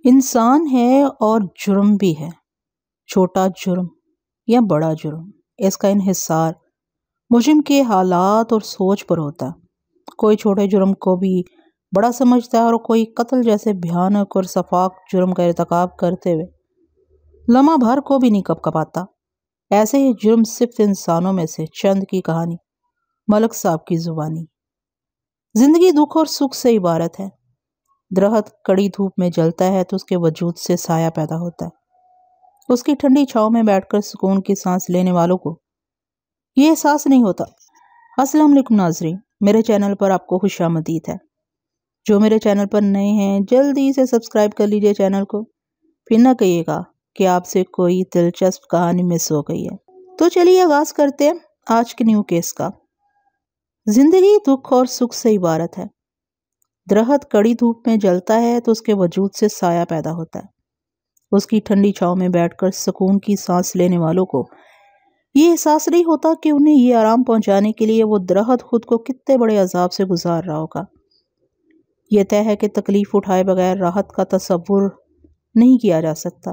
انسان ہے اور جرم بھی ہے، چھوٹا جرم یا بڑا جرم، اس کا انحصار مجرم کے حالات اور سوچ پر ہوتا ہے۔ کوئی چھوٹے جرم کو بھی بڑا سمجھتا ہے اور کوئی قتل جیسے بھیانک اور سفاک جرم کا ارتکاب کرتے ہوئے لمحہ بھر کو بھی نہیں کپکپاتا۔ ایسے ہی جرم صرف انسانوں میں سے چند کی کہانی ملک صاحب کی زبانی۔ زندگی دکھ اور سکھ سے عبارت ہے۔ درخت کڑی دھوپ میں جلتا ہے تو اس کے وجود سے سایہ پیدا ہوتا ہے۔ اس کی ٹھنڈی چھاؤں میں بیٹھ کر سکون کی سانس لینے والوں کو یہ احساس نہیں ہوتا۔ السلام علیکم ناظرین، میرے چینل پر آپ کو خوش آمدید ہے۔ جو میرے چینل پر نئے ہیں جلدی سے سبسکرائب کر لیجئے چینل کو، پھر نہ کہیے گا کہ آپ سے کوئی دلچسپ کہانی مس ہو گئی ہے۔ تو چلیے آغاز کرتے ہیں آج کے نیو کیس کا۔ زندگی دکھ اور سکھ سے عبارت ہے۔ درخت کڑی دھوپ میں جلتا ہے تو اس کے وجود سے سایہ پیدا ہوتا ہے۔ اس کی ٹھنڈی چھاؤں میں بیٹھ کر سکون کی سانس لینے والوں کو یہ احساس نہیں ہوتا کہ انہیں یہ آرام پہنچانے کے لیے وہ درخت خود کو کتنے بڑے عذاب سے گزار رہا ہوگا۔ یہ طے ہے کہ تکلیف اٹھائے بغیر راحت کا تصور نہیں کیا جا سکتا۔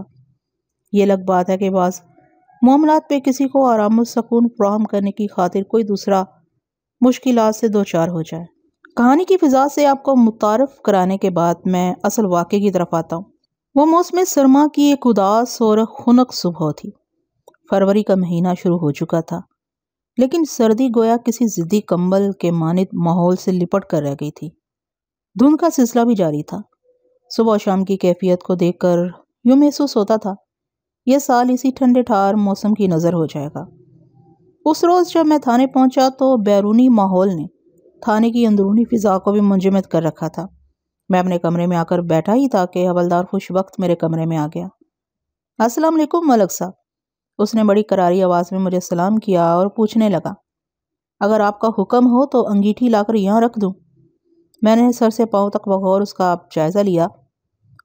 یہ الگ بات ہے کہ بعض معاملات پہ کسی کو آرام و سکون فراہم کرنے کی خاطر کوئی دوسرا مشکلات سے دوچار ہو جائے۔ کہانی کی فضا سے آپ کو متعارف کرانے کے بعد میں اصل واقعے کی طرف آتا ہوں۔ وہ موسم سرما کی ایک اداس اور خنک صبح تھی۔ فروری کا مہینہ شروع ہو چکا تھا، لیکن سردی گویا کسی ضدی کمبل کے مانند ماحول سے لپٹ کر رہ گئی تھی۔ دھند کا سلسلہ بھی جاری تھا۔ صبح و شام کی کیفیت کو دیکھ کر یوں محسوس ہوتا تھا یہ سال اسی ٹھنڈے ٹھار موسم کی نظر ہو جائے گا۔ اس روز جب میں تھانے پہنچا تو بیرونی ماحول نے تھانے کی اندرونی فضا کو بھی منجمد کر رکھا تھا۔ میں اپنے کمرے میں آ کر بیٹھا ہی تھا کہ حوالدار خوش وقت میرے کمرے میں آ گیا۔ السلام علیکم ملک صاحب۔ اس نے بڑی کراری آواز میں مجھے سلام کیا اور پوچھنے لگا، اگر آپ کا حکم ہو تو انگیٹھی لا کر یہاں رکھ دوں؟ میں نے سر سے پاؤں تک بغور اس کا جائزہ لیا،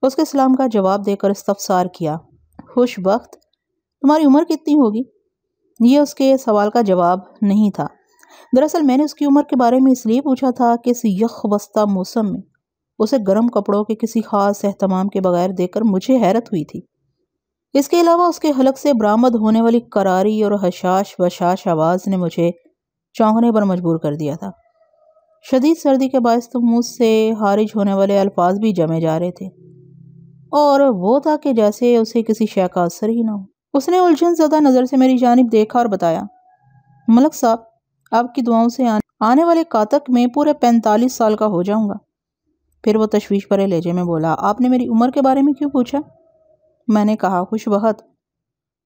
اس کے سلام کا جواب دے کر استفسار کیا، خوش وقت تمہاری عمر کتنی ہوگی؟ یہ اس کے سوال کا جواب نہیں تھا۔ دراصل میں نے اس کی عمر کے بارے میں اس لیے پوچھا تھا کہ اس یخ بستہ موسم میں اسے گرم کپڑوں کے کسی خاص اہتمام کے بغیر دیکھ کر مجھے حیرت ہوئی تھی۔ اس کے علاوہ اس کے حلق سے برآمد ہونے والی کراری اور حشاش وشاش آواز نے مجھے چونکنے پر مجبور کر دیا تھا۔ شدید سردی کے باعث تو منہ سے خارج ہونے والے الفاظ بھی جمے جا رہے تھے، اور وہ تھا کہ جیسے اسے کسی شے کا اثر ہی نہ ہو۔ اس نے الجھن زدہ نظر سے میری جانب دیکھا اور بتایا، ملک صاحب آپ کی دعاؤں سے آنے والے کاتک میں پورے 45 سال کا ہو جاؤں گا۔ پھر وہ تشویش بھرے لہجے میں بولا، آپ نے میری عمر کے بارے میں کیوں پوچھا؟ میں نے کہا، خوش بخت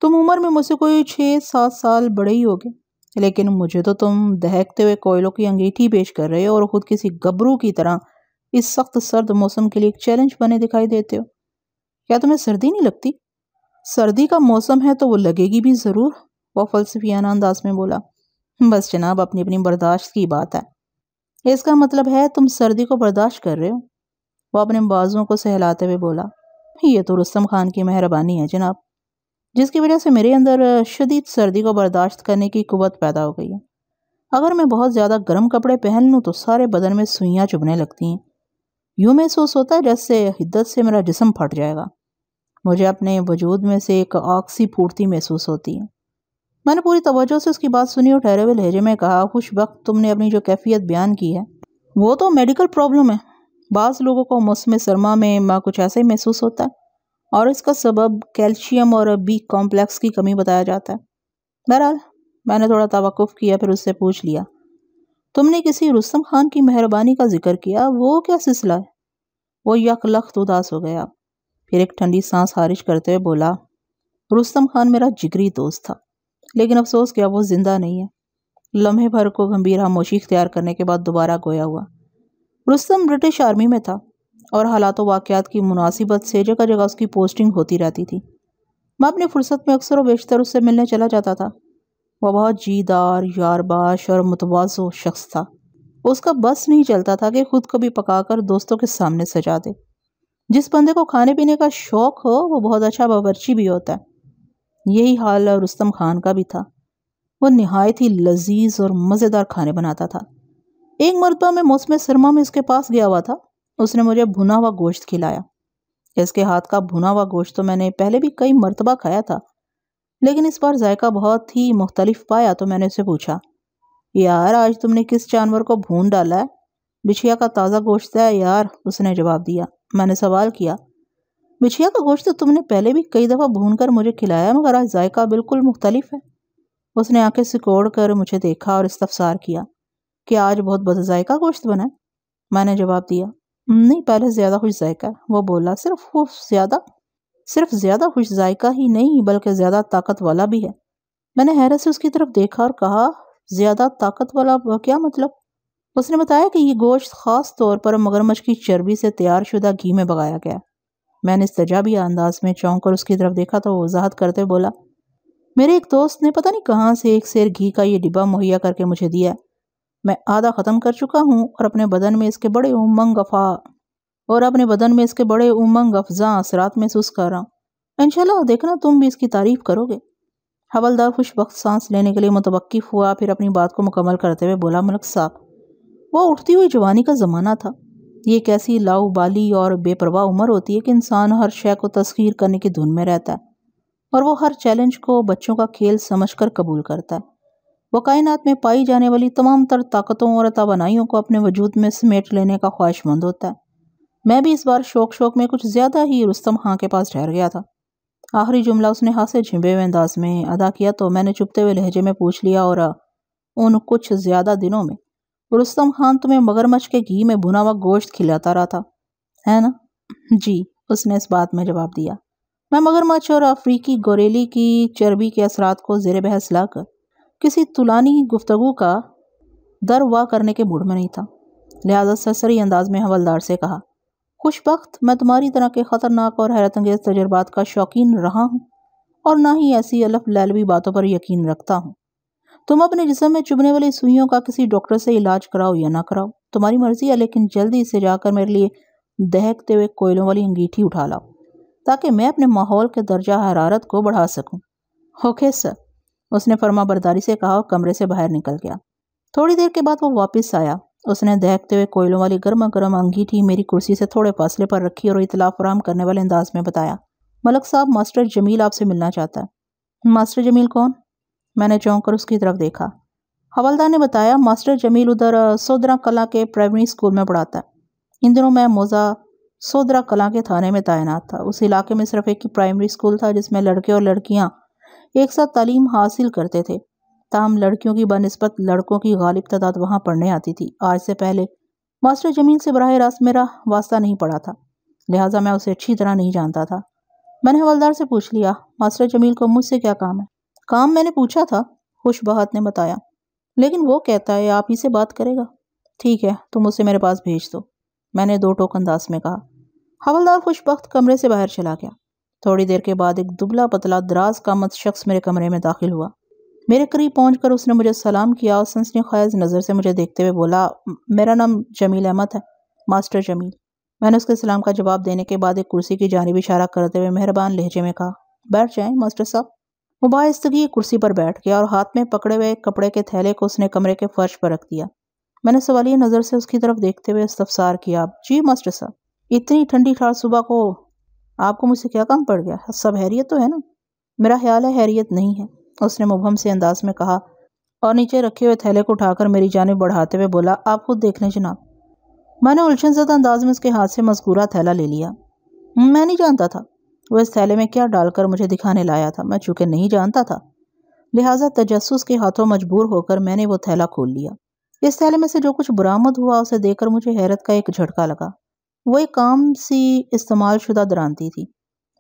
تم عمر میں مجھ سے کوئی 6-7 سال بڑے ہی ہوگے، لیکن مجھے تو تم دہکتے ہوئے کوئلوں کی انگیٹھی پیش کر رہے ہو اور خود کسی گبرو کی طرح اس سخت سرد موسم کے لیے ایک چیلنج بنے دکھائی دیتے ہو۔ کیا تمہیں سردی نہیں لگتی؟ سردی کا موسم ہے تو وہ لگے گی بھی ضرور، وہ فلسفیانہ انداز میں بولا۔ بس جناب، اپنی اپنی برداشت کی بات ہے۔ اس کا مطلب ہے تم سردی کو برداشت کر رہے ہو، وہ اپنے بازوؤں کو سہلاتے ہوئے بولا۔ یہ تو رستم خان کی مہربانی ہے جناب، جس کی وجہ سے میرے اندر شدید سردی کو برداشت کرنے کی قوت پیدا ہو گئی ہے۔ اگر میں بہت زیادہ گرم کپڑے پہن لوں تو سارے بدن میں سوئیاں چبھنے لگتی ہیں، یوں محسوس ہوتا ہے جیسے حدت سے میرا جسم پھٹ جائے گا۔ مجھے اپنے وجود میں سے ایک آگ سی پھوٹتی محسوس ہوتی ہے۔ میں نے پوری توجہ سے اس کی بات سنی اور ٹھہرے ہوئے لہجے میں کہا، خوش وقت تم نے اپنی جو کیفیت بیان کی ہے وہ تو میڈیکل پرابلم ہے۔ بعض لوگوں کو موسم سرما میں کچھ ایسا ہی محسوس ہوتا ہے اور اس کا سبب کیلشیم اور بی کمپلیکس کی کمی بتایا جاتا ہے۔ بہرحال میں نے تھوڑا توقف کیا، پھر اس سے پوچھ لیا، تم نے کسی رستم خان کی مہربانی کا ذکر کیا، وہ کیا سلسلہ ہے؟ وہ یک لخت اداس ہو گیا، پھر ایک ٹھنڈی سانس خارج کرتے ہوئے بولا، رستم خان میرا جگری دوست تھا، لیکن افسوس کیا وہ زندہ نہیں ہے۔ لمحے بھر کو گمبھیر خاموشی اختیار کرنے کے بعد دوبارہ گویا ہوا، رستم برٹش آرمی میں تھا اور حالات و واقعات کی مناسبت سے جگہ جگہ اس کی پوسٹنگ ہوتی رہتی تھی۔ میں اپنی فرصت میں اکثر و بیشتر اس سے ملنے چلا جاتا تھا۔ وہ بہت جیدار، یارباش اور متواضع شخص تھا۔ اس کا بس نہیں چلتا تھا کہ خود کو بھی پکا کر دوستوں کے سامنے سجا دے۔ جس بندے کو کھانے پینے کا شوق ہو وہ بہت اچھا باورچی بھی ہوتا ہے۔ یہی حال رستم خان کا بھی تھا۔ وہ نہایت ہی لذیذ اور مزیدار کھانے بناتا تھا۔ ایک مرتبہ میں موسم سرما میں اس کے پاس گیا ہوا تھا، اس نے مجھے بھنا ہوا گوشت کھلایا۔ اس کے ہاتھ کا بھنا ہوا گوشت تو میں نے پہلے بھی کئی مرتبہ کھایا تھا، لیکن اس بار ذائقہ بہت ہی مختلف پایا تو میں نے اسے پوچھا، یار آج تم نے کس جانور کو بھون ڈالا ہے؟ بچھیا کا تازہ گوشت ہے یار، اس نے جواب دیا۔ میں نے سوال کیا، بچھیا کا گوشت تو تم نے پہلے بھی کئی دفعہ بھون کر مجھے کھلایا مگر آج ذائقہ بالکل مختلف ہے۔ اس نے آنکھیں سکوڑ کر مجھے دیکھا اور استفسار کیا کہ آج بہت بد ذائقہ گوشت بنا ہے؟ میں نے جواب دیا، نہیں پہلے زیادہ خوش ذائقہ ہے۔ وہ بولا، صرف زیادہ خوش ذائقہ ہی نہیں بلکہ زیادہ طاقت والا بھی ہے۔ میں نے حیرت سے اس کی طرف دیکھا اور کہا، زیادہ طاقت والا کیا مطلب؟ اس نے بتایا کہ یہ گوشت خاص طور پر مگرمچھ کی چربی سے تیار شدہ گھی میں پکایا گیا۔ میں نے استجابیہ انداز میں چونک کر اس کی طرف دیکھا تو وہ وضاحت کرتے بولا، میرے ایک دوست نے پتہ نہیں کہاں سے ایک سیر گھی کا یہ ڈبہ مہیا کر کے مجھے دیا ہے۔ میں آدھا ختم کر چکا ہوں اور اپنے بدن میں اس کے بڑے امنگ افزاں اثرات محسوس کر رہا ہوں۔ انشاءاللہ دیکھنا تم بھی اس کی تعریف کرو گے۔ حوالدار خوش بخت سانس لینے کے لیے متوقف ہوا، پھر اپنی بات کو مکمل کرتے ہوئے بولا، ملک صاحب، وہ اٹھتی ہوئی جوانی کا زمانہ تھا۔ یہ ایک ایسی لاؤبالی اور بے پرواہ عمر ہوتی ہے کہ انسان ہر شے کو تسخیر کرنے کی دھن میں رہتا ہے اور وہ ہر چیلنج کو بچوں کا کھیل سمجھ کر قبول کرتا ہے۔ وہ کائنات میں پائی جانے والی تمام تر طاقتوں اور توانائیوں کو اپنے وجود میں سمیٹ لینے کا خواہش مند ہوتا ہے۔ میں بھی اس بار شوق میں کچھ زیادہ ہی رستم خان کے پاس ٹھہر گیا تھا۔ آخری جملہ اس نے ہاتھ سے جھمبے ہوئے انداز میں ادا کیا تو میں نے چپتے ہوئے لہجے میں پوچھ لیا، اور ان کچھ زیادہ دنوں میں رستم خان تمہیں مگرمچھ کے گھی میں بھنا ہوا گوشت کھلاتا رہا تھا، ہے نا؟ جی، اس نے اس بات میں جواب دیا۔ میں مگرمچھ اور افریقی گوریلی کی چربی کے اثرات کو زیر بحث لا کر کسی طولانی گفتگو کا دروا کرنے کے موڈ میں نہیں تھا، لہذا سرسری انداز میں حوالدار سے کہا، خوش بخت، میں تمہاری طرح کے خطرناک اور حیرت انگیز تجربات کا شوقین رہا ہوں اور نہ ہی ایسی الف لیلوی باتوں پر یقین رکھتا ہوں۔ تم اپنے جسم میں چبھنے والی سوئیوں کا کسی ڈاکٹر سے علاج کراؤ یا نہ کراؤ، تمہاری مرضی ہے، لیکن جلدی سے جا کر میرے لیے دہکتے ہوئے کوئلوں والی انگیٹھی اٹھا لاؤ تاکہ میں اپنے ماحول کے درجہ حرارت کو بڑھا سکوں۔ اوکے سر، اس نے فرما برداری سے کہا اور کمرے سے باہر نکل گیا۔ تھوڑی دیر کے بعد وہ واپس آیا۔ اس نے دہکتے ہوئے کوئلوں والی گرما گرم انگیٹھی میری کرسی سے تھوڑے فاصلے پر رکھی اور اطلاع فراہم کرنے والے انداز میں بتایا، ملک صاحب، ماسٹر جمیل آپ سے ملنا چاہتا ہے۔ ماسٹر جمیل کون؟ میں نے چونک کر اس کی طرف دیکھا۔ حوالدار نے بتایا، ماسٹر جمیل ادھر سودرا کلاں کے پرائمری اسکول میں پڑھاتا ہے۔ ان دنوں میں موضع سودرا کلاں کے تھانے میں تعینات تھا۔ اس علاقے میں صرف ایک ہی پرائمری اسکول تھا جس میں لڑکے اور لڑکیاں ایک ساتھ تعلیم حاصل کرتے تھے، تاہم لڑکیوں کی بنسبت لڑکوں کی غالب تعداد وہاں پڑھنے آتی تھی۔ آج سے پہلے ماسٹر جمیل سے براہ راست میرا واسطہ نہیں پڑا تھا، لہٰذا میں اسے اچھی طرح نہیں جانتا تھا۔ میں نے حوالدار سے پوچھ لیا، ماسٹر جمیل کو مجھ سے کیا کام ہے؟ کام میں نے پوچھا تھا، خوش بخت نے بتایا، لیکن وہ کہتا ہے آپ ہی سے بات کرے گا۔ ٹھیک ہے، تم اسے میرے پاس بھیج دو، میں نے دو ٹوک انداز میں کہا۔ حوالدار خوش بخت کمرے سے باہر چلا گیا۔ تھوڑی دیر کے بعد ایک دبلا پتلا دراز قامت شخص میرے کمرے میں داخل ہوا۔ میرے قریب پہنچ کر اس نے مجھے سلام کیا اور سنسنی خیز نظر سے مجھے دیکھتے ہوئے بولا، میرا نام جمیل احمد ہے، ماسٹر جمیل۔ میں نے اس کے سلام کا جواب دینے کے بعد ایک کرسی کی جانب اشارہ کرتے ہوئے مہربان لہجے میں کہا، بیٹھ جائیں ماسٹر صاحب۔ وہ باآہستگی ایک کرسی پر بیٹھ گیا اور ہاتھ میں پکڑے ہوئے کپڑے کے تھیلے کو اس نے کمرے کے فرش پر رکھ دیا۔ میں نے سوالیہ نظر سے اس کی طرف دیکھتے ہوئے استفسار کیا، جی ماسٹر صاحب، اتنی ٹھنڈی ٹھار صبح کو آپ کو مجھ سے کیا کام پڑ گیا؟ سب خیریت تو ہے نا؟ میرا خیال ہے خیریت نہیں ہے، اس نے مبہم سے انداز میں کہا اور نیچے رکھے ہوئے تھیلے کو اٹھا کر میری جانب بڑھاتے ہوئے بولا، آپ خود دیکھ لیں جناب۔ میں نے الجھن زدہ انداز میں اس کے ہاتھ سے مذکورہ تھیلا لے لیا۔ میں نہیں جانتا تھا وہ اس تھیلے میں کیا ڈال کر مجھے دکھانے لایا تھا۔ میں چونکہ نہیں جانتا تھا، لہٰذا تجسس کے ہاتھوں مجبور ہو کر میں نے وہ تھیلا کھول لیا۔ اس تھیلے میں سے جو کچھ برآمد ہوا اسے دیکھ کر مجھے حیرت کا ایک جھٹکا لگا۔ وہ ایک عام سی استعمال شدہ درانتی تھی،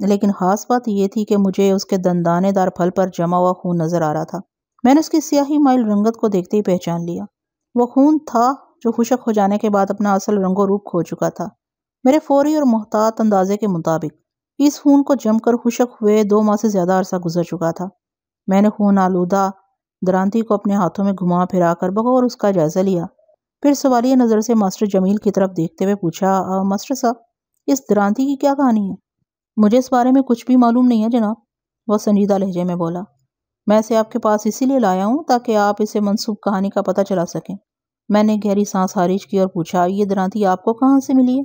لیکن خاص بات یہ تھی کہ مجھے اس کے دندانے دار پھل پر جمع ہوا خون نظر آ رہا تھا۔ میں نے اس کی سیاہی مائل رنگت کو دیکھتے ہی پہچان لیا۔ وہ خون تھا جو خشک ہو جانے کے بعد اپنا اصل رنگ و روپ کھو چکا تھا۔ میرے فوری اور محتاط اندازے کے مطابق اس خون کو جم کر خشک ہوئے 2 ماہ سے زیادہ عرصہ گزر چکا تھا۔ میں نے خون آلودہ درانتی کو اپنے ہاتھوں میں گھما پھرا کر بغور اس کا جائزہ لیا، پھر سوالیہ نظر سے ماسٹر جمیل کی طرف دیکھتے ہوئے پوچھا، ماسٹر صاحب، اس درانتی کی کیا کہانی ہے؟ مجھے اس بارے میں کچھ بھی معلوم نہیں ہے جناب، وہ سنجیدہ لہجے میں بولا۔ میں اسے آپ کے پاس اسی لیے لایا ہوں تاکہ آپ اسے منسوب کہانی کا پتہ چلا سکیں۔ میں نے گہری سانس خارج کی اور پوچھا، یہ درانتی آپ کو کہاں سے ملی ہے؟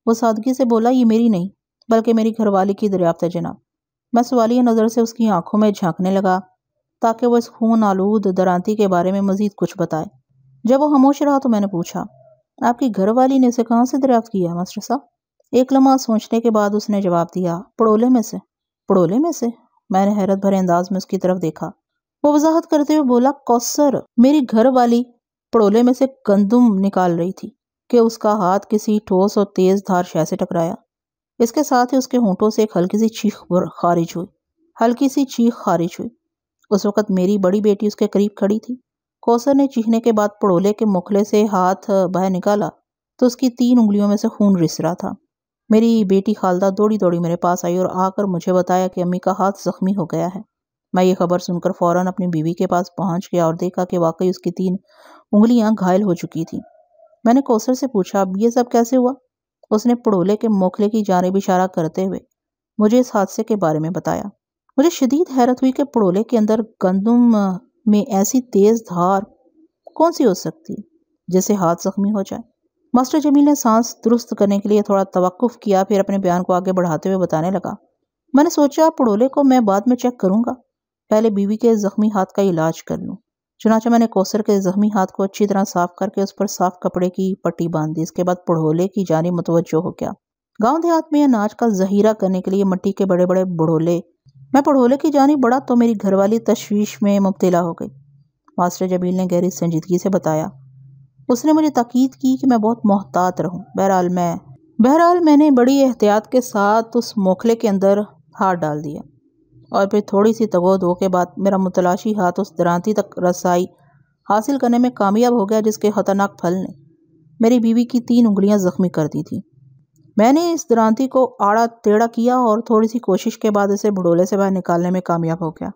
وہ سادگی سے بولا، یہ میری نہیں، بلکہ میری گھر والی کی دریافت ہے جناب۔ میں سوالیہ نظر سے اس کی آنکھوں میں جھانکنے لگا تاکہ وہ اس خون آلود درانتی کے بارے میں مزید کچھ بتائے۔ جب وہ خاموش رہا تو میں نے پوچھا، آپ کی گھر والی نے اسے کہاں سے دریافت کیا ہے ماسٹر صاحب؟ ایک لمحہ سوچنے کے بعد اس نے جواب دیا، پڑولے میں سے۔ پڑولے میں سے؟ میں نے حیرت بھرے انداز میں اس کی طرف دیکھا۔ وہ وضاحت کرتے ہوئے بولا، کوثر، میری گھر والی پڑولے میں سے گندم نکال رہی تھی کہ اس کا ہاتھ کسی ٹھوس اور تیز دھار شے سے ٹکرایا۔ اس کے ساتھ ہی اس کے ہونٹوں سے ایک ہلکی سی چیخ خارج ہوئی۔ اس وقت میری بڑی بیٹی اس کے قریب کھڑی تھی۔ کوثر نے چیخنے کے بعد پڑولے کے مکھلے سے ہاتھ باہر نکالا تو اس کی 3 انگلیوں میں سے خون رس رہا تھا۔ میری بیٹی خالدہ دوڑی دوڑی میرے پاس آئی اور آ کر مجھے بتایا کہ امی کا ہاتھ زخمی ہو گیا ہے۔ میں یہ خبر سن کر فوراً اپنی بیوی کے پاس پہنچ گیا اور دیکھا کہ واقعی اس کی 3 انگلیاں گھائل ہو چکی تھیں۔ میں نے کوثر سے پوچھا، اب یہ سب کیسے ہوا؟ اس نے پڑولے کے موکھلے کی جانب اشارہ کرتے ہوئے مجھے اس حادثے کے بارے میں بتایا۔ مجھے شدید حیرت ہوئی کہ پڑولے کے اندر گندم میں ایسی تیز دھار کون سی ہو سکتی جس سے ہاتھ زخمی ہو جائے؟ ماسٹر جمیل نے سانس درست کرنے کے لیے تھوڑا توقف کیا، پھر اپنے بیان کو آگے بڑھاتے ہوئے بتانے لگا، میں نے سوچا پڑولے کو میں بعد میں چیک کروں گا، پہلے بیوی کے زخمی ہاتھ کا علاج کر لوں۔ چنانچہ میں نے کوثر کے زخمی ہاتھ کو اچھی طرح صاف کر کے اس پر صاف کپڑے کی پٹی باندھ دی۔ اس کے بعد پڑولے کی جانب متوجہ ہو گیا۔ گاؤں دیہات میں اناج کا ذخیرہ کرنے کے لیے مٹی کے بڑے بڑے بڑولے۔ میں پڑولے کی جانب بڑھا تو میری گھر والی تشویش میں مبتلا ہو گئی۔ ماسٹر جمیل نے گہری سنجیدگی سے بتایا۔ اس نے مجھے تاکید کی کہ میں بہت محتاط رہوں۔ بہرحال میں نے بڑی احتیاط کے ساتھ اس موکھلے کے اندر ہاتھ ڈال دیا اور پھر تھوڑی سی تگ و دو کے بعد میرا متلاشی ہاتھ اس درانتی تک رسائی حاصل کرنے میں کامیاب ہو گیا جس کے خطرناک پھل نے میری بیوی کی 3 انگلیاں زخمی کر دی تھیں۔ میں نے اس درانتی کو آڑا ٹیڑھا کیا اور تھوڑی سی کوشش کے بعد اسے بھڑولے سے باہر نکالنے میں کامیاب ہو گیا۔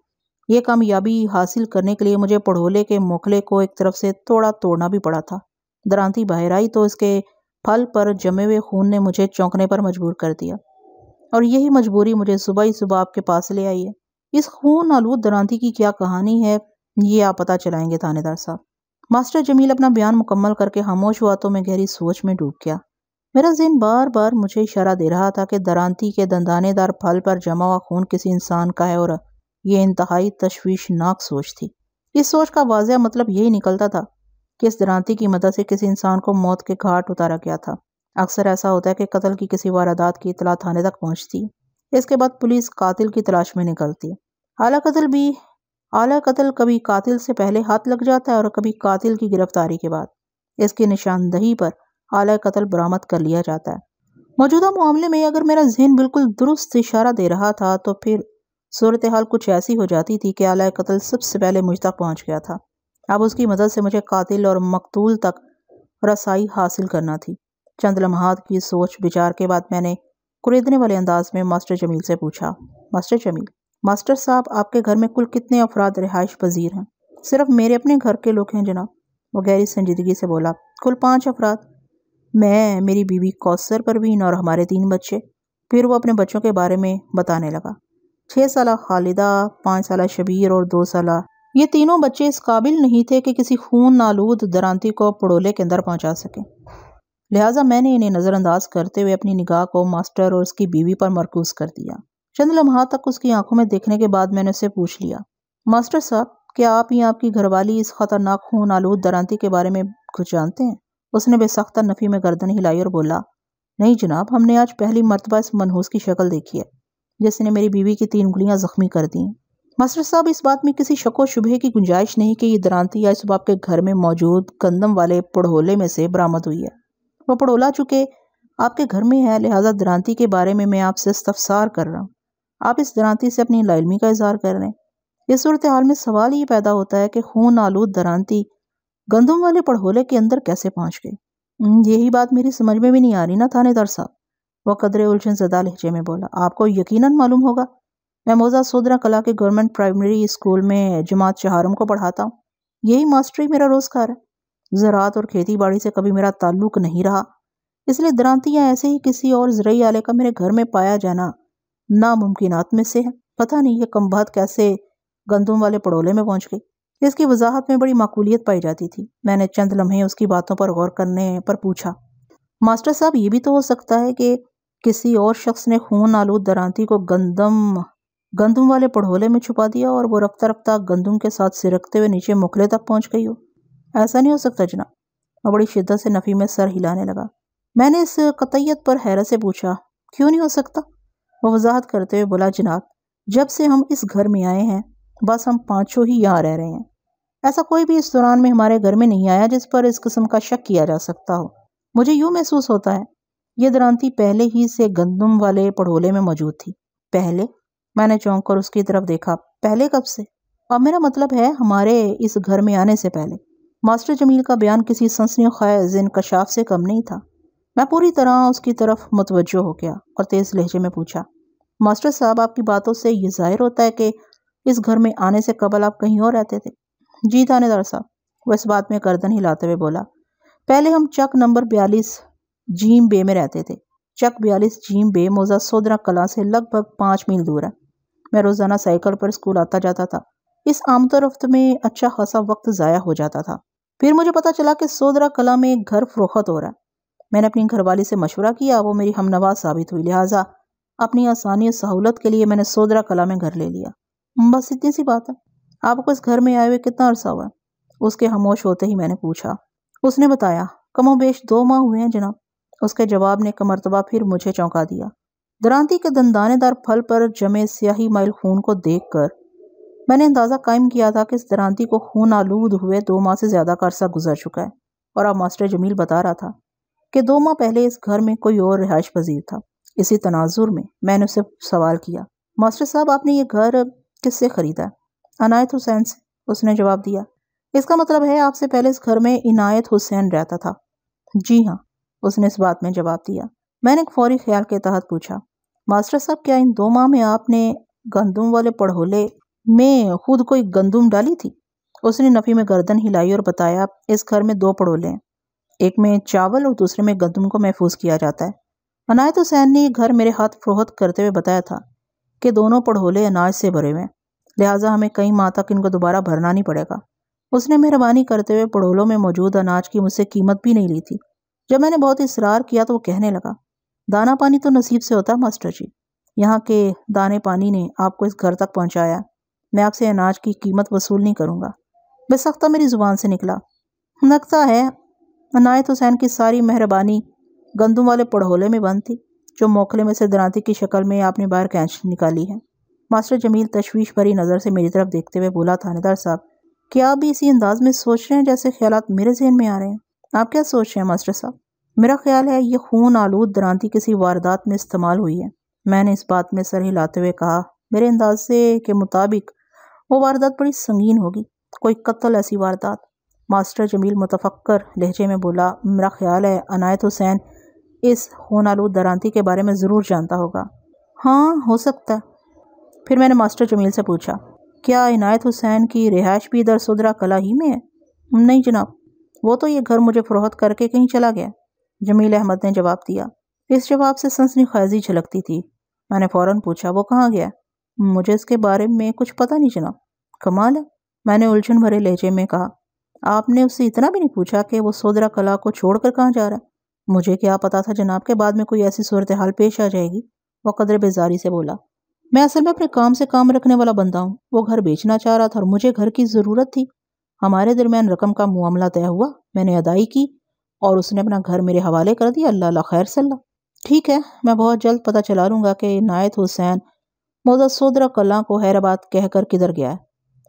یہ کامیابی حاصل کرنے کے لیے مجھے پڑولے کے موکھلے کو ایک طرف سے توڑنا بھی پڑا تھا۔ درانتی باہر آئی تو اس کے پھل پر جمے ہوئے خون نے مجھے چونکنے پر مجبور کر دیا، اور یہی مجبوری مجھے صبح آپ کے پاس لے آئی ہے۔ اس خون آلود درانتی کی کیا کہانی ہے یہ آپ پتہ چلائیں گے تھانے دار صاحب۔ ماسٹر جمیل اپنا بیان مکمل کر کے خاموش ہوا تو میں گہری سوچ میں ڈوب گیا۔ میرا ذہن بار بار مجھے اشارہ دے رہا تھا کہ درانتی کے دندانے دار پھل پر جمع ہوا خون کسی انسان کا ہے، اور یہ انتہائی تشویشناک سوچ تھی۔ اس سوچ کا واضح مطلب یہی نکلتا تھا کہ اس درانتی کی مدد سے کسی انسان کو موت کے گھاٹ اتارا گیا تھا۔ اکثر ایسا ہوتا ہے کہ قتل کی کسی واردات کی اطلاع تھانے تک پہنچتی ہے، اس کے بعد پولیس قاتل کی تلاش میں نکلتی ہے۔ اعلیٰ قتل کبھی قاتل سے پہلے ہاتھ لگ جاتا ہے اور کبھی قاتل کی گرفتاری کے بعد اس کی نشاندہی پر اعلیٰ قتل برآمد کر لیا جاتا ہے۔ موجودہ معاملے میں اگر میرا ذہن بالکل درست اشارہ دے رہا تھا تو پھر صورتحال کچھ ایسی ہو جاتی تھی کہ اعلیٰ قتل سب سے پہلے مجھ تک پہنچ گیا تھا۔ اب اس کی مدد سے مجھے قاتل اور مقتول تک رسائی حاصل کرنا تھی۔ چند لمحات کی سوچ بچار کے بعد میں نے کریدنے والے انداز میں ماسٹر جمیل سے پوچھا، ماسٹر جمیل، ماسٹر صاحب آپ کے گھر میں کل کتنے افراد رہائش پذیر ہیں؟ صرف میرے اپنے گھر کے لوگ ہیں جناب، وہ گہری سنجیدگی سے بولا۔ کل 5 افراد، میں، میری بیوی کوثر پروین اور ہمارے 3 بچے۔ پھر وہ اپنے بچوں کے بارے میں بتانے لگا۔ 6 سالہ خالدہ، 5 سالہ شبیر اور 2 سالہ۔ یہ تینوں بچے اس قابل نہیں تھے کہ کسی خون آلود درانتی کو پڑولے کے اندر پہنچا سکیں، لہٰذا میں نے انہیں نظر انداز کرتے ہوئے اپنی نگاہ کو ماسٹر اور اس کی بیوی پر مرکوز کر دیا۔ چند لمحات تک اس کی آنکھوں میں دیکھنے کے بعد میں نے اسے پوچھ لیا، ماسٹر صاحب، کیا آپ یا آپ کی گھر والی اس خطرناک خون آلود درانتی کے بارے میں کچھ جانتے ہیں؟ اس نے بے سختہ نفی میں گردن ہلائی اور بولا، نہیں جناب، ہم نے آج پہلی مرتبہ اس منحوس کی شکل دیکھی ہے جس نے میری بیوی کی 3 انگلیاں زخمی کر دی ہیں۔ ماسٹر صاحب، اس بات میں کسی شک و شبہے کی گنجائش نہیں کہ یہ درانتی یا صبح آپ کے گھر میں موجود گندم والے پڑھولے میں سے برآمد ہوئی ہے۔ وہ پڑھولا چونکہ آپ کے گھر میں ہے، لہٰذا درانتی کے بارے میں آپ سے استفسار کر رہا ہوں۔ آپ اس درانتی سے اپنی لاعلمی کا اظہار کر رہے ہیں۔ اس صورتحال میں سوال یہ پیدا ہوتا ہے کہ خون آلود درانتی گندم والے پڑھولے کے اندر کیسے پہنچ گئی؟ یہی بات میری سمجھ میں بھی نہیں آ رہی نا تھانے دار صاحب، وہ قدرے الجھن زدہ لہجے میں بولا۔ آپ کو یقیناً معلوم ہوگا، میں موضع سودرا کلا کے گورنمنٹ پرائمری اسکول میں جماعت 4 کو پڑھاتا ہوں۔ یہی ماسٹری میرا روزگار ہے۔ زراعت اور کھیتی باڑی سے کبھی میرا تعلق نہیں رہا، اس لیے درانتیاں ایسے ہی کسی اور زرعی آلے کا میرے گھر میں پایا جانا ناممکنات میں سے ہے۔ پتہ نہیں یہ کم بخت کیسے گندم والے پڑولے میں پہنچ گئی۔ اس کی وضاحت میں بڑی معقولیت پائی جاتی تھی۔ میں نے چند لمحے اس کی باتوں پر غور کرنے پر پوچھا، ماسٹر صاحب، یہ بھی تو ہو سکتا ہے کہ کسی اور شخص نے خون آلود درانتی کو گندم والے پڑھولے میں چھپا دیا اور وہ رفتہ رفتہ گندم کے ساتھ سرکتے ہوئے نیچے مکھلے تک پہنچ گئی ہو۔ ایسا نہیں ہو سکتا جناب۔ وہ بڑی شدت سے نفی میں سر ہلانے لگا۔ میں نے اس قطعیت پر حیرت سے پوچھا، کیوں نہیں ہو سکتا؟ وہ وضاحت کرتے ہوئے بولا، جناب جب سے ہم اس گھر میں آئے ہیں بس ہم پانچوں ہی یہاں رہ رہے ہیں۔ ایسا کوئی بھی اس دوران میں ہمارے گھر میں نہیں آیا جس پر اس قسم کا شک کیا جا سکتا ہو۔ مجھے یوں محسوس ہوتا ہے یہ درانتی پہلے ہی سے گندم والے پڑھولے میں موجود تھی۔ پہلے؟ میں نے چونک کر اس کی طرف دیکھا۔ پہلے کب سے؟ اب میرا مطلب ہے ہمارے اس گھر میں آنے سے پہلے۔ ماسٹر جمیل کا بیان کسی سنسنی خیز انکشاف سے کم نہیں تھا۔ میں پوری طرح اس کی طرف متوجہ ہو گیا اور تیز لہجے میں پوچھا، ماسٹر صاحب آپ کی باتوں سے یہ ظاہر ہوتا ہے کہ اس گھر میں آنے سے قبل آپ کہیں اور رہتے تھے؟ جی تھانے دار صاحب، وہ اس بات میں گردن ہلاتے ہوئے بولا، پہلے ہم چک نمبر 42 جیم بے میں رہتے تھے۔ چک 42 جیم بے موزہ سودرا کلاں سے لگ بھگ 5 میل دور ہے۔ میں روزانہ سائیکل پر اسکول آتا جاتا تھا۔ اس آمد و رفت میں اچھا خاصا وقت ضائع ہو جاتا تھا۔ پھر مجھے پتا چلا کہ سودرا کلاں میں ایک گھر فروخت ہو رہا ہے۔ میں نے اپنی گھر والی سے مشورہ کیا، وہ میری ہمنوا ثابت ہوئی، لہٰذا اپنی آسانی اور سہولت کے لیے میں نے سودرا کلاں میں گھر لے لیا۔ بس اتنی سی بات ہے۔ آپ کو اس گھر میں آئے ہوئے کتنا عرصہ ہوا ہے؟ اس کے خاموش ہوتے ہی میں نے پوچھا۔ اس نے بتایا، کم و بیش 2 ماہ ہوئے ہیں جناب۔ اس کے جواب نے ایک مرتبہ پھر مجھے چونکا دیا۔ درانتی کے دندانے دار پھل پر جمے سیاہی مائل خون کو دیکھ کر میں نے اندازہ قائم کیا تھا کہ اس درانتی کو خون آلود ہوئے 2 ماہ سے زیادہ کا عرصہ گزر چکا ہے، اور اب ماسٹر جمیل بتا رہا تھا کہ 2 ماہ پہلے اس گھر میں کوئی اور رہائش پذیر تھا۔ اسی تناظر میں نے اسے سوال کیا، ماسٹر صاحب آپ نے یہ گھر کس سے خریدا ہے؟ عنایت حسین سے، اس نے جواب دیا۔ اس کا مطلب ہے آپ سے پہلے اس گھر میں عنایت حسین رہتا تھا؟ جی ہاں، اس نے اس بات میں جواب دیا۔ میں نے ایک فوری خیال کے تحت پوچھا، ماسٹر صاحب کیا ان 2 ماہ میں آپ نے گندم والے پڑھولے میں خود کوئی گندم ڈالی تھی؟ اس نے نفی میں گردن ہلائی اور بتایا، اس گھر میں 2 پڑھولے ہیں، ایک میں چاول اور دوسرے میں گندم کو محفوظ کیا جاتا ہے۔ عنایت حسین نے یہ گھر میرے ہاتھ فروخت کرتے ہوئے بتایا تھا کہ دونوں پڑھولے اناج سے بھرے ہوئے ہیں، لہٰذا ہمیں کئی ماہ تک ان کو دوبارہ بھرنا نہیں پڑے گا۔ اس نے مہربانی کرتے ہوئے پڑھولوں میں موجود اناج کی مجھ سے قیمت بھی نہیں لی تھی۔ جب میں نے بہت اصرار کیا تو وہ کہنے لگا، دانہ پانی تو نصیب سے ہوتا ہے ماسٹر جی، یہاں کے دانے پانی نے آپ کو اس گھر تک پہنچایا، میں آپ سے اناج کی قیمت وصول نہیں کروں گا۔ بے سختہ میری زبان سے نکلا، لگتا ہے عنایت حسین کی ساری مہربانی گندم والے پڑھولے میں بند تھی جو موکھلے میں سے درانتی کی شکل میں آپ نے باہر کھینچ نکالی ہے۔ ماسٹر جمیل تشویش بھری نظر سے میری طرف دیکھتے ہوئے بولا، تھانے دار صاحب کیا آپ بھی اسی انداز میں سوچ رہے ہیں جیسے خیالات میرے ذہن میں آ رہے ہیں؟ آپ کیا سوچ رہے ہیں ماسٹر صاحب؟ میرا خیال ہے یہ خون آلود درانتی کسی واردات میں استعمال ہوئی ہے۔ میں نے اس بات میں سر ہلاتے ہوئے کہا، میرے اندازے کے مطابق وہ واردات بڑی سنگین ہوگی، کوئی قتل ایسی واردات۔ ماسٹر جمیل متفکر لہجے میں بولا، میرا خیال ہے عنایت حسین اس خون آلود درانتی کے بارے میں ضرور جانتا ہوگا۔ ہاں ہو سکتا ہے۔ پھر میں نے ماسٹر جمیل سے پوچھا، کیا عنایت حسین کی رہائش بھی ادھر سودرا کلا ہی میں ہے؟ نہیں جناب، وہ تو یہ گھر مجھے فروخت کر کے کہیں چلا گیا، جمیل احمد نے جواب دیا۔ اس جواب سے سنسنی خیزی جھلکتی تھی۔ میں نے فوراً پوچھا، وہ کہاں گیا؟ مجھے اس کے بارے میں کچھ پتہ نہیں جناب۔ کمال ہے، میں نے الجھن بھرے لہجے میں کہا، آپ نے اس سے اتنا بھی نہیں پوچھا کہ وہ سودرا کلا کو چھوڑ کر کہاں جا رہا ہے؟ مجھے کیا پتا تھا جناب کے بعد میں کوئی ایسی صورتحال پیش آ جائے گی، وہ قدر بیزاری سے بولا۔ میں اصل میں اپنے کام سے کام رکھنے والا بندہ ہوں، وہ گھر بیچنا چاہ رہا تھا اور مجھے گھر کی ضرورت تھی۔ ہمارے درمیان رقم کا معاملہ طے ہوا، میں نے ادائی کی اور اس نے اپنا گھر میرے حوالے کر دیا۔ اللہ خیر صلی۔ ٹھیک ہے، میں بہت جلد پتہ چلا لوں گا کہ عنایت حسین موزہ سودرا کلاں کو حیرآباد کہہ کر کدھر گیا ہے۔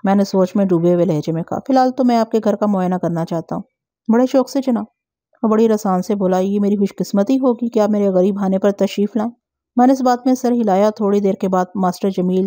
میں نے سوچ میں ڈوبے ہوئے لہجے میں کہا، فی الحال تو میں آپ کے گھر کا معائنہ کرنا چاہتا ہوں۔ بڑے شوق سے جناب، اور بڑی رسان سے بولا، یہ میری خوش قسمتی ہوگی کہ آپ میرے غریب آنے پر تشریف لائیں۔ میں نے اس بات میں سر ہلایا۔ تھوڑی دیر کے بعد ماسٹر جمیل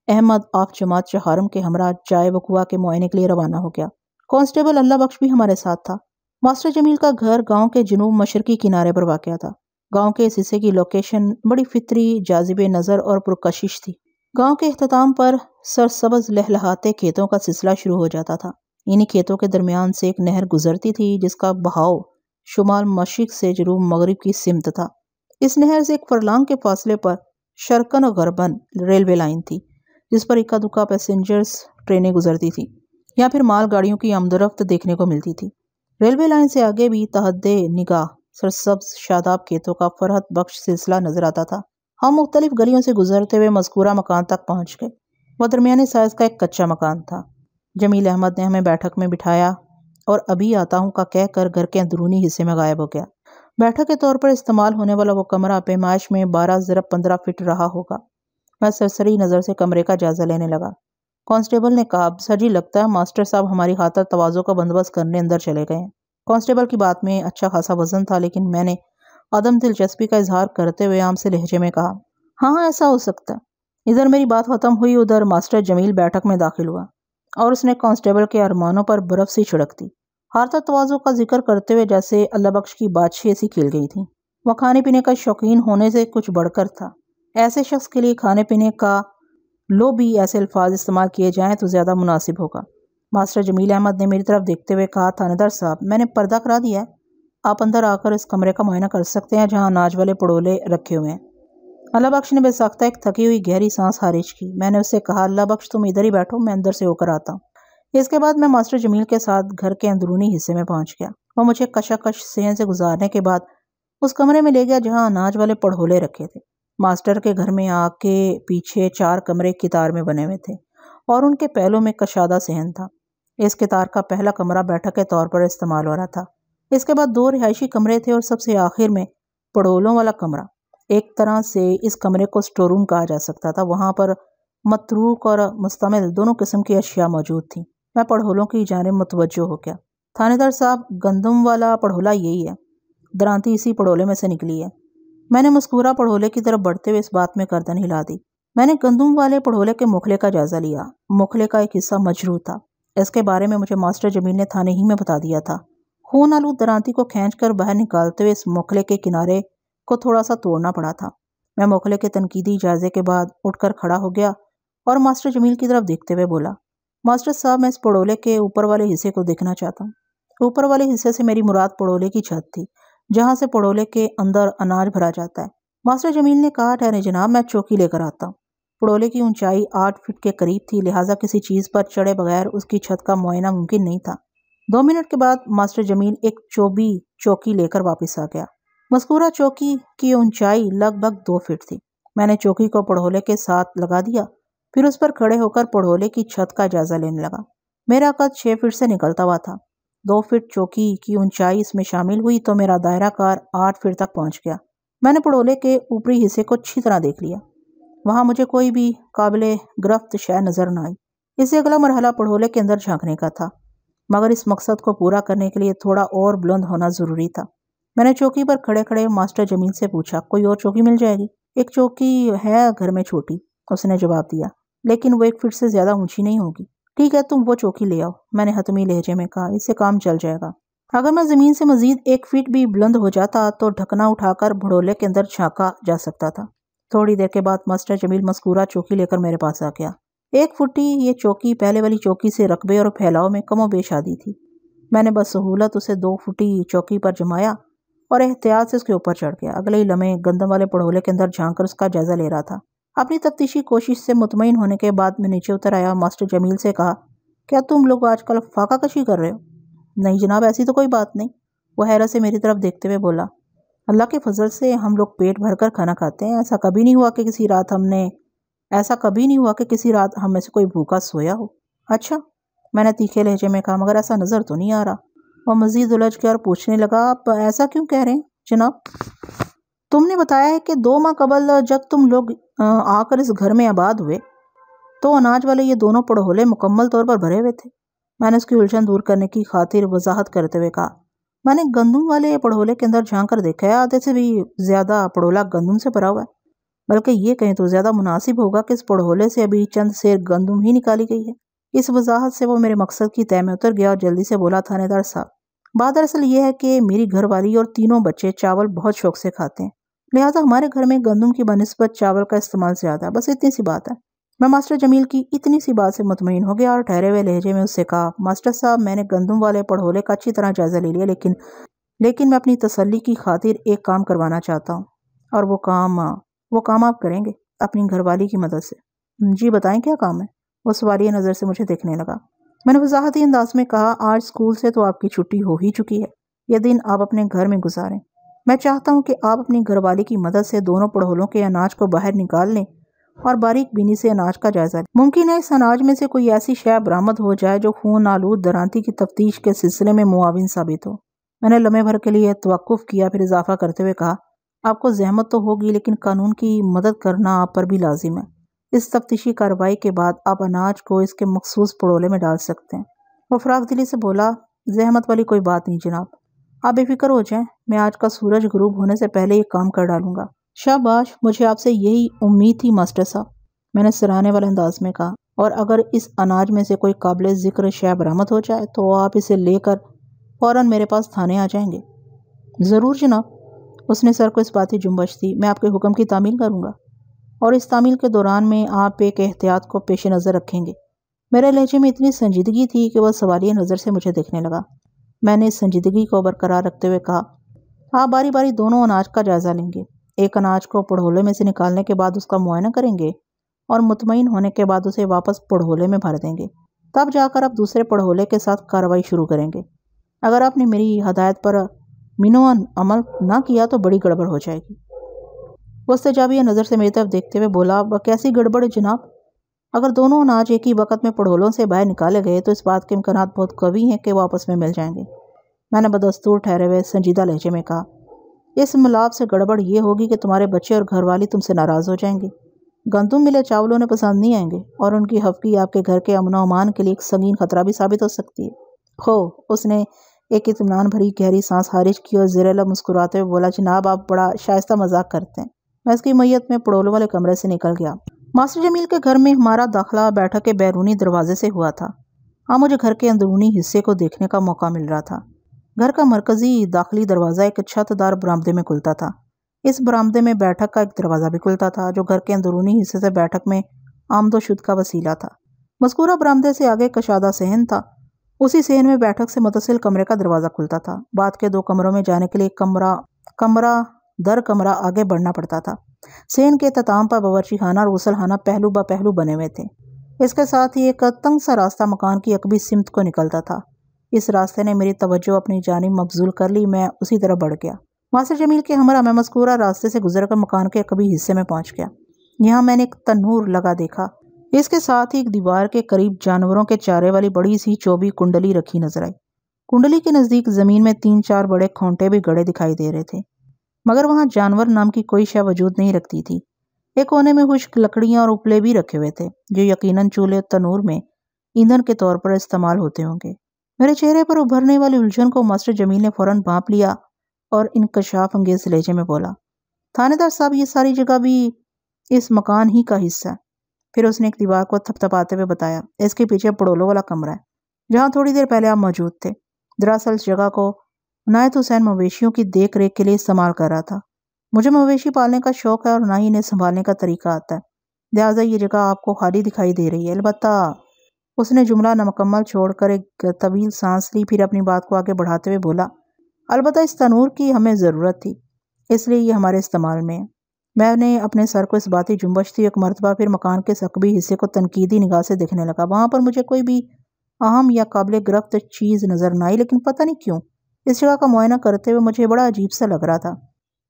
احمد آف جماعت چہارم کے ہمراہ جائے وقوع کے معائنے کے لیے روانہ ہو گیا۔ کانسٹیبل اللہ بخش بھی ہمارے ساتھ تھا۔ ماسٹر جمیل کا گھر گاؤں کے جنوب مشرقی کنارے پر واقع تھا۔ گاؤں کے اس حصے کی لوکیشن بڑی فطری، جاذب نظر اور پرکشش تھی۔ گاؤں کے اختتام پر سرسبز لہلہاتے کھیتوں کا سلسلہ شروع ہو جاتا تھا۔ انہی کھیتوں کے درمیان سے ایک نہر گزرتی تھی جس کا بہاؤ شمال مشرق سے جنوب مغرب کی سمت تھا۔ اس نہر سے 1 فرلانگ کے فاصلے پر شرقاً و غرباً ریلوے لائن تھی جس پر اکا دکا پیسنجرز ٹرینیں گزرتی تھیں یا پھر مال گاڑیوں کی آمد و رفت دیکھنے کو ملتی تھی۔ ریلوے لائن سے آگے بھی تحت نگاہ سرسبز شاداب کھیتوں کا فرحت بخش سلسلہ نظر آتا تھا۔ ہم مختلف گلیوں سے گزرتے ہوئے مذکورہ مکان تک پہنچ گئے۔ وہ درمیانی سائز کا ایک کچا مکان تھا۔ جمیل احمد نے ہمیں بیٹھک میں بٹھایا اور ابھی آتا ہوں کا کہہ کر گھر کے اندرونی حصے میں غائب ہو گیا۔ بیٹھک کے طور پر استعمال ہونے والا وہ کمرہ پیمائش میں 12 × 15 فٹ رہا ہوگا۔ میں سرسری نظر سے کمرے کا جائزہ لینے لگا۔ کانسٹیبل نے کہا، سر جی لگتا ہے ماسٹر صاحب ہماری خاطر تواضع کا بندوبست کرنے اندر چلے گئے ہیں۔ کانسٹیبل کی بات میں اچھا خاصا وزن تھا، لیکن میں نے عدم دلچسپی کا اظہار کرتے ہوئے عام سے لہجے میں کہا، ہاں ایسا ہو سکتا ہے۔ ادھر میری بات ختم ہوئی، ادھر ماسٹر جمیل بیٹھک میں داخل ہوا اور اس نے کانسٹیبل کے ارمانوں پر برف سی چھڑک دی۔ خاطر تواضع کا ذکر کرتے ہوئے جیسے اللہ بخش کی بادشاہ سی کھل گئی تھی۔ وہ کھانے پینے کا شوقین ہونے سے کچھ بڑھ کر تھا۔ ایسے شخص کے لیے کھانے پینے کا لو بھی ایسے الفاظ استعمال کیے جائیں تو زیادہ مناسب ہوگا۔ ماسٹر جمیل احمد نے میری طرف دیکھتے ہوئے کہا، تھانے دار صاحب میں نے پردہ کرا دیا ہے، آپ اندر آ کر اس کمرے کا معائنہ کر سکتے ہیں جہاں اناج والے پڑولے رکھے ہوئے ہیں۔ اللہ بخش نے بے ساختہ ایک تھکی ہوئی گہری سانس خارج کی۔ میں نے اس سے کہا، اللہ بخش تم ادھر ہی بیٹھو، میں اندر سے ہو کر آتا ہوں۔ اس کے بعد میں ماسٹر جمیل کے ساتھ گھر کے اندرونی حصے میں پہنچ گیا۔ وہ مجھے کشاکش صحن سے گزارنے کے بعد اس کمرے میں لے گیا جہاں اناج والے پڑھولے رکھے تھے۔ ماسٹر کے گھر میں آ کے پیچھے 4 کمرے قطار میں بنے ہوئے تھے اور ان کے پہلوں میں کشادہ صحن تھا۔ اس قطار کا پہلا کمرہ بیٹھک کے طور پر استعمال ہو رہا تھا۔ اس کے بعد 2 رہائشی کمرے تھے اور سب سے آخر میں پڑولوں والا کمرہ۔ ایک طرح سے اس کمرے کو اسٹور روم کہا جا سکتا تھا۔ وہاں پر متروک اور مستعمل دونوں قسم کی اشیاء موجود تھیں۔ میں پڑھولوں کی جانب متوجہ ہو گیا۔ تھانے دار صاحب گندم والا پڑھولا یہی ہے، درانتی اسی پڑھولے میں سے نکلی ہے۔ میں نے مذکورہ پڑھولے کی طرف بڑھتے ہوئے اس بات میں گردن ہلا دی۔ میں نے گندم والے پڑھولے کے مکھلے کا جائزہ لیا۔ مکھلے کا ایک حصہ مجروح تھا۔ اس کے بارے میں مجھے ماسٹر جمیل نے تھانے ہی میں بتا دیا تھا۔ خون آلود درانتی کو کھینچ کر باہر نکالتے ہوئے اس مکھلے کے کنارے کو تھوڑا سا توڑنا پڑا تھا۔ میں مکھلے کے تنقیدی جائزے کے بعد اٹھ کر کھڑا ہو گیا اور ماسٹر جمیل کی طرف دیکھتے ہوئے بولا، ماسٹر صاحب میں اس پڑولے کے اوپر والے حصے کو دیکھنا چاہتا ہوں۔ اوپر والے حصے سے میری مراد پڑولے کی چھت تھی، جہاں سے پڑولے کے اندر اناج بھرا جاتا ہے۔ ماسٹر جمیل نے کہا، ٹھہرے جناب میں چوکی لے کر آتا ہوں۔ پڑولے کی اونچائی 8 فٹ کے قریب تھی، لہٰذا کسی چیز پر چڑھے بغیر اس کی چھت کا معائنہ ممکن نہیں تھا۔ 2 منٹ کے بعد ماسٹر جمیل ایک چوکی لے کر واپس آ گیا۔ مذکورہ چوکی کی اونچائی لگ بھگ 2 فٹ تھی۔ میں نے چوکی کو پڑھولے کے ساتھ لگا دیا، پھر اس پر کھڑے ہو کر پڑھولے کی چھت کا جائزہ لینے لگا۔ میرا قد 6 فٹ سے نکلتا ہوا تھا۔ 2 فٹ چوکی کی اونچائی اس میں شامل ہوئی تو میرا دائرہ کار 8 فٹ تک پہنچ گیا۔ میں نے پڑھولے کے اوپری حصے کو اچھی طرح دیکھ لیا۔ وہاں مجھے کوئی بھی قابل گرفت شے نظر نہ آئی۔ اس سے اگلا مرحلہ پڑھولے کے اندر جھانکنے کا تھا، مگر اس مقصد کو پورا کرنے کے لیے تھوڑا اور بلند ہونا ضروری تھا۔ میں نے چوکی پر کھڑے کھڑے ماسٹر جمیل سے پوچھا، کوئی اور چوکی مل جائے گی؟ ایک چوکی ہے گھر میں چھوٹی، اس نے جواب دیا، لیکن وہ 1 فٹ سے زیادہ اونچی نہیں ہوگی۔ ٹھیک ہے تم وہ چوکی لے آؤ، میں نے حتمی لہجے میں کہا، اس سے کام چل جائے گا۔ اگر میں زمین سے مزید 1 فٹ بھی بلند ہو جاتا تو ڈھکنا اٹھا کر بھڑولے کے اندر جھانکا جا سکتا تھا۔ تھوڑی دیر کے بعد ماسٹر جمیل مذکورہ چوکی لے کر میرے پاس آ گیا۔ 1 فٹی یہ چوکی پہلے والی چوکی سے رقبے اور پھیلاؤ میں کم و بیش آدھی تھی۔ میں نے بس سہولت اسے 2 فٹی چوکی پر جمایا اور احتیاط سے اس کے اوپر چڑھ گیا۔ اگلے ہی لمحے گندم والے پڑھولے کے اندر جھانک کر اس کا جائزہ لے رہا تھا۔ اپنی تفتیشی کوشش سے مطمئن ہونے کے بعد میں نیچے اتر آیا اور ماسٹر جمیل سے کہا، کیا تم لوگ آج کل فاقہ کشی کر رہے ہو؟ نہیں جناب، ایسی تو کوئی بات نہیں، وہ حیرت سے میری طرف دیکھتے ہوئے بولا۔ اللہ کے فضل سے ہم لوگ پیٹ بھر کر کھانا کھاتے ہیں، ایسا کبھی نہیں ہوا کہ کسی رات ہم میں سے کوئی بھوکا سویا ہو۔ اچھا، میں نے تیکھے لہجے میں کہا، مگر ایسا نظر تو نہیں آ رہا۔ وہ مزید الجھ کے اور پوچھنے لگا، آپ ایسا کیوں کہہ رہے ہیں جناب؟ تم نے بتایا ہے کہ 2 ماہ قبل جب تم لوگ آ کر اس گھر میں آباد ہوئے تو اناج والے یہ دونوں پڑھولے مکمل طور پر بھرے ہوئے تھے۔ میں نے اس کی الجھن دور کرنے کی خاطر وضاحت کرتے ہوئے کہا، میں نے گندم والے پڑھولے کے اندر جھانک کر دیکھا ہے، آدھے سے بھی زیادہ پڑھولا گندم سے بھرا ہوا ہے، بلکہ یہ کہیں تو زیادہ مناسب ہوگا کہ اس پڑھولے سے ابھی چند سیر گندم ہی نکالی گئی ہے۔ اس وضاحت سے وہ میرے مقصد کی تہ میں اتر گیا اور جلدی سے بولا، تھانے دار صاحب، بات دراصل یہ ہے کہ میری گھر والی اور تینوں بچے چاول بہت شوق سے کھاتے ہیں، لہٰذا ہمارے گھر میں گندم کی بنسبت چاول کا استعمال زیادہ ہے، بس اتنی سی بات ہے۔ میں ماسٹر جمیل کی اتنی سی بات سے مطمئن ہو گیا اور ٹھہرے ہوئے لہجے میں اس سے کہا، ماسٹر صاحب میں نے گندم والے پڑھولے کا اچھی طرح جائزہ لے لیا، لیکن میں اپنی تسلی کی خاطر ایک کام کروانا چاہتا ہوں، اور وہ کام آپ کریں گے اپنی گھر والی کی مدد سے۔ جی بتائیں کیا کام ہے؟ وہ سوالیہ نظر سے مجھے دیکھنے لگا۔ میں نے وضاحتی انداز میں کہا، آج اسکول سے تو آپ کی چھٹی ہو ہی چکی ہے، یہ دن آپ اپنے گھر میں گزاریں۔ میں چاہتا ہوں کہ آپ اپنی گھر والی کی مدد سے دونوں پڑھولوں کے اناج کو باہر نکال لیں اور باریک بینی سے اناج کا جائزہ لیں۔ ممکن ہے اس اناج میں سے کوئی ایسی شے برآمد ہو جائے جو خون آلود درانتی کی تفتیش کے سلسلے میں معاون ثابت ہو۔ میں نے لمحے بھر کے لیے توقف کیا، پھر اضافہ کرتے ہوئے کہا، آپ کو زحمت تو ہوگی لیکن قانون کی مدد کرنا آپ پر بھی لازم ہے۔ اس تفتیشی کارروائی کے بعد آپ اناج کو اس کے مخصوص پڑولے میں ڈال سکتے ہیں۔ وہ فراخ دلی سے بولا، زحمت والی کوئی بات نہیں جناب، آپ بے فکر ہو جائیں، میں آج کا سورج غروب ہونے سے پہلے یہ کام کر ڈالوں گا۔ شاباش، مجھے آپ سے یہی امید تھی ماسٹر صاحب، میں نے سراہنے والے انداز میں کہا، اور اگر اس اناج میں سے کوئی قابل ذکر شے برآمد ہو جائے تو آپ اسے لے کر فوراً میرے پاس تھانے آ جائیں گے۔ ضرور جناب، اس نے سر کو اس باتی جنبش دی، میں آپ کے حکم کی تعمیل کروں گا، اور اس تعمیل کے دوران میں آپ ایک احتیاط کو پیش نظر رکھیں گے۔ میرے لہجے میں اتنی سنجیدگی تھی کہ وہ سوالیہ نظر سے مجھے دیکھنے لگا۔ میں نے اس سنجیدگی کو برقرار رکھتے ہوئے کہا، آپ باری باری دونوں اناج کا جائزہ لیں گے، ایک اناج کو پڑھولے میں سے نکالنے کے بعد اس کا معائنہ کریں گے اور مطمئن ہونے کے بعد اسے واپس پڑھولے میں بھر دیں گے، تب جا کر آپ دوسرے پڑھولے کے ساتھ کارروائی شروع کریں گے۔ اگر آپ نے میری ہدایت پر منوان عمل نہ کیا تو بڑی گڑبڑ ہو جائے گی۔ وہ استجابیہ نظر سے میری طرف دیکھتے ہوئے بولا، کیسی گڑبڑ ہے جناب؟ اگر دونوں اناج ایک ہی وقت میں پڑھولوں سے باہر نکالے گئے تو اس بات کے امکانات بہت قوی ہیں کہ وہ آپس میں مل جائیں گے۔ میں نے بدستور ٹھہرے ہوئے سنجیدہ لہجے میں کہا، اس ملاپ سے گڑبڑ یہ ہوگی کہ تمہارے بچے اور گھر والی تم سے ناراض ہو جائیں گے، گندم ملے چاول انہیں پسند نہیں آئیں گے، اور ان کی حفقی آپ کے گھر کے امن و امان کے لیے ایک سنگین خطرہ بھی ثابت ہو سکتی ہے۔ اس نے ایک اطمینان بھری گہری سانس خارج کی اور زیر لب مسکراتے ہوئے بولا، جناب آپ بڑا شائستہ مذاق کرتے ہیں۔ میں اس کی میت میں پڑولوں والے کمرے سے نکل گیا۔ ماسٹر جمیل کے گھر میں ہمارا داخلہ بیٹھک کے بیرونی دروازے سے ہوا تھا۔ اب مجھے گھر کے اندرونی حصے کو دیکھنے کا موقع مل رہا تھا۔ گھر کا مرکزی داخلی دروازہ ایک چھت دار برآمدے میں کھلتا تھا۔ اس برآمدے میں بیٹھک کا ایک دروازہ بھی کھلتا تھا جو گھر کے اندرونی حصے سے بیٹھک میں آمد و شد کا وسیلہ تھا۔ مذکورہ برآمدے سے آگے کشادہ صحن تھا، اسی صحن میں بیٹھک سے متصل کمرے کا دروازہ کھلتا تھا۔ بعد کے 2 کمروں میں جانے کے لیے کمرہ در کمرہ آگے بڑھنا پڑتا تھا۔ صحن کے اختتام پر باورچی خانہ اور غسل خانہ پہلو بہ پہلو بنے ہوئے تھے۔ اس کے ساتھ ہی ایک تنگ سا راستہ مکان کی عقبی سمت کو نکلتا تھا۔ اس راستے نے میری توجہ اپنی جانب مبذول کر لی، میں اسی طرف بڑھ گیا۔ ماسٹر جمیل کے ہمراہ میں مذکورہ راستے سے گزر کر مکان کے عقبی حصے میں پہنچ گیا۔ یہاں میں نے ایک تنور لگا دیکھا، اس کے ساتھ ہی ایک دیوار کے قریب جانوروں کے چارے والی بڑی سی چوبی کنڈلی رکھی نظر آئی۔ کنڈلی کے نزدیک زمین میں 3-4 بڑے کھونٹے بھی گڑے دکھائی دے رہے تھے، مگر وہاں جانور نام کی کوئی شے وجود نہیں رکھتی تھی۔ ایک کونے میں خشک لکڑیاں اور اپلے بھی رکھے ہوئے تھے جو یقیناً چولہے تنور میں ایندھن کے طور پر استعمال ہوتے ہوں گے۔ میرے چہرے پر ابھرنے والی الجھن کو ماسٹر جمیل نے فوراً بھانپ لیا اور انکشاف انگیز لہجے میں بولا، تھانے دار صاحب یہ ساری جگہ بھی اس مکان ہی کا حصہ ہے۔ پھر اس نے ایک دیوار کو تھپتھپاتے ہوئے بتایا، اس کے پیچھے پڑولوں والا کمرہ ہے جہاں تھوڑی دیر پہلے آپ موجود تھے۔ دراصل اس جگہ کو عنایت حسین مویشیوں کی دیکھ ریکھ کے لیے استعمال کر رہا تھا۔ مجھے مویشی پالنے کا شوق ہے اور نہ ہی انہیں سنبھالنے کا طریقہ آتا ہے، لہٰذا یہ جگہ آپ کو خالی دکھائی دے رہی ہے۔ البتہ اس نے جملہ نامکمل چھوڑ کر ایک طویل سانس لی، پھر اپنی بات کو آگے بڑھاتے ہوئے بولا، البتہ اس تنور کی ہمیں ضرورت تھی، اس لیے یہ ہمارے استعمال میں ہے۔ میں نے اپنے سر کو اس باتی جنبش دی، ایک مرتبہ پھر مکان کے ثقبی حصے کو تنقیدی نگاہ سے دیکھنے لگا۔ وہاں پر مجھے کوئی بھی اہم یا قابل گرفت چیز نظر نہ آئی، لیکن پتہ نہیں کیوں اس جگہ کا معائنہ کرتے ہوئے مجھے بڑا عجیب سا لگ رہا تھا۔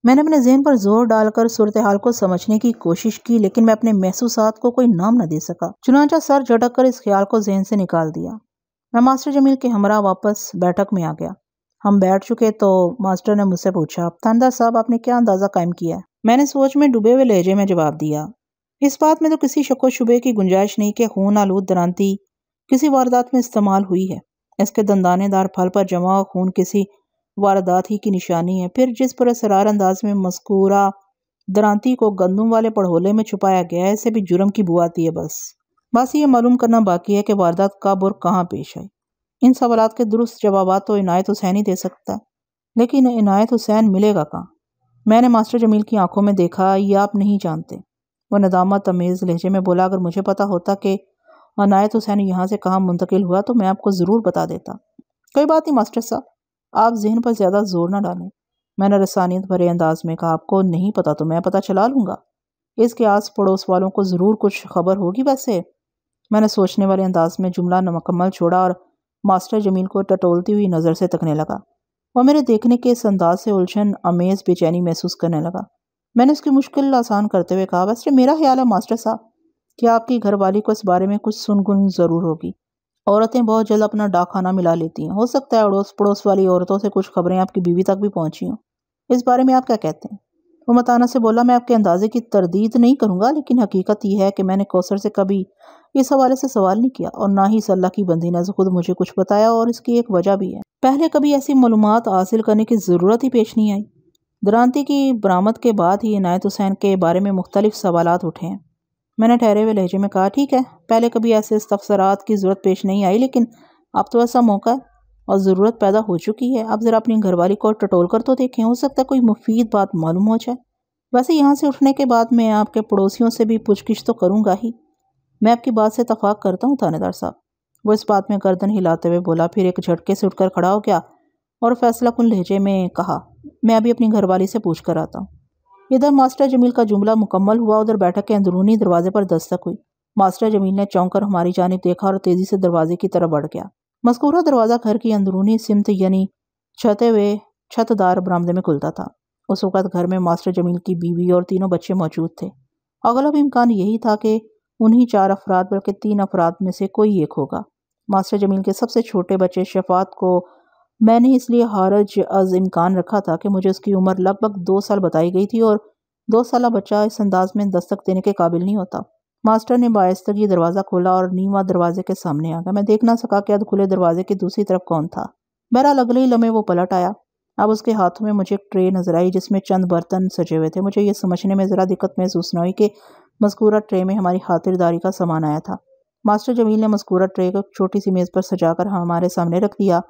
میں نے اپنے ذہن پر زور ڈال کر صورتحال کو سمجھنے کی کوشش کی، لیکن میں اپنے محسوسات کو کوئی نام نہ دے سکا، چنانچہ سر جھٹک کر اس خیال کو ذہن سے نکال دیا۔ میں ماسٹر جمیل کے ہمراہ واپس بیٹھک میں آ گیا۔ ہم بیٹھ چکے تو ماسٹر نے مجھ سے پوچھا، تھاندار صاحب آپ نے کیا اندازہ قائم کیا ہے؟ میں نے سوچ میں ڈوبے ہوئے لہجے میں جواب دیا، اس بات میں تو کسی شک و شبے کی گنجائش نہیں کہ خون آلود درانتی کسی واردات میں استعمال ہوئی ہے۔ اس کے دندانے دار پھل پر جمع خون کسی واردات ہی کی نشانی ہے۔ پھر جس پر اسرار انداز میں مذکورہ درانتی کو گندم والے پڑھولے میں چھپایا گیا ہے، اسے بھی جرم کی بو آتی ہے۔ بس یہ معلوم کرنا باقی ہے کہ واردات کب اور کہاں پیش آئی۔ ان سوالات کے درست جوابات تو عنایت حسین ہی دے سکتا ہے، لیکن عنایت حسین ملے گا کہاں؟ میں نے ماسٹر جمیل کی آنکھوں میں دیکھا، یہ آپ نہیں جانتے، وہ ندامت آمیز لہجے میں بولا، اگر مجھے پتا ہوتا کہ عنایت حسین یہاں سے کہاں منتقل ہوا تو میں آپ کو ضرور بتا دیتا۔ کوئی بات نہیں ماسٹر صاحب، آپ ذہن پر زیادہ زور نہ ڈالیں، میں نے رسانیت بھرے انداز میں کہا، آپ کو نہیں پتا تو میں پتا چلا لوں گا، اس کے آس پڑوس والوں کو ضرور کچھ خبر ہوگی۔ ویسے میں نے سوچنے والے انداز میں جملہ نامکمل چھوڑا اور ماسٹر جمیل کو ٹٹولتی ہوئی نظر سے تکنے لگا۔ وہ میرے دیکھنے کے اس انداز سے الجھن امیز بے چینی محسوس کرنے لگا۔ میں نے اس کی مشکل آسان کرتے ہوئے کہا، ویسے میرا خیال ہے ماسٹر صاحب کہ آپ کی گھر والی کو اس بارے میں کچھ سن ضرور ہوگی۔ عورتیں بہت جلد اپنا ڈاک خانہ ملا لیتی ہیں، ہو سکتا ہے اڑوس پڑوس والی عورتوں سے کچھ خبریں آپ کی بیوی تک بھی پہنچی ہوں۔ اس بارے میں آپ کیا کہتے ہیں؟ وہ متانہ سے بولا، میں آپ کے اندازے کی تردید نہیں کروں گا، لیکن حقیقت یہ ہے کہ میں نے کوثر سے کبھی اس حوالے سے سوال نہیں کیا، اور نہ ہی اس اللہ کی بندی نے خود مجھے کچھ بتایا، اور اس کی ایک وجہ بھی ہے۔ پہلے کبھی ایسی معلومات حاصل کرنے کی ضرورت ہی پیش نہیں آئی۔ درانتی کی برآمد کے بعد ہی عنایت حسین کے بارے میں مختلف سوالات اٹھے ہیں۔ میں نے ٹھہرے ہوئے لہجے میں کہا، ٹھیک ہے، پہلے کبھی ایسے استفسارات کی ضرورت پیش نہیں آئی، لیکن اب تو ایسا موقع ہے اور ضرورت پیدا ہو چکی ہے۔ آپ ذرا اپنی گھر والی کو ٹٹول کر تو دیکھیں، ہو سکتا ہے کوئی مفید بات معلوم ہو جائے۔ ویسے یہاں سے اٹھنے کے بعد میں آپ کے پڑوسیوں سے بھی پوچھ گچھ تو کروں گا ہی۔ میں آپ کی بات سے اتفاق کرتا ہوں تھانے دار صاحب۔ وہ اس بات میں گردن ہلاتے ہوئے بولا، پھر ایک جھٹکے سے اٹھ کر کھڑا ہو گیا اور فیصلہ کن لہجے میں کہا، میں ابھی اپنی گھر والی سے پوچھ کر آتا ہوں۔ ادھر ماسٹر جمیل کا جملہ مکمل ہوا، ادھر بیٹھک کے اندرونی دروازے پر دستک ہوئی۔ ماسٹر جمیل نے چونک کر ہماری جانب دیکھا اور تیزی سے دروازے کی طرف بڑھ گیا۔ مذکورہ دروازہ گھر کی اندرونی سمت یعنی چھتے ہوئے چھت دار برآمدے میں کھلتا تھا۔ اس وقت گھر میں ماسٹر جمیل کی بیوی اور تینوں بچے موجود تھے۔ اغلب امکان یہی تھا کہ انہی 4 افراد بلکہ 3 افراد میں سے کوئی ایک ہوگا۔ ماسٹر جمیل کے سب سے چھوٹے بچے شفاعت کو میں نے اس لیے خارج از امکان رکھا تھا کہ مجھے اس کی عمر لگ بھگ 2 سال بتائی گئی تھی، اور 2 سالہ بچہ اس انداز میں دستک دینے کے قابل نہیں ہوتا۔ ماسٹر نے بآہستگی دروازہ کھولا اور نیواں دروازے کے سامنے آ گیا۔ میں دیکھ نہ سکا کہ ادھ کھلے دروازے کی دوسری طرف کون تھا۔ بہرحال اگلے ہی لمحے وہ پلٹ آیا۔ اب اس کے ہاتھوں میں مجھے ایک ٹرے نظر آئی جس میں چند برتن سجے ہوئے تھے۔ مجھے یہ سمجھنے میں ذرا دقت محسوس نہ ہوئی کہ مذکورہ ٹرے میں ہماری خاطرداری کا سامان آیا تھا۔ ماسٹر جمیل نے مذکورہ ٹرے کو ایک چھوٹی سی میز پر سجا کر ہمارے سامنے رکھ دیا،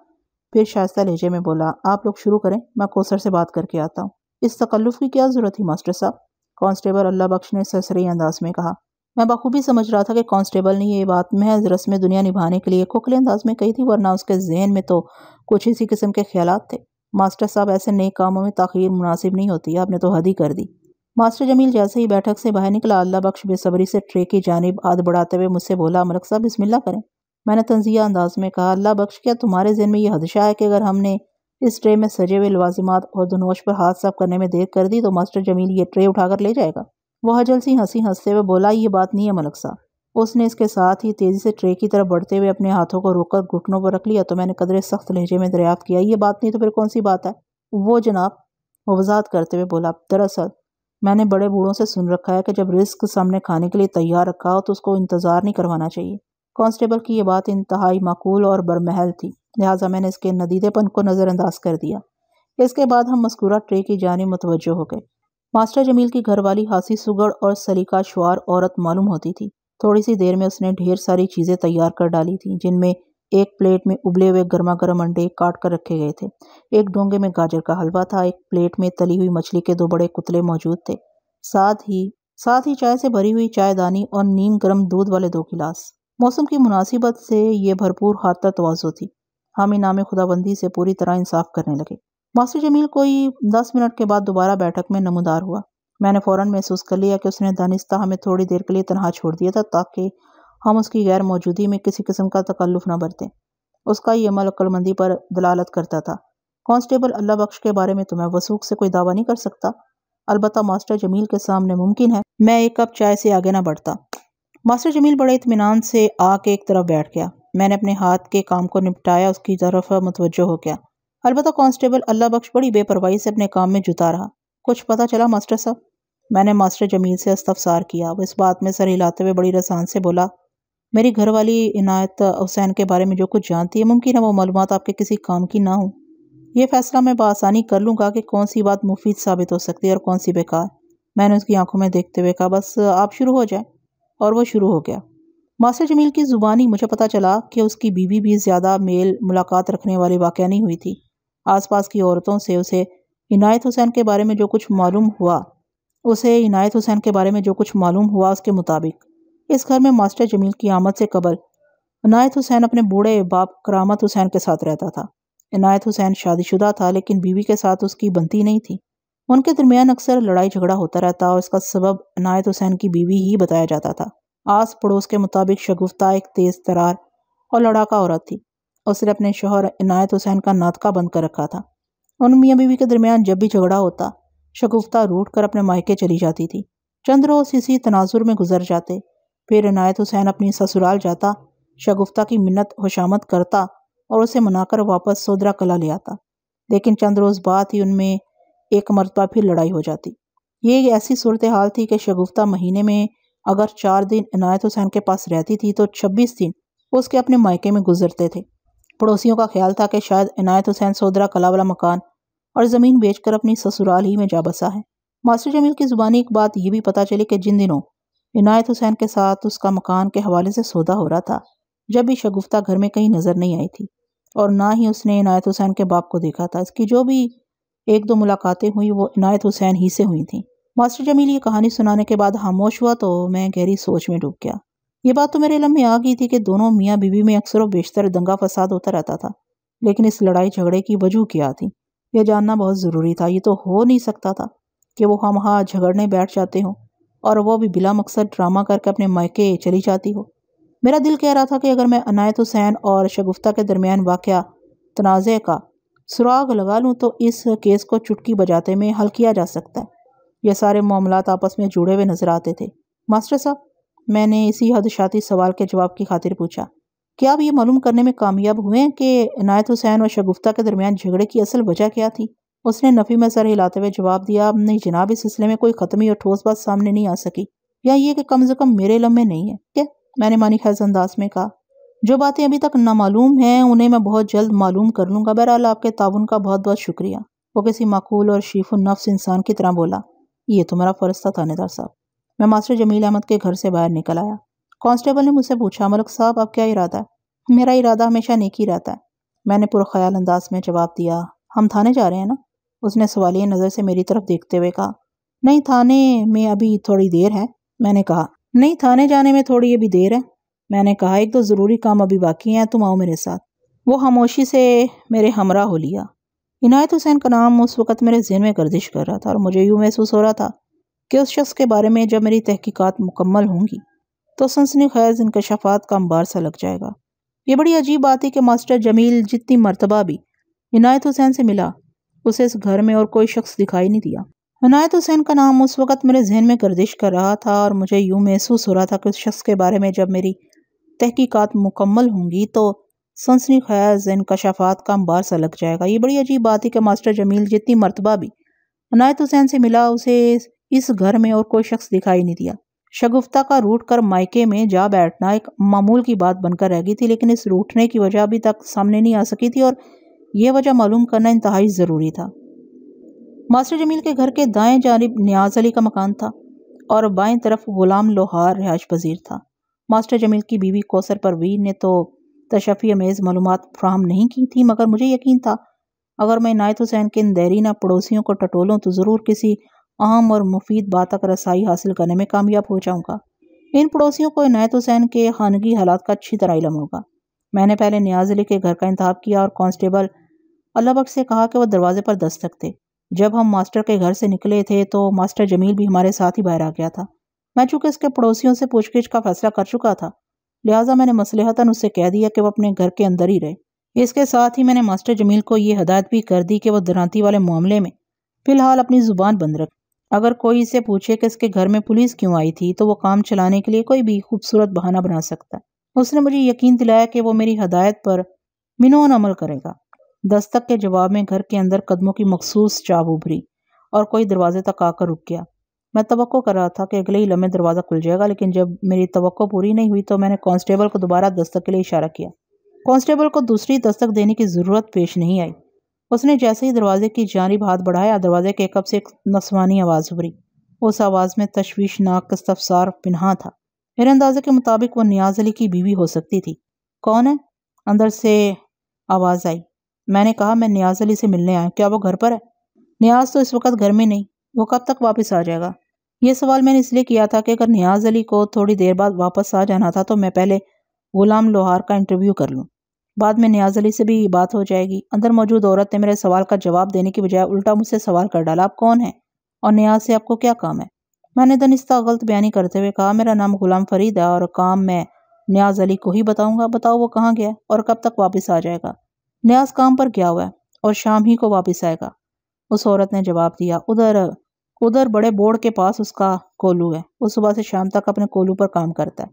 پھر شائستہ لہجے میں بولا، آپ لوگ شروع کریں، میں کوثر سے بات کر کے آتا ہوں۔ اس تکلف کی کیا ضرورت تھی ماسٹر صاحب؟ کانسٹیبل اللہ بخش نے سرسری انداز میں کہا۔ میں بخوبی سمجھ رہا تھا کہ کانسٹیبل نے یہ بات محض رسم دنیا نبھانے کے لیے کھوکھلے انداز میں کہی تھی، ورنہ اس کے ذہن میں تو کچھ اسی قسم کے خیالات تھے۔ ماسٹر صاحب، ایسے نیک کاموں میں تاخیر مناسب نہیں ہوتی، آپ نے تو حد ہی کر دی۔ ماسٹر جمیل جیسے ہی بیٹھک سے باہر نکلا، اللہ بخش بے صبری سے ٹرے کی جانب ہاتھ بڑھاتے ہوئے مجھ سے بولا، ملک صاحب بسم اللہ کریں۔ میں نے طنزیہ انداز میں کہا، اللہ بخش، کیا تمہارے ذہن میں یہ خدشہ ہے کہ اگر ہم نے اس ٹرے میں سجے ہوئے لوازمات اور دنوش پر ہاتھ صاف کرنے میں دیر کر دی تو ماسٹر جمیل یہ ٹرے اٹھا کر لے جائے گا؟ وہ حجل سی ہنسی ہنستے ہوئے بولا، یہ بات نہیں ہے ملک صاحب۔ اس نے اس کے ساتھ ہی تیزی سے ٹرے کی طرف بڑھتے ہوئے اپنے ہاتھوں کو روک کر گھٹنوں پر رکھ لیا تو میں نے قدرے سخت لہجے میں دریافت کیا، یہ بات نہیں تو پھر کون سی بات ہے؟ وہ جناب، وہ وضاحت کرتے ہوئے بولا، دراصل میں نے بڑے بوڑھوں سے سن رکھا ہے کہ جب رزق سامنے کھانے کے لیے تیار رکھا ہو تو اس کو انتظار نہیں کروانا چاہیے۔ کانسٹیبل کی یہ بات انتہائی معقول اور برمحل تھی، لہٰذا میں نے اس کے ندیدے پن کو نظر انداز کر دیا۔ اس کے بعد ہم مذکورہ ٹرے کی جانب متوجہ ہو گئے۔ ماسٹر جمیل کی گھر والی خاصی سگڑ اور سلیقہ شعار عورت معلوم ہوتی تھی۔ تھوڑی سی دیر میں اس نے ڈھیر ساری چیزیں تیار کر ڈالی تھیں، جن میں ایک پلیٹ میں ابلے ہوئے گرما گرم انڈے کاٹ کر رکھے گئے تھے، ایک ڈونگے میں گاجر کا حلوہ تھا، ایک پلیٹ میں تلی ہوئی مچھلی کے 2 بڑے کتلے موجود تھے، ساتھ ہی چائے سے بھری ہوئی چائے دانی اور نیم گرم دودھ والے 2 گلاس۔ موسم کی مناسبت سے یہ بھرپور خاطر تواضع تھی۔ ہم انعام خداوندی سے پوری طرح انصاف کرنے لگے۔ ماسٹر جمیل کوئی 10 منٹ کے بعد دوبارہ بیٹھک میں نمودار ہوا۔ میں نے فوراً محسوس کر لیا کہ اس نے دانستہ ہمیں تھوڑی دیر کے لیے تنہا چھوڑ دیا تھا تاکہ ہم اس کی غیر موجودگی میں کسی قسم کا تکلف نہ برتیں۔ اس کا یہ عمل عقل مندی پر دلالت کرتا تھا۔ کانسٹیبل اللہ بخش کے بارے میں تو میں وثوق سے کوئی دعویٰ نہیں کر سکتا، البتہ ماسٹر جمیل کے سامنے ممکن ہے میں ایک کپ چائے سے آگے نہ بڑھتا۔ ماسٹر جمیل بڑے اطمینان سے آ کے ایک طرف بیٹھ گیا۔ میں نے اپنے ہاتھ کے کام کو نپٹایا، اس کی طرف متوجہ ہو گیا۔ البتہ کانسٹیبل اللہ بخش بڑی بے پرواہی سے اپنے کام میں جتا رہا۔ کچھ پتہ چلا ماسٹر صاحب؟ میں نے ماسٹر جمیل سے استفسار کیا۔ وہ اس بات میں سر ہلاتے ہوئے بڑی رسان سے بولا، میری گھر والی عنایت حسین کے بارے میں جو کچھ جانتی ہے، ممکن ہے وہ معلومات آپ کے کسی کام کی نہ ہوں۔ یہ فیصلہ میں بآسانی کر لوں گا کہ کون سی بات مفید ثابت ہو سکتی ہے اور کون سی بیکار۔ میں نے اس کی آنکھوں میں دیکھتے ہوئے کہا، بس آپ شروع ہو جائیں۔ اور وہ شروع ہو گیا۔ ماسٹر جمیل کی زبانی مجھے پتہ چلا کہ اس کی بیوی بھی زیادہ میل ملاقات رکھنے والی واقعہ نہیں ہوئی تھی۔ آس پاس کی عورتوں سے اسے عنایت حسین کے بارے میں جو کچھ معلوم ہوا اس کے مطابق اس گھر میں ماسٹر جمیل کی آمد سے قبل عنایت حسین اپنے بوڑھے باپ کرامت حسین کے ساتھ رہتا تھا۔ عنایت حسین شادی شدہ تھا، لیکن بیوی کے ساتھ اس کی بنتی نہیں تھی۔ ان کے درمیان اکثر لڑائی جھگڑا ہوتا رہتا اور اس کا سبب عنایت حسین کی بیوی ہی بتایا جاتا تھا۔ آس پڑوس کے مطابق شگفتہ ایک تیز ترار اور لڑاکا عورت تھی۔ اس نے اپنے شوہر عنایت حسین کا ناطقہ بند کر رکھا تھا۔ ان میاں بیوی کے درمیان جب بھی جھگڑا ہوتا شگفتہ روٹھ کر اپنے مائکے چلی جاتی تھی۔ چند روز اسی تناظر میں گزر جاتے، پھر عنایت حسین اپنی سسرال جاتا، شگفتہ کی منت خوشامد کرتا اور اسے منا کر واپس سودرا کلا لے آتا، لیکن چند روز بعد ہی ان میں ایک مرتبہ پھر لڑائی ہو جاتی۔ یہ ایسی صورتحال تھی کہ شگفتہ مہینے میں اگر 4 دن عنایت حسین کے پاس رہتی تھی تو 26 دن اس کے اپنے مائکے میں گزرتے تھے۔ پڑوسیوں کا خیال تھا کہ شاید عنایت حسین سودرا کلا والا مکان اور زمین بیچ کر اپنی سسرال ہی میں جا بسا ہے۔ ماسٹر جمیل کی زبانی ایک بات یہ بھی پتہ چلی کہ جن دنوں عنایت حسین کے ساتھ اس کا مکان کے حوالے سے سودا ہو رہا تھا، جب بھی شگفتہ گھر میں کہیں نظر نہیں آئی تھی اور نہ ہی اس نے عنایت حسین کے باپ کو دیکھا تھا۔ اس کی جو بھی 1-2 ملاقاتیں ہوئی وہ عنایت حسین ہی سے ہوئی تھیں۔ ماسٹر جمیل یہ کہانی سنانے کے بعد خاموش ہوا تو میں گہری سوچ میں ڈوب گیا۔ یہ بات تو میرے علم میں آ گئی تھی کہ دونوں میاں بیوی میں اکثر و بیشتر دنگا فساد ہوتا رہتا تھا، لیکن اس لڑائی جھگڑے کی وجہ کیا تھی یہ جاننا بہت ضروری تھا۔ یہ تو ہو نہیں سکتا تھا کہ وہ ہم جھگڑنے بیٹھ جاتے ہوں اور وہ بھی بلا مقصد ڈرامہ کر کے اپنے مائکے چلی جاتی ہو۔ میرا دل کہہ رہا تھا کہ اگر میں عنایت حسین اور شگفتہ کے درمیان واقعہ تنازع کا سراغ لگا لوں تو اس کیس کو چٹکی بجاتے میں حل کیا جا سکتا ہے۔ یہ سارے معاملات آپس میں جڑے ہوئے نظر آتے تھے۔ ماسٹر صاحب، میں نے اسی حدشاتی سوال کے جواب کی خاطر پوچھا، کیا آپ یہ معلوم کرنے میں کامیاب ہوئے ہیں کہ عنایت حسین اور شگفتہ کے درمیان جھگڑے کی اصل وجہ کیا تھی؟ اس نے نفی میں سر ہلاتے ہوئے جواب دیا، نہیں جناب، اس سلسلے میں کوئی ختمی اور ٹھوس بات سامنے نہیں آ سکی، یا یہ کہ کم از کم میرے علم میں نہیں ہے۔ کیا؟ میں نے مانی خیز انداز میں کہا، جو باتیں ابھی تک نامعلوم ہیں انہیں میں بہت جلد معلوم کر لوں گا۔ بہرحال آپ کے تعاون کا بہت بہت شکریہ۔ وہ کسی معقول اور شریف النفس انسان کی طرح بولا، یہ تمہارا فرض تھا تھانے دار صاحب۔ میں ماسٹر جمیل احمد کے گھر سے باہر نکل آیا۔ کانسٹیبل نے مجھ سے پوچھا، ملک صاحب آپ کیا ارادہ ہے؟ میرا ارادہ ہمیشہ نیکی رہتا ہے، میں نے پرخیال انداز میں جواب دیا۔ ہم تھانے جا رہے ہیں نا؟ اس نے سوالیہ نظر سے میری طرف دیکھتے ہوئے کہا۔ نہیں، تھانے میں ابھی تھوڑی دیر ہے، میں نے کہا۔ نہیں، تھانے جانے میں تھوڑی ابھی دیر ہے، میں نے کہا، 1-2 ضروری کام ابھی باقی ہیں، تم آؤ میرے ساتھ۔ وہ خاموشی سے میرے ہمراہ ہو لیا۔ عنایت حسین کا نام اس وقت میرے ذہن میں گردش کر رہا تھا اور مجھے یوں محسوس ہو رہا تھا کہ اس شخص کے بارے میں جب میری تحقیقات مکمل ہوں گی تو سنسنی خیز انکشافات کا انبار سا لگ جائے گا۔ یہ بڑی عجیب بات ہے کہ ماسٹر جمیل جتنی مرتبہ بھی عنایت حسین سے ملا اسے اس گھر میں اور کوئی شخص دکھائی نہیں دیا۔ عنایت حسین کا نام اس وقت میرے ذہن میں گردش کر رہا تھا اور مجھے یوں محسوس ہو رہا تھا کہ اس شخص کے بارے میں جب میری تحقیقات مکمل ہوں گی تو سنسنی خیز انکشافات کا انبار سا لگ جائے گا۔ یہ بڑی عجیب بات ہے کہ ماسٹر جمیل جتنی مرتبہ بھی عنایت حسین سے ملا اسے اس گھر میں اور کوئی شخص دکھائی نہیں دیا۔ شگفتہ کا روٹ کر مائکے میں جا بیٹھنا ایک معمول کی بات بن کر رہ گئی تھی، لیکن اس روٹنے کی وجہ ابھی تک سامنے نہیں آ سکی تھی اور یہ وجہ معلوم کرنا انتہائی ضروری تھا۔ ماسٹر جمیل کے گھر کے دائیں جانب نیاز علی کا مکان تھا اور بائیں طرف غلام لوہار رہائش پذیر تھا۔ ماسٹر جمیل کی بیوی کوثر پروین نے تو تشفی امیز معلومات فراہم نہیں کی تھی، مگر مجھے یقین تھا اگر میں عنایت حسین کے ان دیرینہ پڑوسیوں کو ٹٹولوں تو ضرور کسی اہم اور مفید بات تک رسائی حاصل کرنے میں کامیاب ہو جاؤں گا۔ ان پڑوسیوں کو عنایت حسین کے خانگی حالات کا اچھی طرح علم ہوگا۔ میں نے پہلے نیاز علی کے گھر کا انتخاب کیا اور کانسٹیبل اللہ بخش سے کہا کہ وہ دروازے پر دستک دے۔ جب ہم ماسٹر کے گھر سے نکلے تھے تو ماسٹر جمیل بھی ہمارے ساتھ ہی باہر آ گیا تھا۔ میں چونکہ اس کے پڑوسیوں سے پوچھ گچھ کا فیصلہ کر چکا تھا، لہٰذا میں نے مصلحتاً اس سے کہہ دیا کہ وہ اپنے گھر کے اندر ہی رہے۔ اس کے ساتھ ہی میں نے ماسٹر جمیل کو یہ ہدایت بھی کر دی کہ وہ درانتی والے معاملے میں فی الحال اپنی زبان بند رکھے۔ اگر کوئی اسے پوچھے کہ اس کے گھر میں پولیس کیوں آئی تھی تو وہ کام چلانے کے لیے کوئی بھی خوبصورت بہانہ بنا سکتا ہے۔ اس نے مجھے یقین دلایا کہ وہ میری ہدایت پر منون عمل کرے گا۔ دستک کے جواب میں گھر کے اندر قدموں کی مخصوص چاب ابھری اور کوئی دروازے تک آ کر رک گیا۔ میں توقع کر رہا تھا کہ اگلے ہی لمحے دروازہ کھل جائے گا، لیکن جب میری توقع پوری نہیں ہوئی تو میں نے کانسٹیبل کو دوبارہ دستک کے لیے اشارہ کیا۔ کانسٹیبل کو دوسری دستک دینے کی ضرورت پیش نہیں آئی۔ اس نے جیسے ہی دروازے کی جانب ہاتھ بڑھایا، دروازے کے ایک سے ایک نسوانی آواز ابھری۔ اس آواز میں تشویشناک استفسار پنہاں تھا۔ میرے اندازے کے مطابق وہ نیاز علی کی بیوی ہو سکتی تھی۔ کون ہے؟ اندر سے آواز آئی۔ میں نے کہا، میں نیاز علی سے ملنے آیا، کیا وہ گھر پر ہے؟ نیاز تو اس وقت گھر میں نہیں، وہ کب تک واپس آ جائے گا؟ یہ سوال میں نے اس لیے کیا تھا کہ اگر نیاز علی کو تھوڑی دیر بعد واپس آ جانا تھا تو میں پہلے غلام لوہار کا انٹرویو کر لوں، بعد میں نیاز علی سے بھی بات ہو جائے گی۔ اندر موجود عورت نے میرے سوال کا جواب دینے کی بجائے الٹا مجھ سے سوال کر ڈالا، آپ کون ہیں اور نیاز سے آپ کو کیا کام ہے؟ میں نے دنستہ غلط بیانی کرتے ہوئے کہا، میرا نام غلام فرید ہے اور کام میں نیاز علی کو ہی بتاؤں گا۔ بتاؤ وہ کہاں گیا اور کب تک واپس آ جائے گا؟ نیاز کام پر گیا ہوا ہے، اور شام ہی کو واپس آئے گا۔ اس عورت نے جواب دیا، ادھر بڑے بورڈ کے پاس اس کا کولو ہے، وہ صبح سے شام تک اپنے کولو پر کام کرتا ہے۔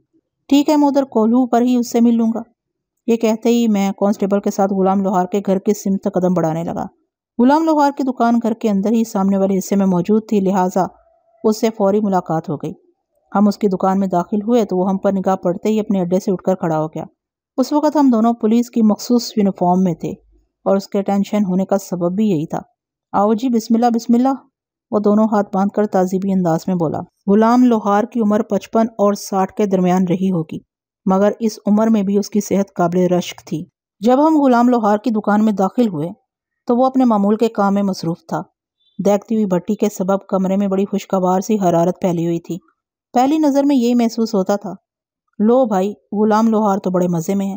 ٹھیک ہے، میں ادھر کولو پر ہی اس سے مل لوں گا۔ یہ کہتے ہی میں کانسٹیبل کے ساتھ غلام لوہار کے گھر کی سمت قدم بڑھانے لگا۔ غلام لوہار کی دکان گھر کے اندر ہی سامنے والے حصے میں موجود تھی، لہٰذا اس سے فوری ملاقات ہو گئی۔ ہم اس کی دکان میں داخل ہوئے تو وہ ہم پر نگاہ پڑتے ہی اپنے اڈے سے اٹھ کر کھڑا ہو گیا۔ اس وقت ہم دونوں پولیس کی مخصوص یونیفارم میں تھے اور اس کے ٹینشن ہونے کا سبب بھی یہی تھا۔ آؤ جی، بسم اللہ بسم اللہ، وہ دونوں ہاتھ باندھ کر تعزیبی انداز میں بولا۔ غلام لوہار کی عمر 55 اور 60 کے درمیان رہی ہوگی، مگر اس عمر میں بھی اس کی صحت قابل رشک تھی۔ جب ہم غلام لوہار کی دکان میں داخل ہوئے تو وہ اپنے معمول کے کام میں مصروف تھا۔ دیکھتی ہوئی بھٹی کے سبب کمرے میں بڑی خوشگوار سی حرارت پھیلی ہوئی تھی۔ پہلی نظر میں یہی محسوس ہوتا تھا، لو بھائی، غلام لوہار تو بڑے مزے میں ہے۔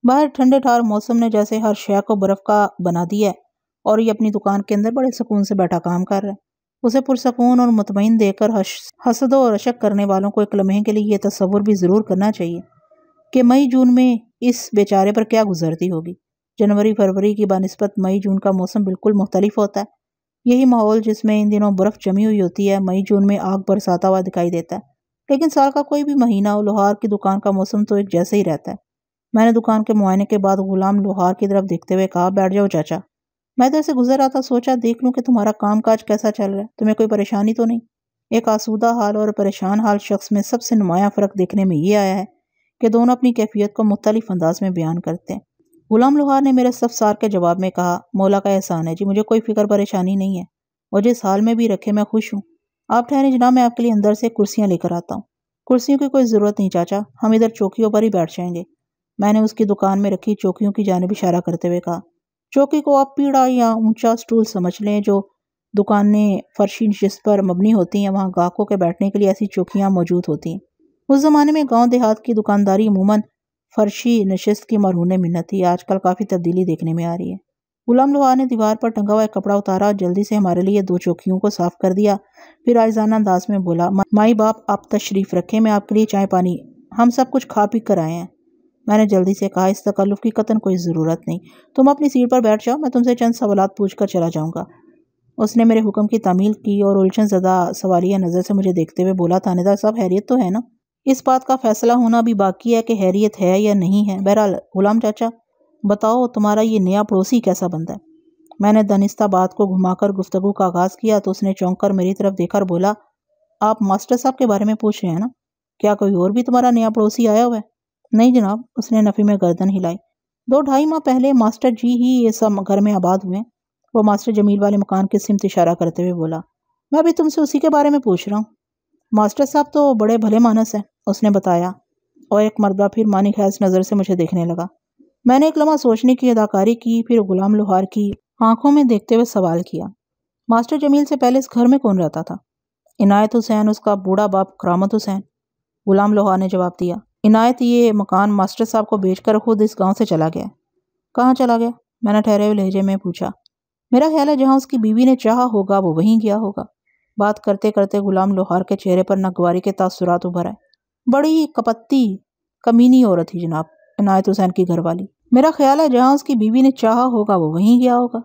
باہر ٹھنڈے ٹھار موسم نے جیسے ہر شے کو برف کا بنا دیا ہے اور یہ اپنی دکان کے اندر بڑے سکون سے بیٹھا کام کر رہا ہے۔ اسے پرسکون اور مطمئن دیکھ کر حسد و رشک کرنے والوں کو ایک لمحے کے لیے یہ تصور بھی ضرور کرنا چاہیے کہ مئی جون میں اس بیچارے پر کیا گزرتی ہوگی۔ جنوری فروری کی بنسبت مئی جون کا موسم بالکل مختلف ہوتا ہے۔ یہی ماحول جس میں ان دنوں برف جمی ہوئی ہوتی ہے، مئی جون میں آگ برساتا ہوا دکھائی دیتا ہے۔ لیکن سال کا کوئی بھی مہینہ ہو، لوہار کی دکان کا موسم تو ایک جیسا ہی رہتا ہے۔ میں نے دکان کے معائنے کے بعد غلام لوہار کی طرف دیکھتے ہوئے کہا، بیٹھ جاؤ چاچا۔ میں تو ایسے گزر رہا تھا، سوچا دیکھ لوں کہ تمہارا کام کاج کیسا چل رہا ہے، تمہیں کوئی پریشانی تو نہیں۔ ایک آسودہ حال اور پریشان حال شخص میں سب سے نمایاں فرق دیکھنے میں یہ آیا ہے کہ دونوں اپنی کیفیت کو مختلف انداز میں بیان کرتے ہیں۔ غلام لوہار نے میرے استفسار کے جواب میں کہا، مولا کا احسان ہے جی، مجھے کوئی فکر پریشانی نہیں ہے، اور جس حال میں بھی رکھے میں خوش ہوں۔ آپ ٹھہریں جناب، میں آپ کے لیے اندر سے کرسیاں لے کر آتا ہوں۔ کرسیوں کی کوئی ضرورت نہیں چاچا، ہم ادھر چوکیوں پر ہی بیٹھ جائیں گے۔ میں نے اس کی دکان میں رکھی چوکیوں کی جانب اشارہ کرتے ہوئے کہا۔ چوکی کو آپ پیڑا یا اونچا سٹول سمجھ لیں، جو دکانیں فرشی نشست پر مبنی ہوتی ہیں وہاں گاہکوں کے بیٹھنے کے لیے ایسی چوکیاں موجود ہوتی ہیں۔ اس زمانے میں گاؤں دیہات کی دکانداری عموماً فرشی نشست کی مرہون منت تھی، آج کل کافی تبدیلی دیکھنے میں آ رہی ہے۔ غلام لوہار نے دیوار پر ٹنگا ہوا ایک کپڑا اتارا، جلدی سے ہمارے لیے 2 چوکیوں کو صاف کر دیا، پھر عاجزانہ انداز میں بولا، مائی باپ آپ تشریف رکھیں، میں آپ کے لیے چائے پانی، ہم سب کچھ کھا پی کر آئے ہیں۔ میں نے جلدی سے کہا، اس تکلف کی قطعاً کوئی ضرورت نہیں، تم اپنی سیٹ پر بیٹھ جاؤ، میں تم سے چند سوالات پوچھ کر چلا جاؤں گا۔ اس نے میرے حکم کی تعمیل کی اور الجھن زدہ سوالیہ نظر سے مجھے دیکھتے ہوئے بولا، تھانے دار صاحب خیریت تو ہے نا؟ اس بات کا فیصلہ ہونا بھی باقی ہے کہ خیریت ہے یا نہیں ہے۔ بہرحال غلام چاچا بتاؤ، تمہارا یہ نیا پڑوسی کیسا بندہ ہے؟ میں نے دانستہ بات کو گھما کر گفتگو کا آغاز کیا تو اس نے چونک کر میری طرف دیکھ کر بولا، آپ ماسٹر صاحب کے بارے میں پوچھ رہے ہیں نا؟ کیا کوئی اور بھی تمہارا نیا پڑوسی آیا ہوا ہے؟ نہیں جناب، اس نے نفی میں گردن ہلائی۔ 2-2.5 ماہ پہلے ماسٹر جی ہی یہ سب گھر میں آباد ہوئے۔ وہ ماسٹر جمیل والے مکان کی سمت اشارہ کرتے ہوئے بولا، میں بھی تم سے اسی کے بارے میں پوچھ رہا ہوں۔ ماسٹر صاحب تو بڑے بھلے مانس ہیں، اس نے بتایا، اور ایک مرتبہ پھر مانی خیز نظر سے مجھے دیکھنے لگا۔ میں نے ایک لمحہ سوچنے کی اداکاری کی، پھر غلام لوہار کی آنکھوں میں دیکھتے ہوئے سوال کیا، ماسٹر جمیل سے پہلے اس گھر میں کون رہتا تھا؟ عنایت حسین، اس کا بوڑھا باپ کرامت حسین۔ غلام لوہار نے جواب دیا، عنایت یہ مکان ماسٹر صاحب کو بیچ کر خود اس گاؤں سے چلا گیا۔ کہاں چلا گیا؟ میں نے ٹھہرے ہوئے لہجے میں پوچھا۔ میرا خیال ہے جہاں اس کی بیوی نے چاہا ہوگا وہ وہیں گیا ہوگا۔ بات کرتے کرتے غلام لوہار کے چہرے پر ناگواری کے تاثرات ابھر آئے۔ بڑی کپتی کمینی عورت تھی جناب، عنایت حسین کی گھر والی۔ میرا خیال ہے جہاں اس کی بیوی نے چاہا ہوگا وہ وہیں گیا ہوگا۔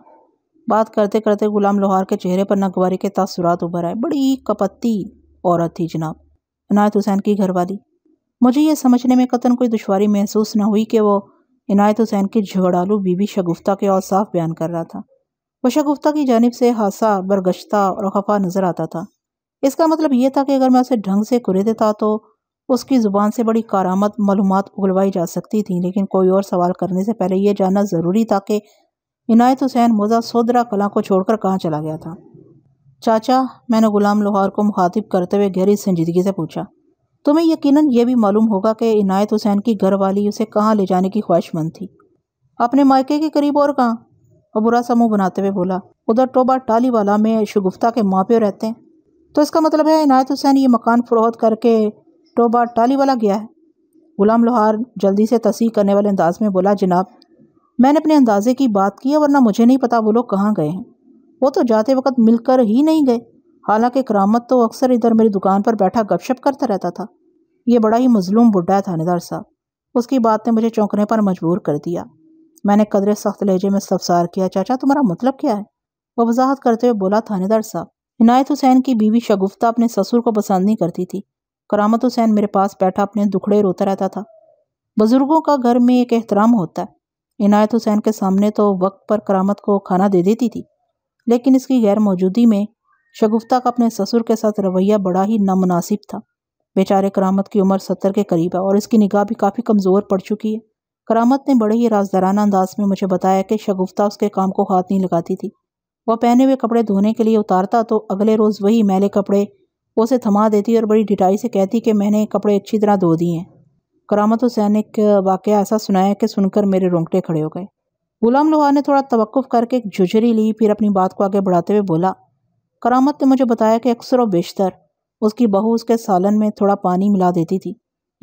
بات کرتے کرتے غلام لوہار کے چہرے پر ناگواری کے تاثرات ابھر آئے۔ بڑی کپتی عورت تھی جناب، عنایت حسین کی گھر والی۔ مجھے یہ سمجھنے میں قطعاً کوئی دشواری محسوس نہ ہوئی کہ وہ عنایت حسین کی جھگڑالو بیوی شگفتہ کے اوصاف بیان کر رہا تھا۔ وہ شگفتہ کی جانب سے ہاسا برگشتہ اور خفا نظر آتا تھا۔ اس کا مطلب یہ تھا کہ اگر میں اسے ڈھنگ سے کرے دیتا تو اس کی زبان سے بڑی کارآمد معلومات اگلوائی جا سکتی تھیں، لیکن کوئی اور سوال کرنے سے پہلے یہ جاننا ضروری تھا کہ عنایت حسین موضع سودرا کلاں کو چھوڑ کر کہاں چلا گیا تھا۔ چاچا، میں نے غلام لوہار کو مخاطب کرتے ہوئے گہری سنجیدگی سے پوچھا، تمہیں یقیناً یہ بھی معلوم ہوگا کہ عنایت حسین کی گھر والی اسے کہاں لے جانے کی خواہش مند تھی؟ اپنے مائکے کے قریب، اور کہاں؟ وہ برا سا منہ بناتے ہوئے بولا، ادھر ٹوبہ ٹالی والا میں شگفتہ کے ماں پیو رہتے ہیں۔ تو اس کا مطلب ہے عنایت حسین یہ مکان فروخت کر کے ٹوبہ ٹالی والا گیا ہے؟ غلام لوہار جلدی سے تصحیح کرنے والے انداز میں بولا، جناب میں نے اپنے اندازے کی بات کی ہے، ورنہ مجھے نہیں پتا وہ لوگ کہاں گئے ہیں۔ وہ تو جاتے وقت مل کر ہی نہیں گئے، حالانکہ کرامت تو اکثر ادھر میری دکان پر بیٹھا گپ شپ کرتا رہتا تھا۔ یہ بڑا ہی مظلوم بڈھا ہے تھانے دار صاحب، اس کی بات نے مجھے چونکنے پر مجبور کر دیا۔ میں نے قدرے سخت لہجے میں استفسار کیا۔ چاچا تمہارا مطلب کیا ہے؟ وہ وضاحت کرتے ہوئے بولا، تھانے دار صاحب، عنایت حسین کی بیوی شگفتہ اپنے سسر کو پسند نہیں کرتی تھی۔ کرامت حسین میرے پاس بیٹھا اپنے دکھڑے روتا رہتا تھا۔ بزرگوں کا گھر میں ایک احترام ہوتا ہے۔ عنایت حسین کے سامنے تو وقت پر کرامت کو کھانا دے دیتی تھی، لیکن اس کی غیر موجودگی میں شگفتہ کا اپنے سسر کے ساتھ رویہ بڑا ہی نامناسب تھا۔ بیچارے کرامت کی عمر 70 کے قریب ہے اور اس کی نگاہ بھی کافی کمزور پڑ چکی ہے۔ کرامت نے بڑے ہی رازدارانہ انداز میں مجھے بتایا کہ شگفتہ اس کے کام کو ہاتھ نہیں لگاتی تھی۔ وہ پہنے ہوئے کپڑے دھونے کے لیے اتارتا تو اگلے روز وہی میلے کپڑے اسے تھما دیتی اور بڑی ڈٹائی سے کہتی کہ میں نے کپڑے اچھی طرح دھو دیے ہیں۔ کرامت حسین نے ایک واقعہ ایسا سنایا کہ سن کر میرے رونگٹے کھڑے ہو گئے۔ غلام لوہار نے تھوڑا توقف کر کے ایک جھجری لی، پھر اپنی بات کو آگے بڑھاتے ہوئے بولا، کرامت نے مجھے بتایا کہ اکثر و بیشتر اس کی بہو اس کے سالن میں تھوڑا پانی ملا دیتی تھی،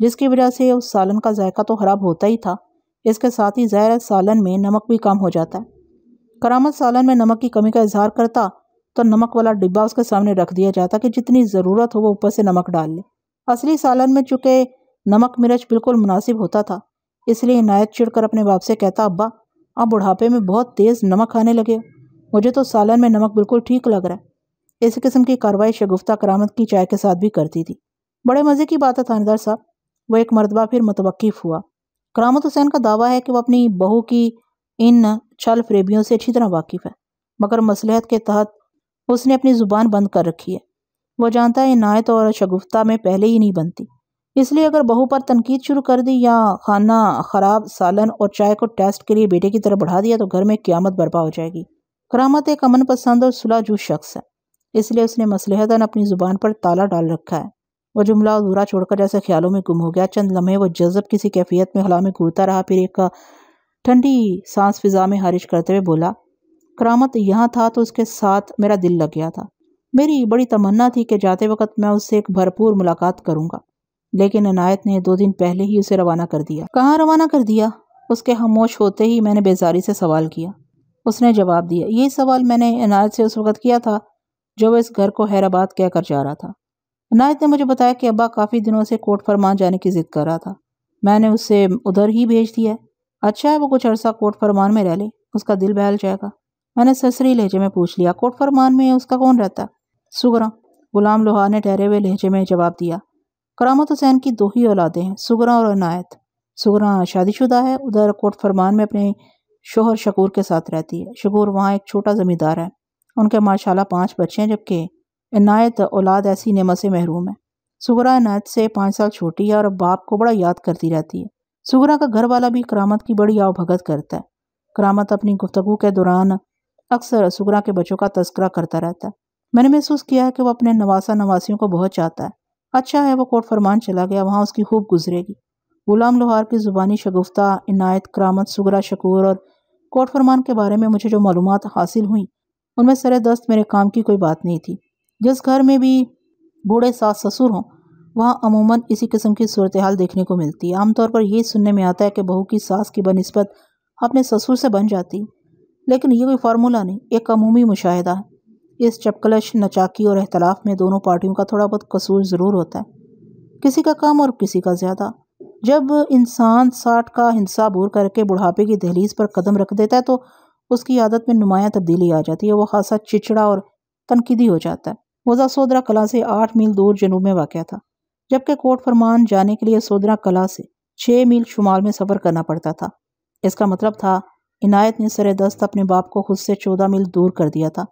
جس کی وجہ سے اس سالن کا ذائقہ تو خراب ہوتا ہی تھا، اس کے ساتھ ہی ظاہر سالن میں نمک بھی کم ہو جاتا ہے۔ کرامت سالن میں نمک کی کمی کا اظہار کرتا تو نمک والا ڈبہ اس کے سامنے رکھ دیا جاتا کہ جتنی ضرورت ہو وہ اوپر سے نمک ڈال لے۔ اصلی سالن میں چونکہ نمک مرچ بالکل مناسب ہوتا تھا، اس لیے عنایت چڑھ کر اپنے باپ سے کہتا، ابا آپ بڑھاپے میں بہت تیز نمک کھانے لگے ہو، مجھے تو سالن میں نمک بالکل ٹھیک لگ رہا ہے۔ اس قسم کی کارروائی شگفتہ کرامت کی چائے کے ساتھ بھی کرتی تھی۔ بڑے مزے کی بات ہے تھانے دار صاحب، وہ ایک مرتبہ پھر متوقف ہوا۔ کرامت حسین کا دعویٰ ہے کہ وہ اپنی بہو کی ان چھل فریبیوں سے اچھی طرح واقف ہے، مگر مصلحت کے تحت اس نے اپنی زبان بند کر رکھی ہے۔ وہ جانتا ہے عنایت اور شگفتہ میں پہلے ہی نہیں بنتی، اس لیے اگر بہو پر تنقید شروع کر دی یا کھانا خراب سالن اور چائے کو ٹیسٹ کے لیے بیٹے کی طرح بڑھا دیا تو گھر میں قیامت برپا ہو جائے گی۔ کرامت ایک امن پسند اور صلح جو شخص ہے، اس لیے اس نے مصلحتاً اپنی زبان پر تالا ڈال رکھا ہے۔ وہ جملہ ادھورا چھوڑ کر جیسے خیالوں میں گم ہو گیا۔ چند لمحے وہ جذب کسی کیفیت میں خلا میں گھورتا رہا، پھر ایک ٹھنڈی سانس فضا میں خارج کرتے ہوئے بولا، کرامت یہاں تھا تو اس کے ساتھ میرا دل لگ گیا تھا۔ میری بڑی تمنا تھی کہ جاتے وقت میں اس سے ایک بھرپور ملاقات کروں گا، لیکن عنایت نے 2 دن پہلے ہی اسے روانہ کر دیا۔ کہاں روانہ کر دیا؟ اس کے خاموش ہوتے ہی میں نے بیزاری سے سوال کیا۔ اس نے جواب دیا، یہی سوال میں نے عنایت سے اس وقت کیا تھا جو وہ اس گھر کو خیرآباد کہہ کر جا رہا تھا۔ عنایت نے مجھے بتایا کہ ابا کافی دنوں سے کوٹ فرمان جانے کی ضد کر رہا تھا، میں نے اسے ادھر ہی بھیج دیا ہے۔ اچھا ہے وہ کچھ عرصہ کوٹ فرمان میں رہ لے، اس کا دل بہل جائے گا۔ میں نے سسری لہجے میں پوچھ لیا، کوٹ فرمان میں اس کا کون رہتا ہے؟ سگرا، غلام لوہار نے ٹھہرے ہوئے لہجے میں جواب دیا۔ کرامت حسین کی 2 ہی اولادیں ہیں، سگرا اور عنایت۔ سگرا شادی شدہ ہے، ادھر کوٹ فرمان میں اپنے شوہر شکور کے ساتھ رہتی ہے۔ شکور وہاں ایک چھوٹا زمیندار ہے، ان کے ماشاءاللہ 5 بچے ہیں، جبکہ عنایت اولاد ایسی نعمت سے محروم ہے۔ سگرا عنایت سے 5 سال چھوٹی ہے اور باپ کو بڑا یاد کرتی رہتی ہے۔ سگرا کا گھر والا بھی کرامت کی بڑی آؤ بھگت کرتا ہے۔ کرامت اپنی گفتگو کے دوران اکثر سگرا کے بچوں کا تذکرہ کرتا رہتا ہے۔ میں نے محسوس کیا ہے کہ وہ اپنے نواسا نواسیوں کو بہت چاہتا ہے۔ اچھا ہے وہ کوٹ فرمان چلا گیا، وہاں اس کی خوب گزرے گی۔ غلام لوہار کی زبانی شگفتہ، عنایت، کرامت، سگرا، شکور اور کوٹ فرمان کے بارے میں مجھے جو معلومات حاصل ہوئیں ان میں سر دست میرے کام کی کوئی بات نہیں تھی۔ جس گھر میں بھی بوڑھے ساس سسر ہوں وہاں عموماً اسی قسم کی صورتحال دیکھنے کو ملتی ہے۔ عام طور پر یہ سننے میں آتا ہے کہ بہو کی ساس کی بنسبت اپنے سسر سے بن جاتی، لیکن یہ کوئی فارمولہ نہیں، ایک عمومی مشاہدہ ہے۔ اس چپکلش، نچاکی اور اختلاف میں دونوں پارٹیوں کا تھوڑا بہت قصور ضرور ہوتا ہے، کسی کا کم اور کسی کا زیادہ۔ جب انسان 60 کا ہندسہ عبور کر کے بڑھاپے کی دہلیز پر قدم رکھ دیتا ہے تو اس کی عادت میں نمایاں تبدیلی آ جاتی ہے، وہ خاصا چچڑا اور تنقیدی ہو جاتا ہے۔ وضع سودرا کلا سے 8 میل دور جنوب میں واقع تھا، جبکہ کوٹ فرمان جانے کے لیے سودرا کلا سے 6 میل شمال میں سفر کرنا پڑتا تھا۔ اس کا مطلب تھا عنایت نے سر دست اپنے باپ کو خود سے 14 میل دور کر دیا تھا۔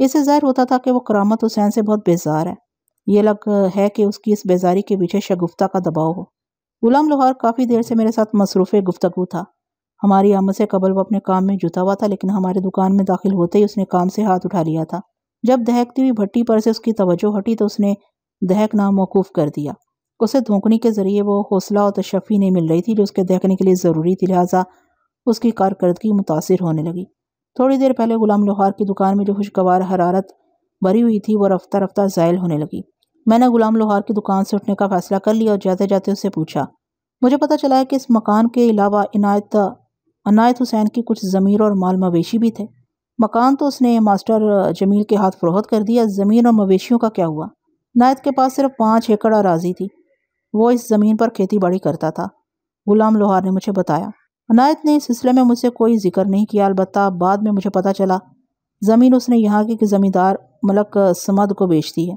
اس سے ظاہر ہوتا تھا کہ وہ کرامت حسین سے بہت بیزار ہے۔ یہ لگ ہے کہ اس کی اس بیزاری کے پیچھے شگفتہ کا دباؤ ہو۔ غلام لوہار کافی دیر سے میرے ساتھ مصروف گفتگو تھا۔ ہماری آمد سے قبل وہ اپنے کام میں جتا ہوا تھا، لیکن ہمارے دکان میں داخل ہوتے ہی اس نے کام سے ہاتھ اٹھا لیا تھا۔ جب دہکتی ہوئی بھٹی پر سے اس کی توجہ ہٹی تو اس نے دہکنا موقوف کر دیا۔ اسے دھونکنے کے ذریعے وہ حوصلہ اور تشفی نہیں مل رہی تھی جو اس کے دہکنے کے لیے ضروری تھی، لہٰذا اس کی کارکردگی متاثر ہونے لگی۔ تھوڑی دیر پہلے غلام لوہار کی دکان میں جو خوشگوار حرارت بھری ہوئی تھی وہ رفتہ رفتہ زائل ہونے لگی۔ میں نے غلام لوہار کی دکان سے اٹھنے کا فیصلہ کر لیا اور جاتے جاتے اس سے پوچھا، مجھے پتہ چلا ہے کہ اس مکان کے علاوہ عنایت حسین کی کچھ ضمیر اور مال مویشی بھی تھے۔ مکان تو اس نے ماسٹر جمیل کے ہاتھ فروخت کر دیا، زمین اور مویشیوں کا کیا ہوا؟ عنایت کے پاس صرف 5 ایکڑ اراضی تھی، وہ اس زمین پر کھیتی باڑی کرتا تھا، غلام لوہار نے مجھے بتایا۔ عنایت نے اس سلسلے میں مجھ سے کوئی ذکر نہیں کیا، البتہ بعد میں مجھے پتہ چلا زمین اس نے یہاں کی زمیندار ملک سمد کو بیچ دی ہے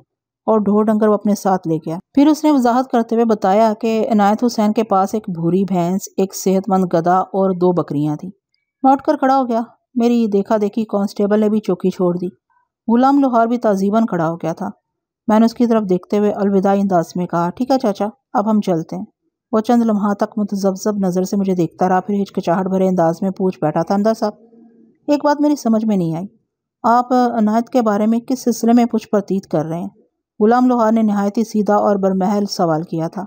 اور ڈھور ڈنگر وہ اپنے ساتھ لے گیا۔ پھر اس نے وضاحت کرتے ہوئے بتایا کہ عنایت حسین کے پاس ایک بھوری بھینس، ایک صحت مند گدھا اور 2 بکریاں تھیں۔ میں اٹھ کر کھڑا ہو گیا۔ میری دیکھا دیکھی کانسٹیبل نے بھی چوکی چھوڑ دی۔ غلام لوہار بھی تعجباً کھڑا ہو گیا تھا۔ میں نے اس کی طرف دیکھتے ہوئے الوداعی انداز میں کہا، ٹھیک ہے چاچا، اب ہم چلتے ہیں۔ وہ چند لمحات تک متذبذب نظر سے مجھے دیکھتا رہا، پھر ہچکچاہٹ بھرے انداز میں پوچھ بیٹھا، تھاندار صاحب، ایک بات میری سمجھ میں نہیں آئی، آپ عنایت کے بارے میں کس سلسلے میں پوچھ پرتیت کر رہے ہیں؟ غلام لوہار نے نہایت ہی سیدھا اور برمحل سوال کیا تھا۔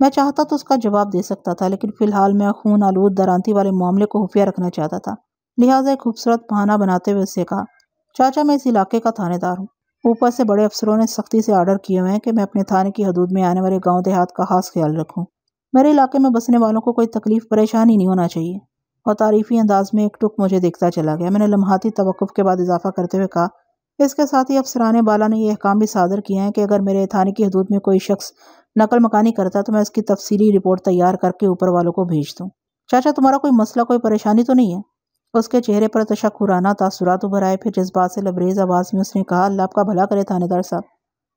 میں چاہتا تو اس کا جواب دے سکتا تھا، لیکن فی الحال میں خون آلود درانتی والے معاملے کو خفیہ رکھنا چاہتا تھا، لہٰذا ایک خوبصورت بہانہ بناتے ہوئے اس سے کہا، چاچا میں اس علاقے کا تھانے دار ہوں۔ اوپر سے بڑے افسروں نے سختی سے آرڈر کیے ہوئے ہیں کہ میں اپنے تھانے کی حدود میں آنے والے گاؤں دیہات کا خاص خیال رکھوں۔ میرے علاقے میں بسنے والوں کو کوئی تکلیف پریشانی نہیں ہونا چاہیے۔ اور تعریفی انداز میں ایک ٹک مجھے دیکھتا چلا گیا۔ میں نے لمحاتی توقف کے بعد اضافہ کرتے ہوئے کہا، اس کے ساتھ ہی افسران بالا نے یہ احکام بھی صادر کیا ہے کہ اگر میرے تھانے کی حدود میں کوئی شخص نقل مکانی کرتا ہے تو میں اس کی تفصیلی رپورٹ تیار کر کے اوپر والوں کو بھیج دوں۔ چاچا تمہارا کوئی مسئلہ، کوئی پریشانی تو نہیں ہے؟ اس کے چہرے پر تشکرانہ تاثرات ابھر آئے، پھر جذبات سے لبریز آواز میں اس نے کہا، اللہ آپ کا بھلا کرے تھانے دار صاحب،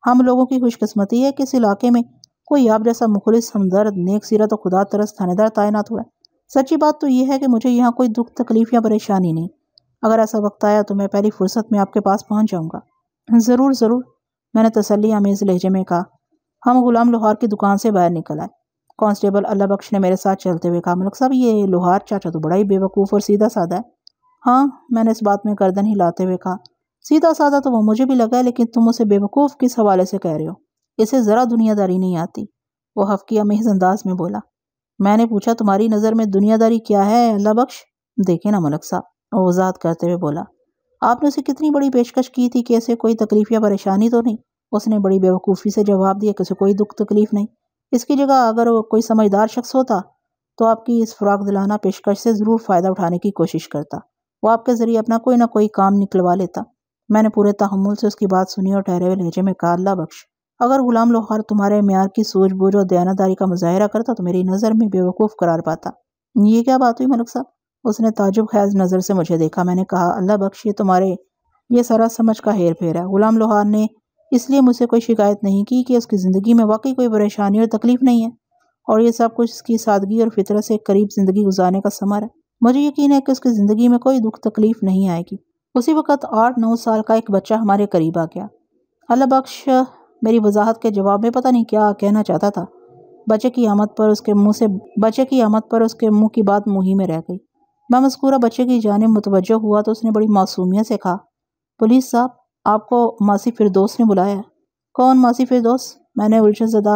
ہم لوگوں کی خوش قسمتی ہے کہ اس علاقے میں کوئی آپ جیسا مخلص، ہمدرد، نیک سیرت و خدا ترس تھانے دار تعینات ہوا ہے۔ سچی بات تو یہ ہے کہ مجھے یہاں کوئی دکھ تکلیف یا پریشانی نہیں۔ اگر ایسا وقت آیا تو میں پہلی فرصت میں آپ کے پاس پہنچ جاؤں گا۔ ضرور ضرور، میں نے تسلی آمیز لہجے میں کہا۔ ہم غلام لوہار کی دکان سے باہر نکل آئے۔ کانسٹیبل اللہ بخش نے میرے ساتھ چلتے ہوئے کہا، ملک صاحب یہ لوہار چاچا تو بڑا ہی بے وقوف اور سیدھا سادہ ہے۔ ہاں، میں نے اس بات میں گردن ہلاتے ہوئے کہا، سیدھا سادہ تو وہ مجھے بھی لگا ہے، لیکن تم اسے بے وقوف کس حوالے سے کہہ رہے ہو؟ اسے ذرا دنیا داری نہیں آتی، وہ حفقی آمیز انداز میں بولا۔ میں نے پوچھا، تمہاری نظر میں دنیا داری کیا ہے اللہ بخش؟ دیکھیں نا ملک صاحب، وہ وضاحت کرتے ہوئے بولا، آپ نے اسے کتنی بڑی پیشکش کی تھی کہ اسے کوئی تکلیف یا پریشانی تو نہیں؟ اس نے بڑی بے وقوفی سے جواب دیا کہ اسے کوئی دکھ تکلیف نہیں۔ اس کی جگہ اگر وہ کوئی سمجھدار شخص ہوتا تو آپ کی اس فراغ دلانہ پیشکش سے ضرور فائدہ اٹھانے کی کوشش کرتا، وہ آپ کے ذریعے اپنا کوئی نہ کوئی کام نکلوا لیتا۔ میں نے پورے تحمل سے اس کی بات سنی اور ٹھہرے ہوئے لہجے میں کہا، اللہ بخش، اگر غلام لوہار تمہارے معیار کی سوجھ بوجھ اور دیانتداری کا مظاہرہ کرتا تو میری نظر میں بے وقوف قرار پاتا۔ یہ کیا بات ہوئی ملک صاحب؟ اس نے تعجب خیز نظر سے مجھے دیکھا۔ میں نے کہا، اللہ بخش، یہ سارا سمجھ کا ہیر پھیر ہے۔ غلام لوہار نے اس لیے مجھ سے کوئی شکایت نہیں کی کہ اس کی زندگی میں واقعی کوئی پریشانی اور تکلیف نہیں ہے، اور یہ سب کچھ اس کی سادگی اور فطرت سے قریب زندگی گزارنے کا ثمر ہے۔ مجھے یقین ہے کہ اس کی زندگی میں کوئی دکھ تکلیف نہیں آئے گی۔ اسی وقت 8-9 سال کا ایک بچہ ہمارے قریب آ گیا۔ اللہ بخش میری وضاحت کے جواب میں پتہ نہیں کیا کہنا چاہتا تھا۔ بچے کی آمد پر اس کے منہ کی بات منہ ہی میں رہ گئی۔ میں مذکورہ بچے کی جانب متوجہ ہوا تو اس نے بڑی معصومیت سے کہا، پولیس صاحب، آپ کو ماسی فردوس نے بلایا ہے۔ کون ماسی فردوس؟ میں نے الجھن زدہ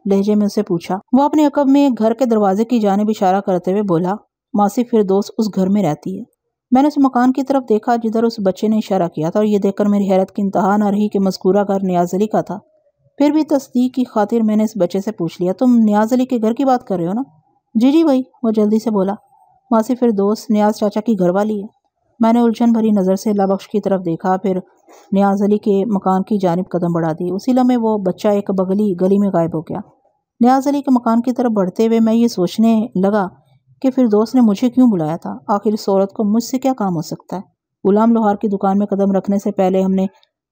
لہجے میں اسے پوچھا۔ وہ اپنے عقب میں گھر کے دروازے کی جانب اشارہ کرتے ہوئے بولا، ماسی فردوس اس گھر میں رہتی ہے۔ میں نے اس مکان کی طرف دیکھا جدھر اس بچے نے اشارہ کیا تھا، اور یہ دیکھ کر میری حیرت کی انتہا نہ رہی کہ مذکورہ گھر نیاز علی کا تھا۔ پھر بھی تصدیق کی خاطر میں نے اس بچے سے پوچھ لیا، تم نیاز علی کے گھر کی بات کر رہے ہو نا؟ جی جی وہی، وہ جلدی سے بولا۔ ماسی فردوس نیاز چاچا کی گھر والی ہے۔ میں نے الجھن بھری نظر سے اللہ بخش کی طرف دیکھا، پھر نیاز علی کے مکان کی جانب قدم بڑھا دی۔ اسی لمحے وہ بچہ ایک بغلی گلی میں غائب ہو گیا۔ نیاز علی کے مکان کی طرف بڑھتے ہوئے میں یہ سوچنے لگا کہ فردوس نے مجھے کیوں بلایا تھا؟ آخر اس عورت کو مجھ سے کیا کام ہو سکتا ہے؟ غلام لوہار کی دکان میں قدم رکھنے سے پہلے ہم نے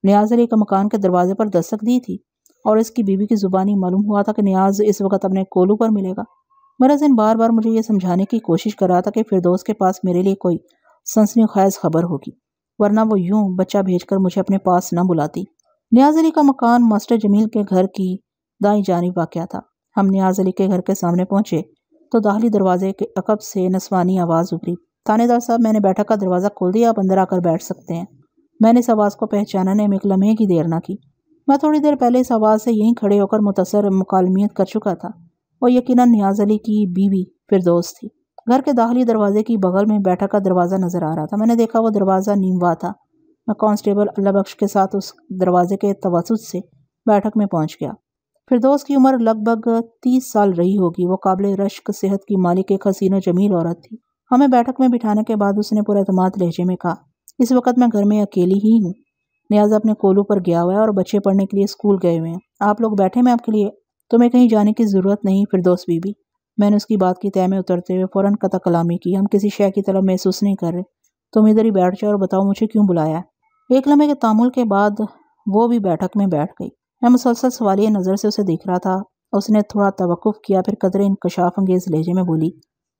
نیاز علی کے مکان کے دروازے پر دستک دی تھی، اور اس کی بیوی کی زبانی معلوم ہوا تھا کہ نیاز اس وقت اپنے کولو پر ملے گا۔ میرا ذہن بار بار مجھے یہ سمجھانے کی کوشش کر رہا تھا کہ فردوس کے پاس میرے لیے کوئی سنسنی خیز خبر ہوگی، ورنہ وہ یوں بچہ بھیج کر مجھے اپنے پاس نہ بلاتی۔ نیاز علی کا مکان ماسٹر جمیل کے گھر کی دائیں جانب واقع تھا۔ ہم نیاز علی کے گھر کے سامنے پہنچے تو داخلی دروازے کے عقب سے نسوانی آواز ابھری، تھانے دار صاحب، میں نے بیٹھک کا دروازہ کھول دیا، آپ اندر آ کر بیٹھ سکتے ہیں۔ میں نے اس آواز کو پہچاننے میں ایک لمحے کی دیر نہ کی۔ میں تھوڑی دیر پہلے اس آواز سے یہیں کھڑے ہو کر متصر مکالمیت کر چکا تھا۔ وہ یقیناً نیاز علی کی بیوی فردوس تھی۔ گھر کے داخلی دروازے کی بغل میں بیٹھک کا دروازہ نظر آ رہا تھا۔ میں نے دیکھا وہ دروازہ نیم وا تھا۔ میں کانسٹیبل اللہ بخش کے ساتھ اس دروازے کے توسط سے بیٹھک میں پہنچ گیا۔ فردوس کی عمر لگ بھگ 30 سال رہی ہوگی۔ وہ قابل رشک صحت کی مالک ایک حسین و جمیل عورت تھی۔ ہمیں بیٹھک میں بٹھانے کے بعد اس نے پر اعتماد لہجے میں کہا، اس وقت میں گھر میں اکیلی ہی ہوں، نیاز اپنے کولو پر گیا ہوا ہے اور بچے پڑھنے کے لیے اسکول گئے ہوئے ہیں۔ آپ لوگ بیٹھے، میں آپ کے لیے، تمہیں کہیں جانے کی ضرورت نہیں فردوس بی بی۔ میں نے اس کی بات کی تہ میں اترتے ہوئے فوراً قطع کلامی کی. ہم کسی شے کی طلب محسوس نہیں کر رہے. تم ادھر ہی بیٹھ جاؤ اور بتاؤ مجھے کیوں بلایا ہے. ایک لمحے کے تامل کے بعد وہ بھی بیٹھک میں بیٹھ گئی. میں مسلسل سوالیہ نظر سے اسے دیکھ رہا تھا. اس نے تھوڑا توقف کیا، پھر قدرے انکشاف انگیز لہجے میں بولی،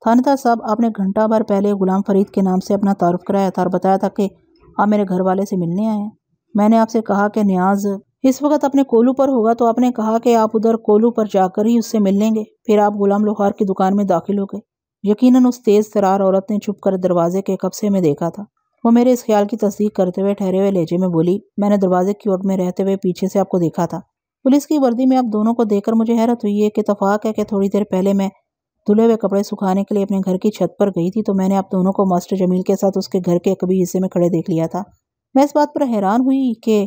تھانے دار صاحب، آپ نے گھنٹہ بھر پہلے غلام فرید کے نام سے اپنا تعارف کرایا تھا اور بتایا تھا کہ آپ میرے گھر والے سے ملنے آئے ہیں. میں نے آپ سے کہا کہ نیاز اس وقت اپنے کولو پر ہوگا، تو آپ نے کہا کہ آپ ادھر کولو پر جا کر ہی اس سے مل لیں گے. پھر آپ غلام لوہار کی دکان میں داخل ہو گئے. یقیناً اس تیز ترار عورت نے چھپ کر دروازے کے قبضے میں دیکھا تھا. وہ میرے اس خیال کی تصدیق کرتے ہوئے ٹھہرے ہوئے لہجے میں بولی، میں نے دروازے کی اوٹ میں رہتے ہوئے پیچھے سے آپ کو دیکھا تھا. پولیس کی وردی میں آپ دونوں کو دیکھ کر مجھے حیرت ہوئی. ایک اتفاق ہے کہ تھوڑی دیر پہلے میں دھلے ہوئے کپڑے سکھانے کے لیے اپنے گھر کی چھت پر گئی تھی، تو میں نے آپ دونوں کو ماسٹر جمیل کے ساتھ اس کے گھر کے کبھی حصے میں کھڑے دیکھ لیا تھا. میں اس بات پر حیران ہوئی کہ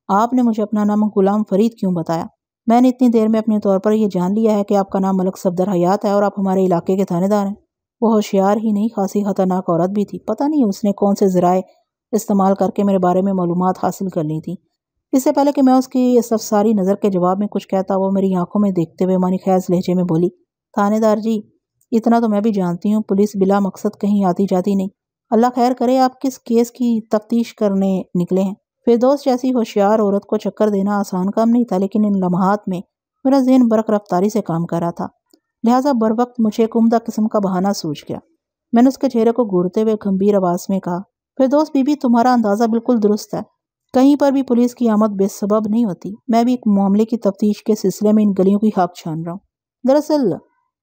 آپ نے مجھے اپنا نام غلام فرید کیوں بتایا. میں نے اتنی دیر میں اپنے طور پر یہ جان لیا ہے کہ آپ کا نام ملک صفدر حیات ہے اور آپ ہمارے علاقے کے تھانے دار ہیں. وہ ہوشیار ہی نہیں، خاصی خطرناک عورت بھی تھی. پتہ نہیں اس نے کون سے ذرائع استعمال کر کے میرے بارے میں معلومات حاصل کر لی تھی. اس سے پہلے کہ میں اس کی استفساری نظر کے جواب میں کچھ کہتا، وہ میری آنکھوں میں دیکھتے ہوئے معنی خیز لہجے میں بولی، تھانے دار جی، اتنا تو میں بھی جانتی ہوں، پولیس بلا مقصد کہیں آتی جاتی نہیں. اللہ خیر کرے، آپ کس کیس کی تفتیش کرنے نکلے ہیں؟ فردوس جیسی ہوشیار عورت کو چکر دینا آسان کام نہیں تھا، لیکن ان لمحات میں میرا ذہن برق رفتاری سے کام کر رہا تھا، لہٰذا بر وقت مجھے ایک عمدہ قسم کا بہانہ سوچ گیا. میں نے اس کے چہرے کو گھورتے ہوئے گمبھیر آواز میں کہا، فردوس بی بی، تمہارا اندازہ بالکل درست ہے. کہیں پر بھی پولیس کی آمد بے سبب نہیں ہوتی. میں بھی ایک معاملے کی تفتیش کے سلسلے میں ان گلیوں کی خاک چھان رہا ہوں. دراصل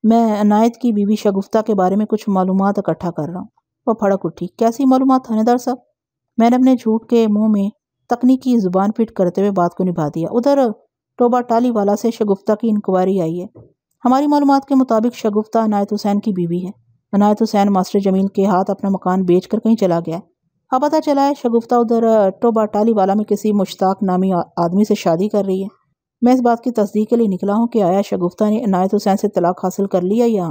میں عنایت کی بیوی شگفتہ کے بارے میں کچھ معلومات اکٹھا کر رہا ہوں. وہ پھڑک اٹھی، کیسی معلومات تھانے دار صاحب؟ میں نے اپنے جھوٹ کے منہ میں تکنیکی زبان فٹ کرتے ہوئے بات کو نبھا دیا. ادھر ٹوبہ ٹالی والا سے شگفتہ کی انکوائری آئی ہے. ہماری معلومات کے مطابق شگفتہ عنایت حسین کی بیوی ہے. عنایت حسین ماسٹر جمیل کے ہاتھ اپنا مکان بیچ کر کہیں چلا گیا ہے. اب پتہ چلا ہے شگفتہ ادھر ٹوبہ ٹالی والا میں کسی مشتاق نامی آدمی سے شادی کر رہی ہے. میں اس بات کی تصدیق کے لیے نکلا ہوں کہ آیا شگفتہ نے عنایت حسین سے طلاق حاصل کر لیا یا؟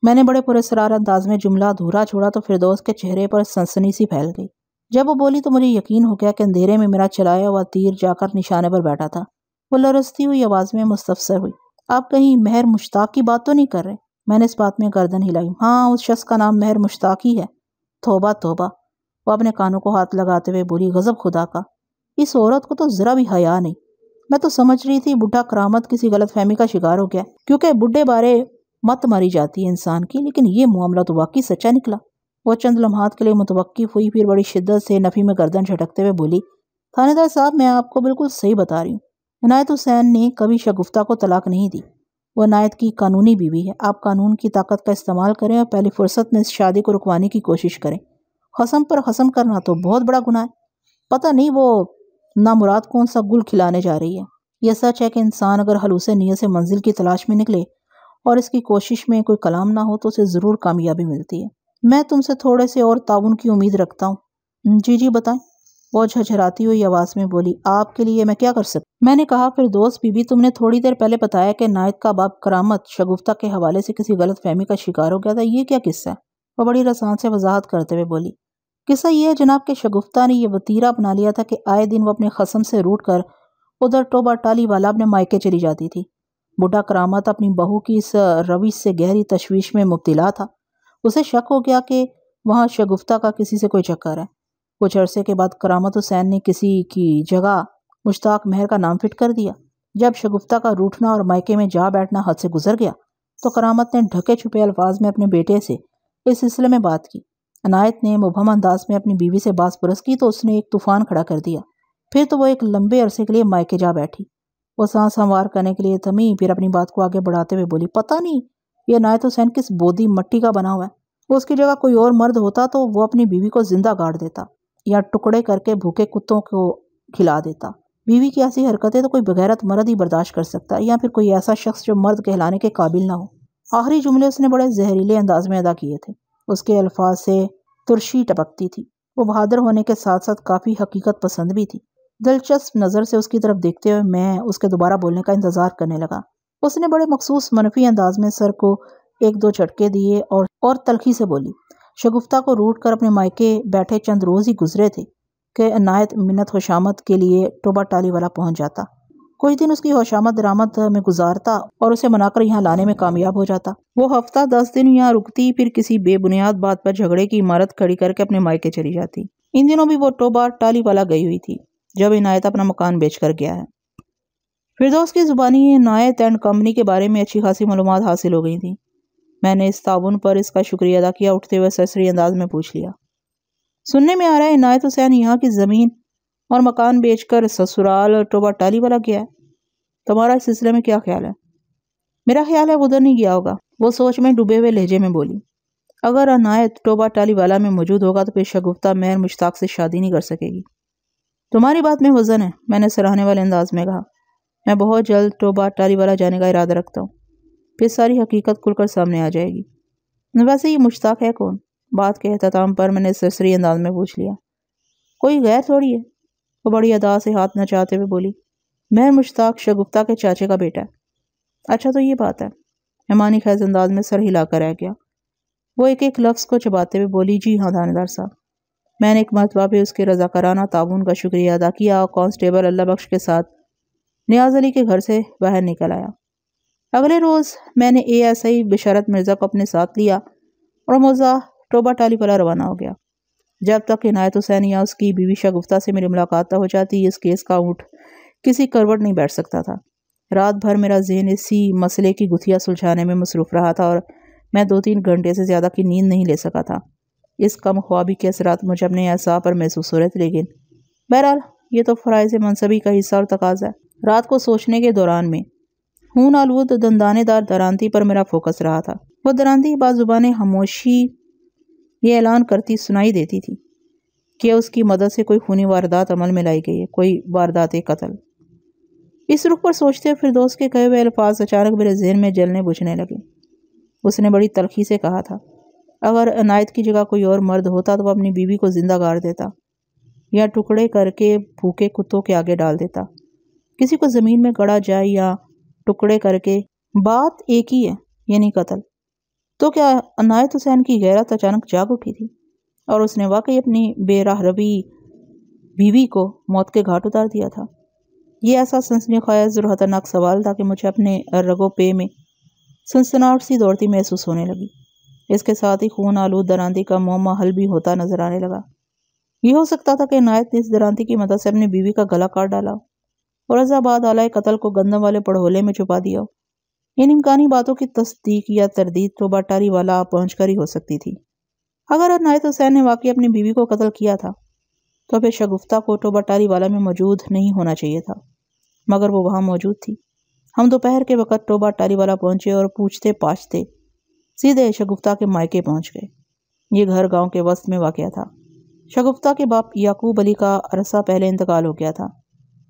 میں نے بڑے پراسرار انداز میں جملہ ادھورا چھوڑا تو فردوس کے چہرے پر سنسنی سی پھیل گئی. جب وہ بولی تو مجھے یقین ہو گیا کہ اندھیرے میں میرا چلایا ہوا تیر جا کر نشانے پر بیٹھا تھا. وہ لرزتی ہوئی آواز میں مستفسر ہوئی، آپ کہیں مہر مشتاق کی بات تو نہیں کر رہے؟ میں نے اس بات میں گردن ہلائی. ہاں، اس شخص کا نام مہر مشتاق ہی ہے. توبہ توبہ، وہ اپنے کانوں کو ہاتھ لگاتے ہوئے بولی، غضب خدا کا، اس عورت کو تو ذرا بھی حیا نہیں. میں تو سمجھ رہی تھی بڈھا کرامت کسی غلط فہمی کا شکار ہو گیا، کیونکہ بڈھے بارے مت ماری جاتی ہے انسان کی، لیکن یہ معاملہ تو واقعی سچا نکلا. وہ چند لمحات کے لیے متوقف ہوئی، پھر بڑی شدت سے نفی میں گردن جھٹکتے ہوئے بولی، تھانے دار صاحب، میں آپ کو بالکل صحیح بتا رہی ہوں. عنایت حسین نے کبھی شگفتہ کو طلاق نہیں دی. وہ عنایت کی قانونی بیوی ہے. آپ قانون کی طاقت کا استعمال کریں اور پہلی فرصت میں اس شادی کو رکوانے کی کوشش کریں. خصم پر خصم کرنا تو بہت بڑا گناہ ہے. پتہ نہیں وہ نامراد کون سا گل کھلانے جا رہی ہے. یہ سچ ہے کہ انسان اگر خلوص نیت سے منزل کی تلاش میں نکلے اور اس کی کوشش میں کوئی کلام نہ ہو تو اسے ضرور کامیابی ملتی ہے. میں تم سے تھوڑے سے اور تعاون کی امید رکھتا ہوں. جی جی بتائیں، وہ جھجھراتی ہوئی آواز میں بولی، آپ کے لیے میں کیا کر سکتا؟ میں نے کہا، فردوس بی بی، تم نے تھوڑی دیر پہلے بتایا کہ عنایت کا باپ کرامت شگفتہ کے حوالے سے کسی غلط فہمی کا شکار ہو گیا تھا. یہ کیا قصہ ہے؟ وہ بڑی رسان سے وضاحت کرتے ہوئے بولی، قصہ یہ ہے جناب کہ شگفتہ نے یہ وتیرہ اپنا لیا تھا کہ آئے دن وہ اپنے خصم سے روٹ کر ادھر ٹوبہ ٹالی والا اپنے مائکے چلی جاتی تھی. بڈھا کرامت اپنی بہو کی اس روش سے گہری تشویش میں مبتلا تھا. اسے شک ہو گیا کہ وہاں شگفتہ کا کسی سے کوئی چکر ہے. کچھ عرصے کے بعد کرامت حسین نے کسی کی جگہ مشتاق مہر کا نام فٹ کر دیا. جب شگفتہ کا روٹھنا اور مائکے میں جا بیٹھنا حد سے گزر گیا تو کرامت نے ڈھکے چھپے الفاظ میں اپنے بیٹے سے اس سلسلے میں بات کی. عنایت نے مبہم انداز میں اپنی بیوی سے باز پرس کی تو اس نے ایک طوفان کھڑا کر دیا. پھر تو وہ ایک لمبے عرصے کے لیے مائکے جا بیٹھی. وہ سانس ہموار کرنے کے لیے تھمی، پھر اپنی بات کو آگے بڑھاتے ہوئے بولی، پتہ نہیں یہ عنایت حسین کس بودی مٹی کا بنا ہوا ہے. اس کی جگہ کوئی اور مرد ہوتا تو وہ اپنی بیوی کو زندہ گاڑ دیتا یا ٹکڑے کر کے بھوکے کتوں کو کھلا دیتا. بیوی کی ایسی حرکتیں تو کوئی بغیرت مرد ہی برداشت کر سکتا ہے، یا پھر کوئی ایسا شخص جو مرد کہلانے کے قابل نہ ہو. آخری جملے اس نے بڑے زہریلے انداز میں ادا کیے تھے. اس کے الفاظ سے ترشی ٹپکتی تھی. وہ بہادر ہونے کے ساتھ ساتھ کافی حقیقت پسند بھی تھی. دلچسپ نظر سے اس کی طرف دیکھتے ہوئے میں اس کے دوبارہ بولنے کا انتظار کرنے لگا. اس نے بڑے مخصوص منفی انداز میں سر کو ایک دو جھٹکے دیے اور تلخی سے بولی، شگفتہ کو روٹ کر اپنے مائکے بیٹھے چند روز ہی گزرے تھے کہ عنایت منت خوشامد کے لیے ٹوبہ ٹالی والا پہنچ جاتا. کچھ دن اس کی ہوشامد درآمد میں گزارتا اور اسے منا کر یہاں لانے میں کامیاب ہو جاتا۔ وہ ہفتہ 10 دن یہاں رکتی، پھر کسی بے بنیاد بات پر جھگڑے کی عمارت کھڑی کر کے اپنے مائکے چلی جاتی۔ ان دنوں بھی وہ ٹوبہ ٹالی والا گئی ہوئی تھی، جب عنایت اپنا مکان بیچ کر گیا ہے۔ فردوس کی زبانی عنایت اینڈ کمپنی کے بارے میں اچھی خاصی معلومات حاصل ہو گئی تھیں۔ میں نے اس تعاون پر اس کا شکریہ ادا کیا، اٹھتے ہوئے سرسری انداز میں پوچھ لیا، سننے میں آ رہا ہے عنایت حسین یہاں کی زمین اور مکان بیچ کر سسرال ٹوبہ ٹالی والا گیا ہے؟ تمہارا اس سلسلے میں کیا خیال ہے؟ میرا خیال ہے وہ ادھر نہیں گیا ہوگا، وہ سوچ میں ڈوبے ہوئے لہجے میں بولی۔ اگر عنایت ٹوبہ ٹالی والا میں موجود ہوگا تو پھر شگفتہ مہر مشتاق سے شادی نہیں کر سکے گی۔ تمہاری بات میں وزن ہے، میں نے سراہنے والے انداز میں کہا۔ میں بہت جلد ٹوبہ ٹالی والا جانے کا ارادہ رکھتا ہوں، پھر ساری حقیقت کھل کر سامنے آ جائے گی۔ ویسے یہ مشتاق ہے کون؟ بات کے اختتام پر میں نے سرسری انداز میں پوچھ لیا۔ کوئی غیر تھوڑی ہے، وہ بڑی ادا سے ہاتھ نچاتے ہوئے بولی۔ مہر مشتاق شگفتہ کے چاچے کا بیٹا ہے۔ اچھا تو یہ بات ہے۔ مہمانی خیز انداز میں سر ہلا کر رہ گیا۔ وہ ایک ایک لفظ کو چباتے ہوئے بولی، جی ہاں تھانے دار صاحب۔ میں نے ایک مرتبہ پہ اس کے رضاکارانہ تعاون کا شکریہ ادا کیا اور کانسٹیبل اللہ بخش کے ساتھ نیاز علی کے گھر سے باہر نکل آیا۔ اگلے روز میں نے ASI بشارت مرزا کو اپنے ساتھ لیا اور موزہ ٹوبہ ٹالی والا روانہ ہو گیا۔ جب تک عنایت حسین یا اس کی بیوی شگفتہ سے میری ملاقات نہ ہو جاتی، اس کیس کا اونٹ کسی کروٹ نہیں بیٹھ سکتا تھا۔ رات بھر میرا ذہن اسی مسئلے کی گتھیاں سلجھانے میں مصروف رہا تھا اور میں 2-3 گھنٹے سے زیادہ کی نیند نہیں لے سکا تھا۔ اس کم خوابی کے اثرات مجھے اپنے اعصاب پر محسوس ہو رہے تھے، لیکن بہرحال یہ تو فرائض منصبی کا حصہ اور تقاضا ہے۔ رات کو سوچنے کے دوران میں خون آلود دندانے دار درانتی پر میرا فوکس رہا تھا۔ وہ درانتی با زبان خاموشی یہ اعلان کرتی سنائی دیتی تھی کہ اس کی مدد سے کوئی خونی واردات عمل میں لائی گئی ہے، کوئی واردات قتل۔ اس رخ پر سوچتے فردوس کے کہے ہوئے الفاظ اچانک میرے ذہن میں جلنے بجھنے لگے۔ اس نے بڑی تلخی سے کہا تھا، اگر عنایت کی جگہ کوئی اور مرد ہوتا تو وہ اپنی بیوی کو زندہ گاڑ دیتا یا ٹکڑے کر کے بھوکے کتوں کے آگے ڈال دیتا۔ کسی کو زمین میں گڑا جائے یا ٹکڑے کر کے، بات ایک ہی ہے، یعنی قتل۔ تو کیا عنایت حسین کی غیرت اچانک جاگ اٹھی تھی اور اس نے واقعی اپنی بے راہ روی بیوی کو موت کے گھاٹ اتار دیا تھا؟ یہ ایسا سنسنی خیز اور خطرناک سوال تھا کہ مجھے اپنے رگو پے میں سنسناہٹ سی دوڑتی محسوس ہونے لگی۔ اس کے ساتھ ہی خون آلود درانتی کا معمہ حل بھی ہوتا نظر آنے لگا۔ یہ ہو سکتا تھا کہ عنایت نے اس درانتی کی مدد سے اپنی بیوی کا گلا کاٹ ڈالا اور عزا بعد آلائے قتل کو گندم والے پڑھولے میں چھپا دیا ہو۔ ان امکانی باتوں کی تصدیق یا تردید ٹوبہ ٹالی والا پہنچ کر ہی ہو سکتی تھی۔ اگر عنایت حسین نے واقعی اپنی بیوی کو قتل کیا تھا تو پھر شگفتہ کو ٹوبہ ٹالی والا میں موجود نہیں ہونا چاہیے تھا، مگر وہ وہاں موجود تھی۔ ہم دوپہر کے وقت ٹوبہ ٹالی والا پہنچے اور پوچھتے پاچھتے سیدھے شگفتہ کے مائکے پہنچ گئے۔ یہ گھر گاؤں کے وسط میں واقع تھا۔ شگفتہ کے باپ یعقوب علی کا عرصہ پہلے انتقال ہو گیا تھا۔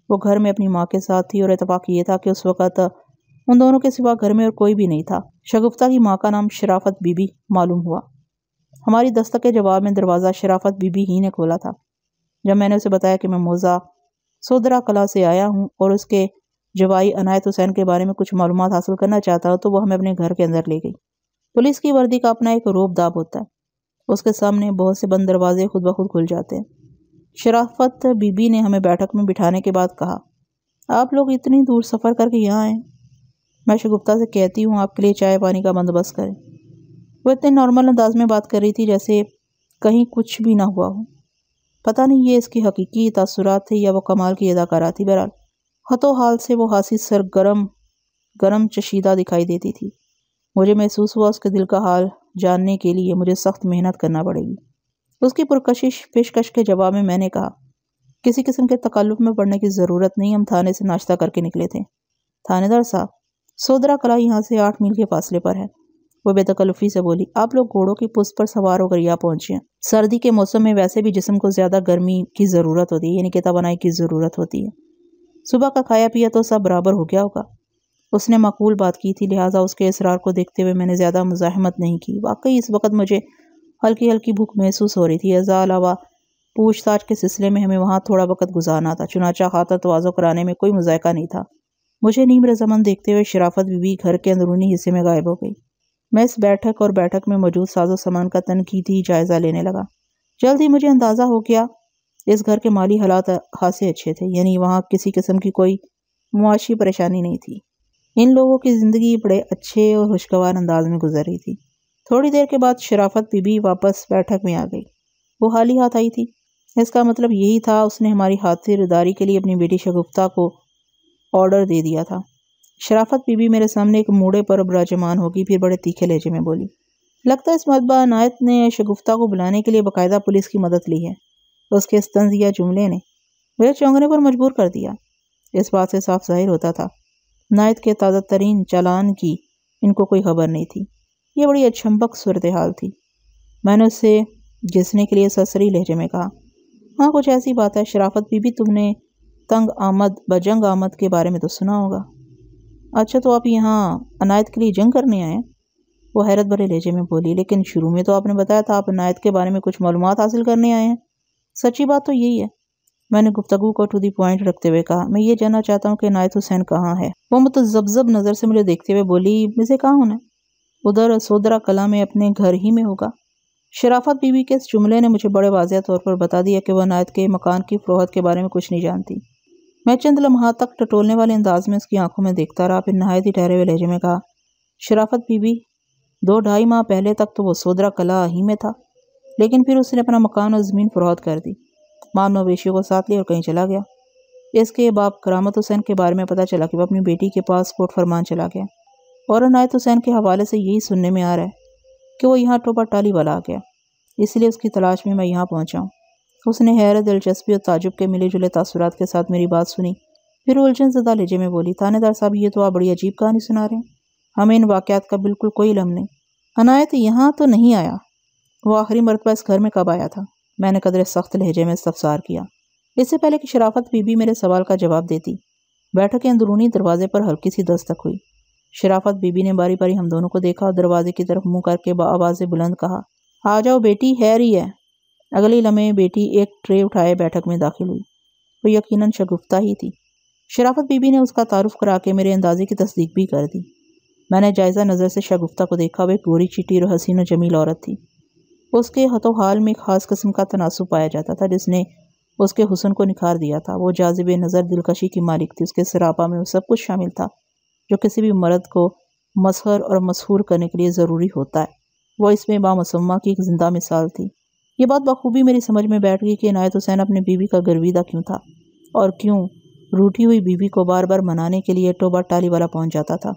وہ گھر میں اپنی ماں کے ساتھ تھی اور اتفاق یہ تھا کہ اس وقت ان دونوں کے سوا گھر میں اور کوئی بھی نہیں تھا۔ شگفتہ کی ماں کا نام شرافت بی بی معلوم ہوا۔ ہماری دستک کے جواب میں دروازہ شرافت بی بی ہی نے کھولا تھا۔ جب میں نے اسے بتایا کہ میں موزہ سودرا کلا سے آیا ہوں اور اس کے جوائی عنایت حسین کے بارے میں کچھ معلومات حاصل کرنا چاہتا ہوں، تو وہ ہمیں اپنے گھر کے اندر لے گئی۔ پولیس کی وردی کا اپنا ایک روب داب ہوتا ہے، اس کے سامنے بہت سے بند دروازے خود بخود کھل جاتے ہیں۔ شرافت بی بی نے ہمیں بیٹھک میں بٹھانے کے بعد کہا، آپ لوگ اتنی دور سفر کر کے یہاں آئے؟ میں شگفتہ سے کہتی ہوں آپ کے لیے چائے پانی کا بندوبست کریں۔ وہ اتنے نارمل انداز میں بات کر رہی تھی جیسے کہیں کچھ بھی نہ ہوا ہو۔ پتہ نہیں یہ اس کی حقیقی تاثرات تھے یا وہ کمال کی اداکارہ تھی۔ بہرحال خط و حال سے وہ خاصی گرم چشیدہ دکھائی دیتی تھی۔ مجھے محسوس ہوا اس کے دل کا حال جاننے کے لیے مجھے سخت محنت کرنا پڑے گی۔ اس کی پرکشش پیشکش کے جواب میں نے کہا، کسی قسم کے تکلف میں پڑنے کی ضرورت نہیں، ہم تھانے سے ناشتہ کر کے نکلے تھے۔ تھانے دار صاحب، سودرا کلا یہاں سے 8 میل کے فاصلے پر ہے، وہ بے تکلفی سے بولی۔ آپ لوگ گھوڑوں کی پشت پر سوار ہو کر یہاں پہنچے ہیں۔ سردی کے موسم میں ویسے بھی جسم کو زیادہ گرمی کی ضرورت ہوتی ہے، یعنی کہ توانائی کی ضرورت ہوتی ہے۔ صبح کا کھایا پیا تو سب برابر ہو گیا ہوگا۔ اس نے معقول بات کی تھی، لہٰذا اس کے اصرار کو دیکھتے ہوئے میں نے زیادہ مزاحمت نہیں کی۔ واقعی اس وقت مجھے ہلکی ہلکی بھوک محسوس ہو رہی تھی۔ ازاں علاوہ پوچھ تاچھ کے سلسلے میں ہمیں وہاں تھوڑا وقت گزارنا تھا، چنانچہ خاطر تواضع کرانے میں کوئی مذائقہ نہیں تھا۔ مجھے نیم رضامند دیکھتے ہوئے شرافت بی بی گھر کے اندرونی حصے میں غائب ہو گئی۔ میں اس بیٹھک میں موجود ساز و سامان کا تنقیدی جائزہ لینے لگا۔ جلد ہی مجھے اندازہ ہو گیا اس گھر کے مالی حالات خاصے اچھے تھے، یعنی وہاں کسی قسم کی کوئی معاشی پریشانی نہیں تھی۔ ان لوگوں کی زندگی بڑے اچھے اور خوشگوار انداز میں گزر رہی تھی۔ تھوڑی دیر کے بعد شرافت بی بی واپس بیٹھک میں آ گئی۔ وہ خالی ہاتھ آئی تھی۔ اس کا مطلب یہی تھا اس نے ہماری خاطرداری کے لیے اپنی بیٹی شگفتہ کو آرڈر دے دیا تھا۔ شرافت بی بی میرے سامنے ایک موڑے پر براجمان ہوگی، پھر بڑے تیکھے لہجے میں بولی، لگتا ہے اس مرتبہ عنایت نے شگفتہ کو بلانے کے لیے باقاعدہ پولیس کی مدد لی ہے۔ اس کے اس طنزیہ جملے نے مجھے چونکنے پر مجبور کر دیا۔ اس بات سے صاف ظاہر ہوتا تھا عنایت کے تازہ ترین چالان کی ان کو کوئی خبر نہیں تھی۔ یہ بڑی اچھمبک صورتحال تھی۔ میں نے اسے گھسنے کے لیے سرسری لہجے میں کہا، ہاں کچھ ایسی بات ہے شرافت بی بی، تم نے تنگ آمد بجنگ آمد کے بارے میں تو سنا ہوگا۔ اچھا تو آپ یہاں عنایت کے لیے جنگ کرنے آئے ہیں؟ وہ حیرت بھرے لہجے میں بولی، لیکن شروع میں تو آپ نے بتایا تھا آپ عنایت کے بارے میں کچھ معلومات حاصل کرنے آئے ہیں۔ سچی بات تو یہی ہے، میں نے گفتگو کو ٹو دی پوائنٹ رکھتے ہوئے کہا، میں یہ جاننا چاہتا ہوں کہ عنایت حسین کہاں ہے۔ وہ متذبذب نظر سے مجھے دیکھتے ہوئے بولی، مجھے کہاں ہونا ہے، ادھر سودرا کلا میں اپنے گھر ہی میں ہوگا۔ شرافت بی بی کے اس جملے نے مجھے بڑے واضح طور پر بتا دیا کہ وہ عنایت کے مکان کی فروخت کے بارے میں کچھ نہیں جانتی۔ میں چند لمحات تک ٹٹولنے والے انداز میں اس کی آنکھوں میں دیکھتا رہا، پھر نہایت ہی ٹھہرے ہوئے لہجے میں کہا، شرافت بی بی، 2-2.5 ماہ پہلے تک تو وہ سودرا کلا ہی میں تھا، لیکن پھر اس نے اپنا مکان اور زمین فروخت کر دی، مال مویشیوں کو ساتھ لیا اور کہیں چلا گیا۔ اس کے باپ کرامت حسین کے بارے میں پتہ چلا کہ وہ اپنی بیٹی کے پاس کوٹ فرمان چلا گیا، اور عنایت حسین کے حوالے سے یہی سننے میں آ رہا ہے کہ وہ یہاں ٹوپا ٹالی والا آ گیا، اس لیے اس کی تلاش میں میں یہاں پہنچا ہوں۔ اس نے حیرت، دلچسپی اور تعجب کے ملے جلے تاثرات کے ساتھ میری بات سنی، پھر الجھن زدہ لہجے میں بولی، تھانے دار صاحب یہ تو آپ بڑی عجیب کہانی سنا رہے ہیں، ہمیں ان واقعات کا بالکل کوئی علم نہیں۔ عنایت یہاں تو نہیں آیا، وہ آخری مرتبہ اس گھر میں کب آیا تھا؟ میں نے قدرے سخت لہجے میں استفسار کیا۔ اس سے پہلے کہ شرافت بی بی میرے سوال کا جواب دیتی، بیٹھک کے اندرونی دروازے پر ہلکی سی دستک ہوئی۔ شرافت بی بی نے باری باری ہم دونوں کو دیکھا اور دروازے کی طرف منہ کر کے بآواز بلند کہا، آ جاؤ بیٹی، خیر ہی ہے۔ اگلی لمحے بیٹی ایک ٹرے اٹھائے بیٹھک میں داخل ہوئی۔ وہ یقیناً شگفتہ ہی تھی۔ شرافت بی بی نے اس کا تعارف کرا کے میرے اندازے کی تصدیق بھی کر دی۔ میں نے جائزہ نظر سے شگفتہ کو دیکھا، وہ ایک گوری چٹی اور حسین و جمیل عورت تھی۔ اس کے ہاتھ و حال میں ایک خاص قسم کا تناسب پایا جاتا تھا جس نے اس کے حسن کو نکھار دیا تھا۔ وہ جاذب نظر دلکشی کی مالک تھی۔ اس کے سراپا میں وہ سب کچھ شامل تھا جو کسی بھی مرد کو مسحور اور مسحور کرنے کے لیے ضروری ہوتا ہے۔ وہ اس میں بامسمہ کی ایک زندہ مثال تھی۔ یہ بات بخوبی میری سمجھ میں بیٹھ گئی کہ عنایت حسین اپنی بیوی کا گرویدہ کیوں تھا، اور کیوں روٹھی ہوئی بیوی کو بار بار منانے کے لیے ٹوبا ٹالی والا پہنچ جاتا تھا۔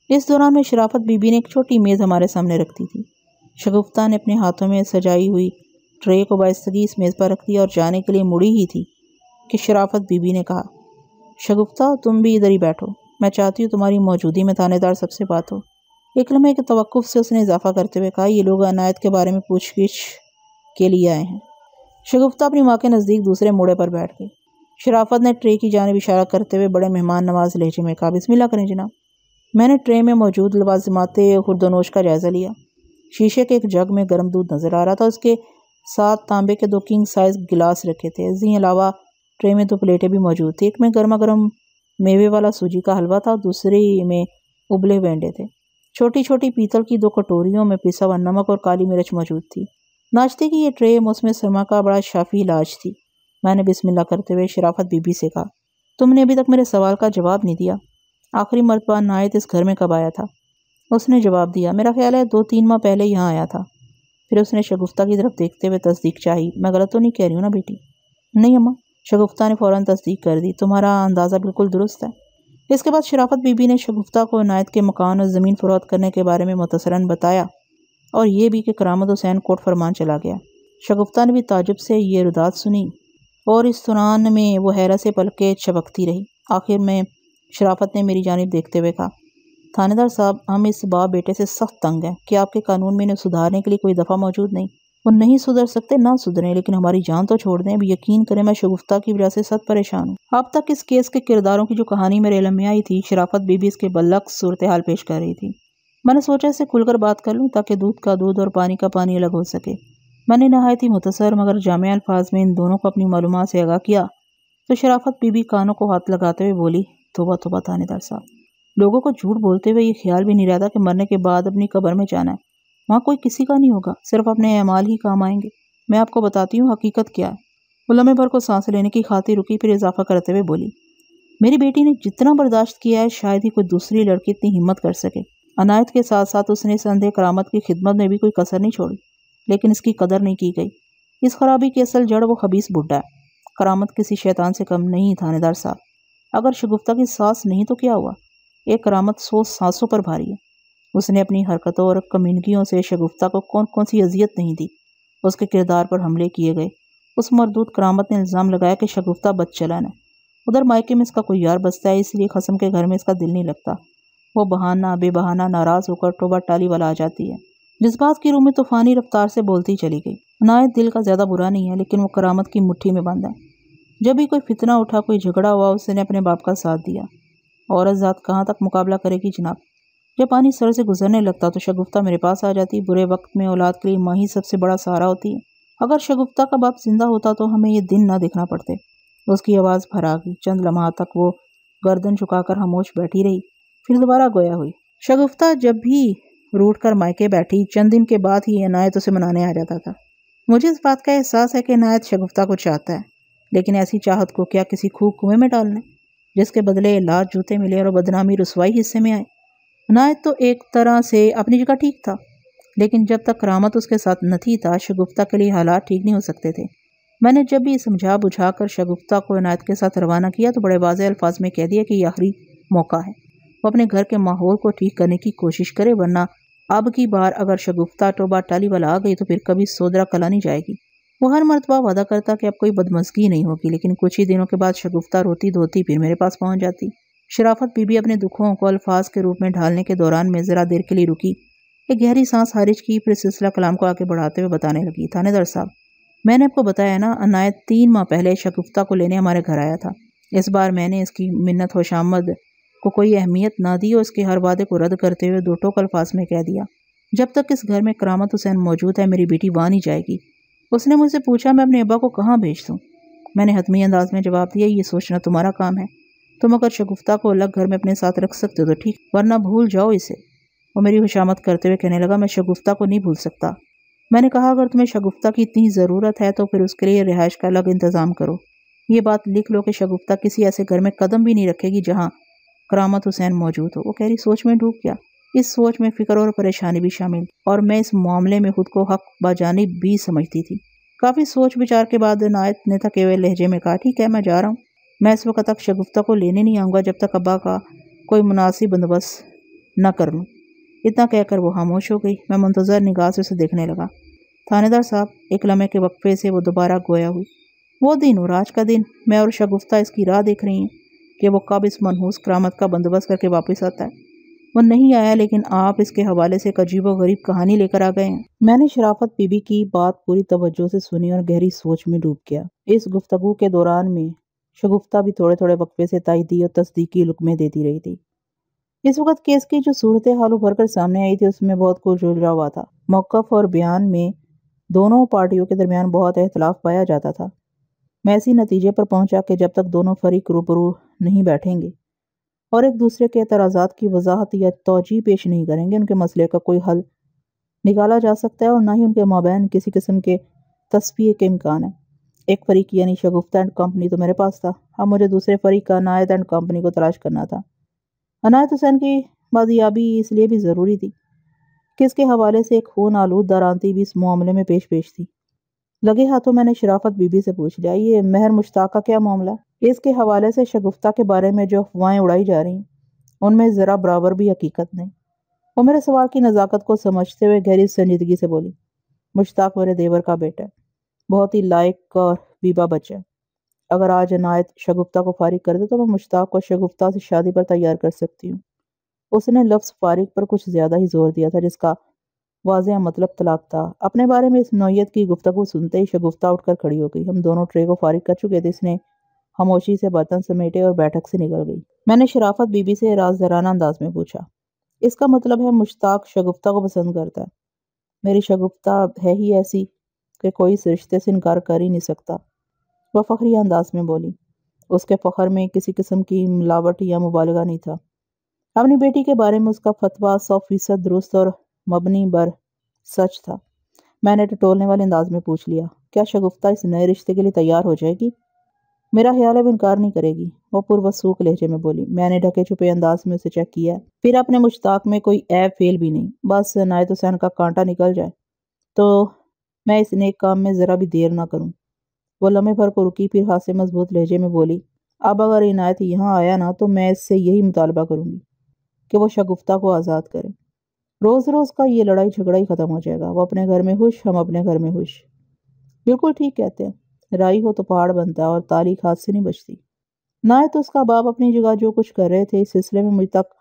اس دوران میں شرافت بی بی نے ایک چھوٹی میز ہمارے سامنے رکھ دی تھی۔ شگفتہ نے اپنے ہاتھوں میں سجائی ہوئی ٹرے کو بائستگی اس میز پر رکھ دیا اور جانے کے لیے مڑی ہی تھی کہ شرافت بی بی نے کہا، شگفتہ تم بھی ادھر ہی بیٹھو، میں چاہتی ہوں تمہاری موجودگی میں تھانے دار صاحب سے بات ہو۔ ایک لمحے کے توقف سے اس نے اضافہ کرتے ہوئے کہا، یہ لوگ عنایت کے بارے میں پوچھ گچھ کے لیے آئے ہیں۔ شگفتہ اپنی ماں کے نزدیک دوسرے موڑے پر بیٹھ گئی۔ شرافت نے ٹرے کی جانب اشارہ کرتے ہوئے بڑے مہمان نواز لہجے میں کہا، بسم اللہ کریں جناب۔ میں نے ٹرے میں موجود لوازمات خوردونوش کا جائزہ لیا۔ شیشے کے ایک جگ میں گرم دودھ نظر آ رہا تھا، اس کے ساتھ تانبے کے 2 کنگ سائز گلاس رکھے تھے۔ اس کے علاوہ ٹرے میں 2 پلیٹیں بھی موجود تھیں، ایک میں گرما گرم میوے والا سوجی کا حلوہ تھا اور دوسری میں ابلے ہوئے انڈے تھے۔ چھوٹی چھوٹی پیتل کی 2 کٹوریوں میں پسا ہوا نمک اور کالی مرچ موجود تھی۔ ناشتے کی یہ ٹرے موسم سرما کا بڑا شافی علاج تھی۔ میں نے بسم اللہ کرتے ہوئے شرافت بی بی سے کہا، تم نے ابھی تک میرے سوال کا جواب نہیں دیا، آخری مرتبہ عنایت اس گھر میں کب آیا تھا؟ اس نے جواب دیا، میرا خیال ہے 2-3 ماہ پہلے یہاں آیا تھا۔ پھر اس نے شگفتہ کی طرف دیکھتے ہوئے تصدیق چاہی، میں غلط تو نہیں کہہ رہی ہوں نا بیٹی؟ نہیں اماں، شگفتہ نے فوراً تصدیق کر دی، تمہارا اندازہ بالکل درست ہے۔ اس کے بعد شرافت بی بی نے شگفتہ کو عنایت کے مکان اور زمین فروخت کرنے کے بارے میں مختصراً بتایا، اور یہ بھی کہ کرامت حسین کوٹ فرمان چلا گیا۔ شگفتہ نے بھی تعجب سے یہ ردات سنی، اور اس دوران میں وہ حیرت سے پلکیں جھپکتی رہی۔ آخر میں شرافت نے میری جانب دیکھتے ہوئے کہا، تھانے دار صاحب، ہم اس باپ بیٹے سے سخت تنگ ہیں کہ آپ کے قانون میں انہیں سدھارنے کے لیے کوئی دفعہ موجود نہیں۔ وہ نہیں سدھر سکتے، نہ سدھریں، لیکن ہماری جان تو چھوڑ دیں۔ اب یقین کریں میں شگفتہ کی وجہ سے سخت پریشان ہوں۔ اب تک اس کیس کے کرداروں کی جو کہانی میرے علم میں آئی تھی، شرافت بی بی اس کے برعکس صورتحال پیش کر رہی تھی۔ میں نے سوچا اس سے کھل کر بات کر لوں تاکہ دودھ کا دودھ اور پانی کا پانی الگ ہو سکے۔ میں نے نہایت ہی مختصر مگر جامع الفاظ میں ان دونوں کو اپنی معلومات سے آگاہ کیا تو شرافت بی بی کانوں کو ہاتھ لگاتے ہوئے بولی، توبہ توبہ تھانے دار صاحب، لوگوں کو جھوٹ بولتے ہوئے یہ خیال بھی نہیں رہتا کہ مرنے کے بعد اپنی قبر میں جانا ہے، وہاں کوئی کسی کا نہیں ہوگا، صرف اپنے اعمال ہی کام آئیں گے۔ میں آپ کو بتاتی ہوں حقیقت کیا ہے۔ وہ لمحے بھر کو سانس لینے کی خاطر رکی، پھر اضافہ کرتے ہوئے بولی، میری بیٹی نے جتنا برداشت کیا ہے شاید ہی کوئی دوسری لڑکی اتنی ہمت کر سکے۔ عنایت کے ساتھ ساتھ اس نے اس اندھے کرامت کی خدمت میں بھی کوئی کسر نہیں چھوڑی، لیکن اس کی قدر نہیں کی گئی۔ اس خرابی کی اصل جڑ وہ خبیث بڈھا ہے۔ کرامت کسی شیطان سے کم نہیں، تھانے دار صاحب۔ اگر شگفتہ کی سانس نہیں تو کیا ہوا؟ ایک کرامت 100 سانسوں پر بھاری ہے۔ اس نے اپنی حرکتوں اور کمینگیوں سے شگفتہ کو کون کون سی اذیت نہیں دی۔ اس کے کردار پر حملے کیے گئے۔ اس مردود کرامت نے الزام لگایا کہ شگفتہ بد چلن ہے۔ ادھر مائکے میں اس کا کوئی یار بستا ہے، اس لیے قسم کے گھر میں اس کا دل نہیں لگتا۔ وہ بہانہ بے بہانہ ناراض ہو کر ٹوبہ ٹالی والا آ جاتی ہے۔ جذبات کی روح میں طوفانی رفتار سے بولتی چلی گئی۔ عنایت دل کا زیادہ برا نہیں ہے، لیکن وہ کرامت کی مٹھی میں بند ہے۔ جب بھی کوئی فتنہ اٹھا، کوئی جھگڑا ہوا، اس نے اپنے باپ کا ساتھ دیا۔ عورت ذات کہاں تک مقابلہ کرے گی جناب؟ جب پانی سر سے گزرنے لگتا تو شگفتہ میرے پاس آ جاتی۔ برے وقت میں اولاد کے لیے ماں ہی سب سے بڑا سہارا ہوتی ہے۔ اگر شگفتہ کا باپ زندہ ہوتا تو ہمیں یہ دن نہ دیکھنا پڑتے۔ اس کی آواز بھرا گئی۔ چند لمحات تک وہ گردن جھکا کر خاموش بیٹھی رہی، پھر دوبارہ گویا ہوئی۔ شگفتہ جب بھی روٹھ کر مائکے بیٹھی، چند دن کے بعد ہی عنایت اسے منانے آ جاتا تھا۔ مجھے اس بات کا احساس ہے کہ عنایت شگفتہ کو چاہتا ہے، لیکن ایسی چاہت کو کیا کسی خوب کنویں میں ڈالنا ہے جس کے بدلے لات جوتے ملے اور بدنامی رسوائی حصے میں آئے؟ عنایت تو ایک طرح سے اپنی جگہ ٹھیک تھا، لیکن جب تک کرامت اس کے ساتھ نہ تھی تھا شگفتہ کے لیے حالات ٹھیک نہیں ہو سکتے تھے۔ میں نے جب بھی سمجھا بجھا کر شگفتہ کو عنایت کے ساتھ روانہ کیا تو بڑے واضح الفاظ میں کہہ دیا کہ یہ آخری موقع ہے، وہ اپنے گھر کے ماحول کو ٹھیک کرنے کی کوشش کرے، ورنہ اب کی بار اگر شگفتہ ٹوبہ ٹالی والا آ گئی تو پھر کبھی سودرا کلا نہیں جائے گی۔ وہ ہر مرتبہ وعدہ کرتا کہ اب کوئی بدمزگی نہیں ہوگی، لیکن کچھ ہی دنوں کے بعد شگفتہ روتی دھوتی پھر میرے پاس پہنچ جاتی۔ شرافت بی بی اپنے دکھوں کو الفاظ کے روپ میں ڈھالنے کے دوران میں ذرا دیر کے لیے رکی، ایک گہری سانس خارج کی، پھر سلسلہ کلام کو آگے بڑھاتے ہوئے بتانے لگی۔ تھانے دار صاحب، میں نے آپ کو بتایا نا، عنایت 3 ماہ پہلے شگفتہ کو لینے ہمارے گھر آیا تھا۔ اس بار میں نے اس کی منت خوشامد کو کوئی اہمیت نہ دی اور اس کے ہر وعدے کو رد کرتے ہوئے 2 ٹوک الفاظ میں کہہ دیا، جب تک اس گھر میں کرامت حسین موجود ہے میری بیٹی وہاں نہیں جائے گی۔ اس نے مجھ سے پوچھا میں اپنے ابا کو کہاں بھیج دوں؟ میں نے حتمی انداز میں جواب دیا، یہ سوچنا تمہارا کام ہے۔ تم اگر شگفتہ کو الگ گھر میں اپنے ساتھ رکھ سکتے ہو تو ٹھیک، ورنہ بھول جاؤ اسے۔ وہ میری خوشامد کرتے ہوئے کہنے لگا، میں شگفتہ کو نہیں بھول سکتا۔ میں نے کہا، اگر تمہیں شگفتہ کی اتنی ضرورت ہے تو پھر اس کے لیے رہائش کا الگ انتظام کرو۔ یہ بات لکھ لو کہ شگفتہ کسی ایسے گھر میں قدم بھی نہیں رکھے گی جہاں کرامت حسین موجود ہو۔ وہ گہری سوچ میں ڈوب گیا۔ اس سوچ میں فکر اور پریشانی بھی شامل، اور میں اس معاملے میں خود کو حق باجانب بھی سمجھتی تھی۔ کافی سوچ بچار کے بعد عنایت نے تھکے ہوئے لہجے میں کہا، ٹھیک ہے، میں جا رہا ہوں۔ میں اس وقت تک شگفتہ کو لینے نہیں آؤں گا جب تک ابا کا کوئی مناسب بندوبست نہ کر لوں۔ اتنا کہہ کر وہ خاموش ہو گئی۔ میں منتظر نگاہ سے اسے دیکھنے لگا۔ تھانے دار صاحب، ایک لمحے کے وقفے سے وہ دوبارہ گویا ہوئی۔ وہ دن اور آج کا دن، میں اور شگفتہ اس کی راہ دیکھ رہی ہیں کہ وہ کب اس منحوس کرامت کا بندوبست کر کے واپس آتا ہے۔ وہ نہیں آیا، لیکن آپ اس کے حوالے سے ایک عجیب و غریب کہانی لے کر آ گئے ہیں۔ میں نے شرافت بی بی کی بات پوری توجہ سے سنی اور گہری سوچ میں ڈوب گیا۔ اس گفتگو کے دوران میں شگفتہ بھی تھوڑے تھوڑے وقفے سے تائیدی اور تصدیقی لقمے دیتی رہی تھی۔ اس وقت کیس کی جو صورتحال ابھر کر سامنے آئی تھی اس میں بہت کچھ الجھا ہوا تھا۔ موقف اور بیان میں دونوں پارٹیوں کے درمیان بہت اختلاف پایا جاتا تھا۔ میں اسی نتیجے پر پہنچا کہ جب تک دونوں فریق روبرو نہیں بیٹھیں گے اور ایک دوسرے کے اعتراضات کی وضاحت یا توجیہ پیش نہیں کریں گے، ان کے مسئلے کا کوئی حل نکالا جا سکتا ہے اور نہ ہی ان کے مابین کسی قسم کے تصفیے کے امکان ہے۔ ایک فریق یعنی شگفتہ اینڈ کمپنی تو میرے پاس تھا، اب مجھے دوسرے فریق کا عنایت اینڈ کمپنی کو تلاش کرنا تھا۔ عنایت حسین کی بازیابی اس لیے بھی ضروری تھی کہ اس کے حوالے سے ایک خون آلود درانتی بھی اس معاملے میں پیش تھی۔ لگے ہاتھوں میں نے شرافت بی بی سے پوچھ لیا، یہ مہر مشتاق کا کیا معاملہ ہے؟ اس کے حوالے سے شگفتہ کے بارے میں جو افواہیں اڑائی جا رہی ہیں ان میں ذرا برابر بھی حقیقت نہیں۔ وہ میرے سوال کی نزاکت کو سمجھتے ہوئے گہری سنجیدگی سے بولی، مشتاق میرے دیور کا بیٹا ہے، بہت ہی لائق اور بیبا بچہ ہے۔ اگر آج عنایت شگفتہ کو فارغ کر دے تو میں مشتاق کو شگفتہ سے شادی پر تیار کر سکتی ہوں۔ اس نے لفظ فارغ پر کچھ زیادہ ہی زور دیا تھا، جس کا واضح مطلب طلاق تھا۔ اپنے بارے میں اس نوعیت کی گفتگو سنتے ہی شگفتہ اٹھ کر کھڑی ہو گئی۔ ہم دونوں ٹرے کو فارغ کر چکے تھے۔ اس نے خاموشی سے برتن سمیٹے اور بیٹھک سے نکل گئی۔ میں نے شرافت بی بی سے رازدارانہ انداز میں پوچھا، اس کا مطلب ہے مشتاق شگفتہ کو پسند کرتا ہے؟ میری شگفتہ ہے ہی ایسی کہ کوئی اس رشتے سے انکار کر ہی نہیں سکتا، وہ فخریہ انداز میں بولی۔ اس کے فخر میں کسی قسم کی ملاوٹ یا مبالغہ نہیں تھا۔ اپنی بیٹی کے بارے میں اس کا فتویٰ 100% درست اور مبنی بر سچ تھا۔ میں نے ٹٹولنے والے انداز میں پوچھ لیا، کیا شگفتہ اس نئے رشتے کے لیے تیار ہو جائے گی؟ میرا خیال ہے وہ انکار نہیں کرے گی، وہ پروسوک لہجے میں بولی۔ میں نے ڈھکے چھپے انداز میں اسے چیک کیا، پھر اپنے مشتاق میں کوئی عیب فیل بھی نہیں، بس عنایت حسین کا کانٹا نکل جائے تو میں اس نیک کام میں ذرا بھی دیر نہ کروں۔ وہ لمحے بھر کو رکی، پھر ہاتھ سے مضبوط لہجے میں بولی، اب اگر عنایت یہاں آیا نا تو میں اس سے یہی مطالبہ کروں گی کہ وہ شگفتہ کو آزاد کرے۔ روز روز کا یہ لڑائی جھگڑا ہی ختم ہو جائے گا، وہ اپنے گھر میں خوش، ہم اپنے گھر میں خوش۔ بالکل ٹھیک کہتے ہیں، رائی ہو تو پہاڑ بنتا ہے اور تاریخ ہاتھ سے نہیں بچتی۔ نہایت اس کا باپ اپنی جگہ جو کچھ کر رہے تھے اس سلسلے میں مجھ تک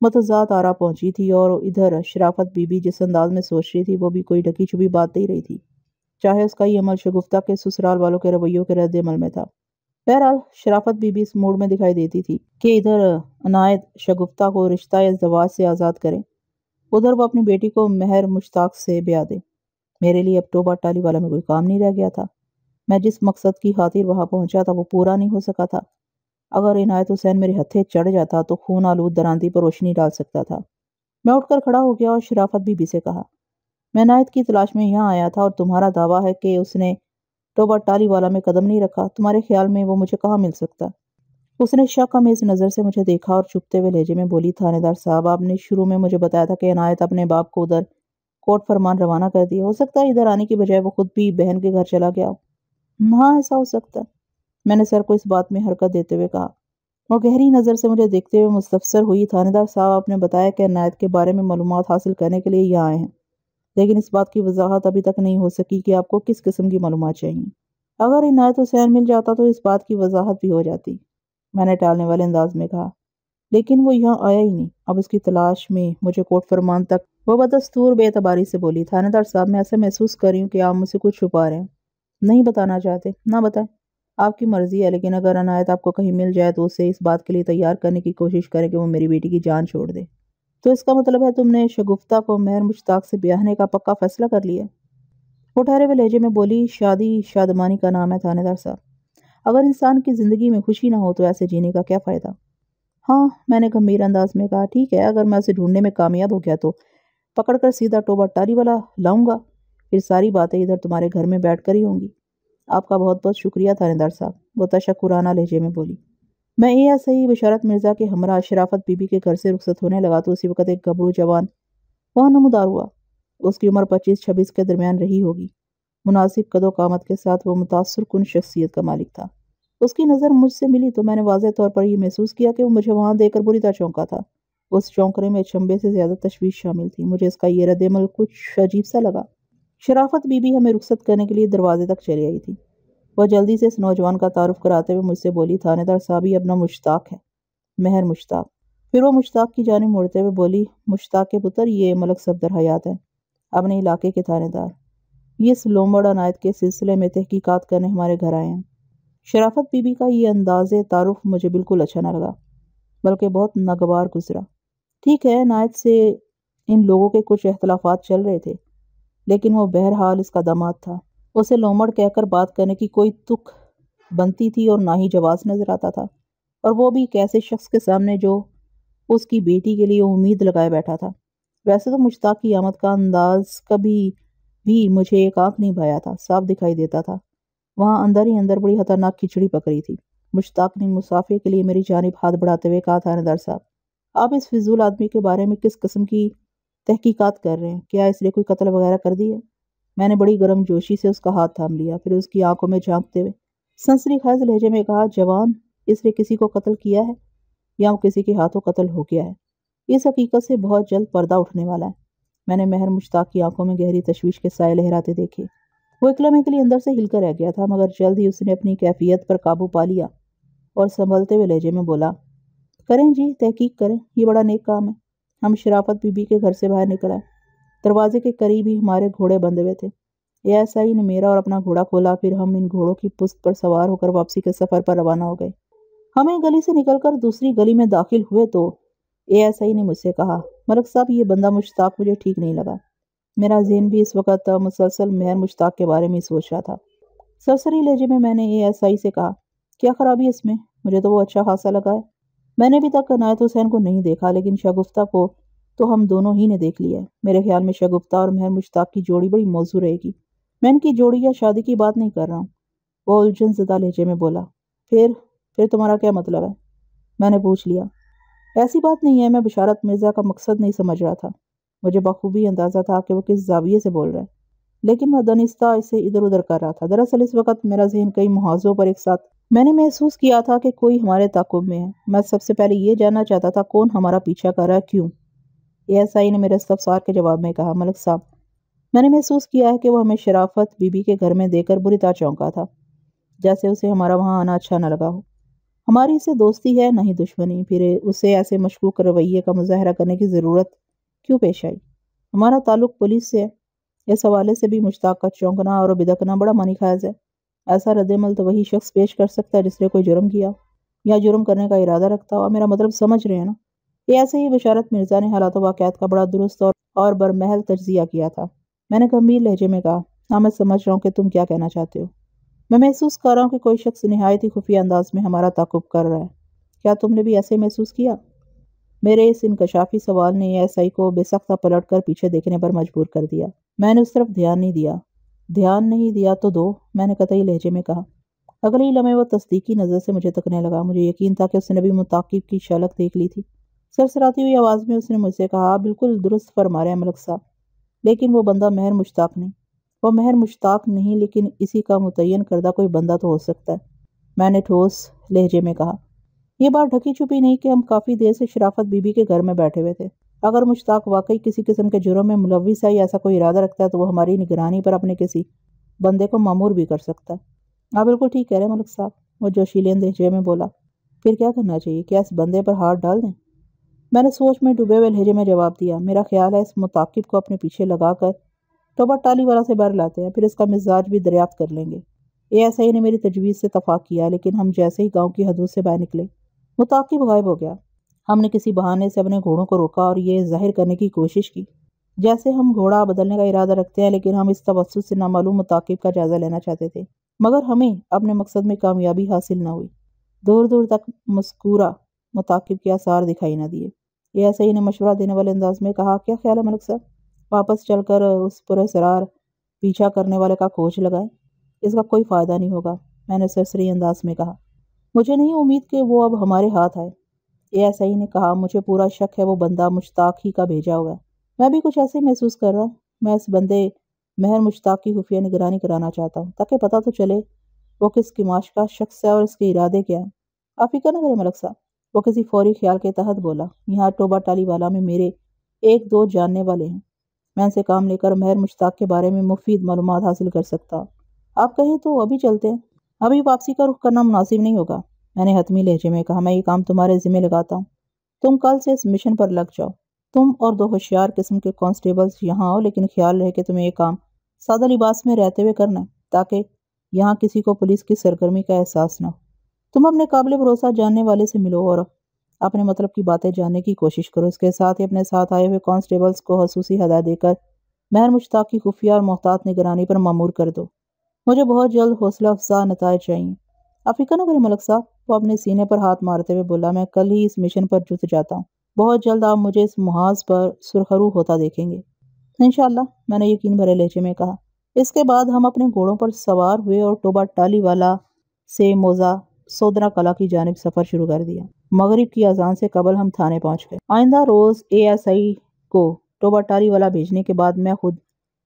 متضاد آرا پہنچی تھی، اور ادھر شرافت بی بی جس انداز میں سوچ رہی تھی وہ بھی کوئی ڈھکی چھپی بات نہیں رہی تھی، چاہے اس کا یہ عمل شگفتہ کے سسرال والوں کے رویوں کے رد عمل میں تھا۔ بہرحال شرافت بی بی اس موڈ میں دکھائی دیتی تھی کہ ادھر عنایت شگفتہ کو رشتہ ازدواج سے آزاد کرے، ادھر وہ اپنی بیٹی کو مہر مشتاق سے بیاہ دے۔ میرے لیے اب ٹوبہ ٹالی والا میں کوئی کام نہیں رہ گیا تھا۔ میں جس مقصد کی خاطر وہاں پہنچا تھا وہ پورا نہیں ہو سکا تھا۔ اگر عنایت حسین میرے ہتھے چڑھ جاتا تو خون آلود درانتی پر روشنی ڈال سکتا تھا۔ میں اٹھ کر کھڑا ہو گیا اور شرافت بی بی سے کہا، میں عنایت کی تلاش میں یہاں آیا تھا اور تمہارا دعویٰ ہے کہ اس نے ٹوبہ ٹالی والا میں قدم نہیں رکھا، تمہارے خیال میں وہ مجھے کہاں مل سکتا؟ اس نے شک آمیز نظر سے مجھے دیکھا اور چپتے ہوئے لہجے میں بولی، تھانے دار صاحب، آپ نے شروع میں مجھے بتایا تھا کہ عنایت اپنے باپ کو ادھر کوٹ فرمان روانہ کر دیا، ہو سکتا ہے ادھر آنے کی بجائے وہ خود بھی بہن کے گھر چلا گیا ہو۔ ہاں ایسا ہو سکتا ہے، میں نے سر کو اس بات میں حرکت دیتے ہوئے کہا۔ وہ گہری نظر سے مجھے دیکھتے ہوئے مستفسر ہوئی، تھانے دار صاحب، آپ نے بتایا کہ عنایت کے بارے میں معلومات حاصل کرنے کے لیے یہاں آئے ہیں، لیکن اس بات کی وضاحت ابھی تک نہیں ہو سکی کہ آپ کو کس قسم کی معلومات چاہیے۔ اگر عنایت حسین مل جاتا تو اس بات کی وضاحت بھی ہو جاتی، میں نے ٹالنے والے انداز میں کہا، لیکن وہ یہاں آیا ہی نہیں، اب اس کی تلاش میں مجھے کوٹ فرمان تک۔ وہ بدستور بے اعتباری سے بولی، تھانے دار صاحب، میں ایسا محسوس کر رہی ہوں کہ آپ مجھ سے کچھ چھپا رہے ہیں، نہیں بتانا چاہتے، نہ بتائیں، آپ کی مرضی ہے، لیکن اگر عنایت آپ کو کہیں مل جائے تو اسے اس بات کے لیے تیار کرنے کی کوشش کریں کہ وہ میری بیٹی کی جان چھوڑ دے۔ تو اس کا مطلب ہے تم نے شگفتہ کو مہر مشتاق سے بیاہنے کا پکا فیصلہ کر لیا؟ وہ ٹھہرے ہوئے لہجے میں بولی، شادی شادمانی کا نام ہے تھانے دار صاحب، اگر انسان کی زندگی میں خوشی نہ ہو تو ایسے جینے کا کیا فائدہ؟ ہاں، میں نے گمبھیر انداز میں کہا، ٹھیک ہے، اگر میں اسے ڈھونڈنے میں کامیاب ہو گیا تو پکڑ کر سیدھا ٹوبہ ٹالی والا لاؤں گا، پھر ساری باتیں ادھر تمہارے گھر میں بیٹھ کر ہی ہوں گی۔ آپ کا بہت بہت شکریہ تھانے دار صاحب، وہ تشکرانہ لہجے میں بولی۔ میں ایسا ہی بشارت مرزا کے ہمراہ شرافت بی بی کے گھر سے رخصت ہونے لگا تو اسی وقت ایک گبرو جوان وہاں نمودار ہوا۔ اس کی عمر 25-26 کے درمیان رہی ہوگی، مناسب قد و قامت کے ساتھ وہ متاثر کن شخصیت کا مالک تھا۔ اس کی نظر مجھ سے ملی تو میں نے واضح طور پر یہ محسوس کیا کہ وہ مجھے وہاں دیکھ کر بری طرح چونکا تھا۔ اس چونکنے میں چنبے سے زیادہ تشویش شامل تھی، مجھے اس کا یہ رد عمل کچھ عجیب سا لگا۔ شرافت بی بی ہمیں رخصت کرنے کے لیے دروازے تک چلی آئی تھی۔ وہ جلدی سے اس نوجوان کا تعارف کراتے ہوئے مجھ سے بولی، تھانے دار صاحب، یہ اپنا مشتاق ہے، مہر مشتاق۔ پھر وہ مشتاق کی جانب مڑتے ہوئے بولی، مشتاق کے پتر، یہ ملک صفدر حیات ہے، اپنے علاقے کے تھانے دار، یہ اس لومڑ عنایت کے سلسلے میں تحقیقات کرنے ہمارے گھر آئے ہیں۔ شرافت بی بی کا یہ انداز تعارف مجھے بالکل اچھا نہ لگا، بلکہ بہت ناگوار گزرا۔ ٹھیک ہے، عنایت سے ان لوگوں کے کچھ اختلافات چل رہے تھے، لیکن وہ بہرحال اس کا داماد تھا، اسے لومڑ کہہ کر بات کرنے کی کوئی تک بنتی تھی اور نہ ہی جواز نظر آتا تھا، اور وہ بھی ایک ایسے شخص کے سامنے جو اس کی بیٹی کے لیے امید لگائے بیٹھا تھا۔ ویسے تو مشتاق کی آمد کا انداز کبھی بھی مجھے ایک آنکھ نہیں بھایا تھا، صاف دکھائی دیتا تھا، وہاں اندر ہی اندر بڑی خطرناک کھچڑی پک رہی تھی۔ مشتاق نے مسافے کے لیے میری جانب ہاتھ بڑھاتے ہوئے کہا، تھانے دار صاحب، آپ اس فضول آدمی کے بارے میں کس قسم کی تحقیقات کر رہے ہیں؟ کیا اس نے کوئی قتل وغیرہ کر دی ہے؟ میں نے بڑی گرم جوشی سے اس کا ہاتھ تھام لیا، پھر اس کی آنکھوں میں جھانکتے ہوئے سنسنی خیز لہجے میں کہا، جوان، اس نے کسی کو قتل کیا ہے یا وہ کسی کے ہاتھوں قتل ہو گیا ہے؟ اس حقیقت سے بہت جلد پردہ اٹھنے والا ہے۔ میں نے مہر مشتاق کی آنکھوں میں گہری تشویش کے سائے لہراتے دیکھے۔ وہ ایک لمحے کے لیے اندر سے ہل کر رہ گیا تھا، مگر جلد ہی اس نے اپنی کیفیت پر قابو پا لیا اور سنبھلتے ہوئے لہجے میں بولا، کریں جی، تحقیق کریں، یہ بڑا نیک کام ہے۔ ہم شرافت بی بی کے گھر سے باہر نکل آئے، دروازے کے قریب ہی ہمارے گھوڑے بندھے ہوئے تھے۔ ایسائی نے میرا اور اپنا گھوڑا کھولا، پھر ہم ان گھوڑوں کی پشت پر سوار ہو کر واپسی کے سفر پر روانہ ہو گئے۔ ہمیں گلی سے نکل کر دوسری گلی میں داخل ہوئے تو ایسائی نے مجھ سے کہا، ملک صاحب، یہ بندہ مشتاق مجھے ٹھیک نہیں لگا۔ میرا ذہن بھی اس وقت مسلسل مہر مشتاق کے بارے میں سوچ رہا تھا۔ سرسری لہجے میں نے ایسائی سے کہا، کیا خرابی ہے اس میں؟ مجھے تو وہ اچھا خاصا لگا ہے۔ میں نے ابھی تک عنایت حسین کو نہیں دیکھا، لیکن شگفتہ کو تو ہم دونوں ہی نے دیکھ لیا ہے۔ میرے خیال میں شگفتہ اور مہر مشتاق کی جوڑی بڑی موزوں رہے گی۔ میں ان کی جوڑی یا شادی کی بات نہیں کر رہا ہوں، وہ الجھن زدہ لہجے میں بولا۔ پھر تمہارا کیا مطلب ہے؟ میں نے پوچھ لیا۔ ایسی بات نہیں ہے، میں بشارت مرزا کا مقصد نہیں سمجھ رہا تھا۔ مجھے بخوبی اندازہ تھا کہ وہ کس زاویے سے بول رہا ہے، لیکن میں دانستہ اسے ادھر ادھر کر رہا تھا۔ دراصل اس وقت میرا ذہن کئی محاذوں پر ایک ساتھ میں نے محسوس کیا تھا کہ کوئی ہمارے تعاقب میں ہے۔ میں سب سے پہلے یہ جاننا چاہتا تھا کون ہمارا پیچھا کر رہا ہے، کیوں؟ ASI نے میرے استفسار کے جواب میں کہا، ملک صاحب، میں نے محسوس کیا ہے کہ وہ ہمیں شرافت بی بی کے گھر میں دے کر بری طرح چونکا تھا، جیسے اسے ہمارا وہاں آنا اچھا نہ لگا ہو۔ ہماری اسے دوستی ہے نہ ہی دشمنی، پھر اسے ایسے مشکوک رویے کا مظاہرہ کرنے کی ضرورت کیوں پیش آئی؟ ہمارا تعلق پولیس سے ہے، اس حوالے سے بھی مشتاق کا چونکنا اور بدکنا بڑا معنی خیز ہے۔ ایسا رد عمل تو وہی شخص پیش کر سکتا ہے جس نے کوئی جرم کیا یا جرم کرنے کا ارادہ رکھتا ہو۔ میرا مطلب سمجھ رہے ہیں نا؟ یہ ایسے ہی بشارت مرزا نے حالات و واقعات کا بڑا درست اور برمحل تجزیہ کیا تھا۔ میں نے گمبھیر لہجے میں کہا، ہاں میں سمجھ رہا ہوں کہ تم کیا کہنا چاہتے ہو۔ میں محسوس کر رہا ہوں کہ کوئی شخص نہایت ہی خفیہ انداز میں ہمارا تعاقب کر رہا ہے۔ کیا تم نے بھی ایسے محسوس کیا؟ میرے اس انکشافی سوال نے ASI کو بے سختہ پلٹ کر پیچھے دیکھنے پر مجبور کر دیا۔ میں نے اس طرف دھیان نہیں دیا تو دو، میں نے قطعی لہجے میں کہا۔ اگلے لمحے وہ تصدیقی نظر سے مجھے تکنے لگا۔ مجھے یقین تھا کہ اس نے بھی متعاقب کی شلک دیکھ لی تھی۔ سرسراتی ہوئی آواز میں اس نے مجھ سے کہا، بالکل درست فرما رہے ہیں ملک صاحب، لیکن وہ بندہ مہر مشتاق نہیں۔ وہ مہر مشتاق نہیں، لیکن اسی کا متعین کردہ کوئی بندہ تو ہو سکتا ہے، میں نے ٹھوس لہجے میں کہا۔ یہ بات ڈھکی چھپی نہیں کہ ہم کافی دیر سے شرافت بی بی کے گھر میں بیٹھے ہوئے تھے۔ اگر مشتاق واقعی کسی قسم کے جرم میں ملوث ہے یا ایسا کوئی ارادہ رکھتا ہے تو وہ ہماری نگرانی پر اپنے کسی بندے کو مامور بھی کر سکتا ہے۔ آپ بالکل ٹھیک کہہ رہے ہیں ملک صاحب، وہ جوشیلے لہجے میں بولا۔ پھر کیا کرنا چاہیے؟ کیا اس بندے پر ہاتھ ڈال دیں؟ میں نے سوچ میں ڈوبے ہوئے لہجے میں جواب دیا، میرا خیال ہے اس متعاقب کو اپنے پیچھے لگا کر ٹوبہ ٹالی والا سے باہر لاتے ہیں، پھر اس کا مزاج بھی دریافت کر لیں گے۔ ASI نے میری تجویز سے اتفاق کیا، لیکن ہم جیسے ہی گاؤں کی حدود سے باہر نکلے متعاقب غائب ہو گیا۔ ہم نے کسی بہانے سے اپنے گھوڑوں کو روکا اور یہ ظاہر کرنے کی کوشش کی جیسے ہم گھوڑا بدلنے کا ارادہ رکھتے ہیں، لیکن ہم اس توسط سے نامعلوم متعاقب کا جائزہ لینا چاہتے تھے، مگر ہمیں اپنے مقصد میں کامیابی حاصل نہ ہوئی۔ دور دور تک مذکورہ متعاقب کے آثار دکھائی نہ دیے۔ ASI نے مشورہ دینے والے انداز میں کہا، کیا خیال ہے ملک صاحب، واپس چل کر اس پراسرار پیچھا کرنے والے کا کھوج لگائیں؟ اس کا کوئی فائدہ نہیں ہوگا، میں نے سرسری انداز میں کہا۔ مجھے نہیں امید کہ وہ اب ہمارے ہاتھ آئے، ASI نے کہا۔ مجھے پورا شک ہے وہ بندہ مشتاق ہی کا بھیجا ہوا ہے۔ میں بھی کچھ ایسے محسوس کر رہا ہوں۔ میں اس بندے مہر مشتاق کی خفیہ نگرانی کرانا چاہتا ہوں تاکہ پتہ تو چلے وہ کس قماش کا شخص ہے اور اس کے ارادے کیا ہیں۔ آپ فکر نہ کریں ملک صاحب، وہ کسی فوری خیال کے تحت بولا۔ یہاں ٹوبہ ٹالی والا میں میرے ایک دو جاننے والے ہیں، میں ان سے کام لے کر مہر مشتاق کے بارے میں مفید معلومات حاصل کر سکتا ہوں۔ آپ کہیں تو ابھی چلتے ہیں، ابھی واپسی کا رخ کرنا مناسب نہیں ہوگا، میں نے حتمی لہجے میں کہا۔ میں یہ کام تمہارے ذمہ لگاتا ہوں، تم کل سے اس مشن پر لگ جاؤ۔ تم اور دو ہوشیار قسم کے کانسٹیبلز یہاں آؤ، لیکن خیال رہے کہ تمہیں یہ کام سادہ لباس میں رہتے ہوئے کرنا ہے تاکہ یہاں کسی کو پولیس کی سرگرمی کا احساس نہ ہو۔ تم اپنے قابل بھروسہ جاننے والے سے ملو اور اپنے مطلب کی باتیں جاننے کی کوشش کرو۔ اس کے ساتھ ہی اپنے ساتھ آئے ہوئے کانسٹیبلز کو خصوصی ہدایت دے کر مہر مشتاق کی خفیہ اور محتاط نگرانی پر مامور کر دو۔ مجھے بہت جلد حوصلہ افزا نتائج چاہیے۔ آپ فکر نہ کریں ملک صاحب، وہ اپنے سینے پر ہاتھ مارتے ہوئے بولا۔ میں کل ہی اس مشن پر جت جاتا ہوں، بہت جلد آپ مجھے اس محاذ پر سرخرو ہوتا دیکھیں گے انشاءاللہ، میں نے یقین بھرے لہجے میں کہا۔ اس کے بعد ہم اپنے گھوڑوں پر سوار ہوئے اور ٹوبہ ٹالی والا سے موزہ سودرا کلا کی جانب سفر شروع کر دیا۔ مغرب کی اذان سے قبل ہم تھانے پہنچ گئے۔ آئندہ روز ASI کو ٹوبہ ٹالی والا بھیجنے کے بعد میں خود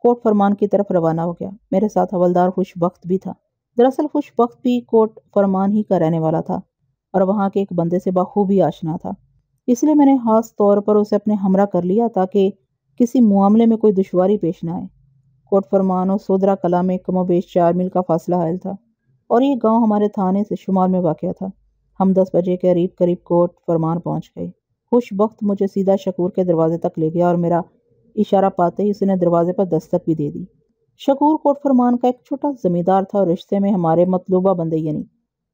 کوٹ فرمان کی طرف روانہ ہو گیا۔ میرے ساتھ حوالدار خوش بخت بھی تھا۔ دراصل خوش بخت بھی کوٹ فرمان ہی کا رہنے والا تھا اور وہاں کے ایک بندے سے بخوبی آشنا تھا، اس لیے میں نے خاص طور پر اسے اپنے ہمراہ کر لیا تاکہ کسی معاملے میں کوئی دشواری پیش نہ آئے۔ کوٹ فرمان اور سودرا کلا میں کم و بیش 4 میل کا فاصلہ حائل تھا اور یہ گاؤں ہمارے تھانے سے شمال میں واقع تھا۔ ہم 10 بجے کے قریب کوٹ فرمان پہنچ گئے۔ خوش بخت مجھے سیدھا شکور کے دروازے تک لے گیا اور میرا اشارہ پاتے ہی اس نے دروازے پر دستک بھی دے دی۔ شکور کوٹ فرمان کا ایک چھوٹا زمیندار تھا اور رشتے میں ہمارے مطلوبہ بندے یعنی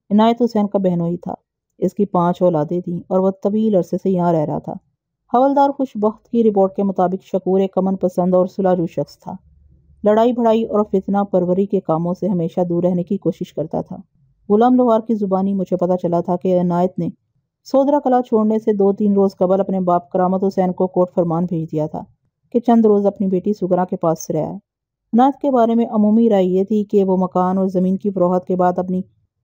عنایت حسین کا بہنوئی تھا۔ اس کی 5 اولادیں تھیں اور وہ طویل عرصے سے یہاں رہ رہا تھا۔ حوالدار خوش بخت کی رپورٹ کے مطابق شکور ایک امن پسند اور صلح جو شخص تھا، لڑائی بھڑائی اور فتنہ پروری کے کاموں سے ہمیشہ دور رہنے کی کوشش کرتا تھا۔ غلام لوہار کی زبانی مجھے پتہ چلا تھا کہ عنایت نے سودرا کلا چھوڑنے سے 2-3 روز قبل اپنے باپ کرامت حسین کو کوٹ فرمان بھیج دیا تھا کہ چند روز اپنی بیٹی سگرا کے پاس سے رہے۔ عنایت کے بارے میں عمومی رائے یہ تھی کہ وہ مکان اور زمین کی فروخت کے بعد اپنی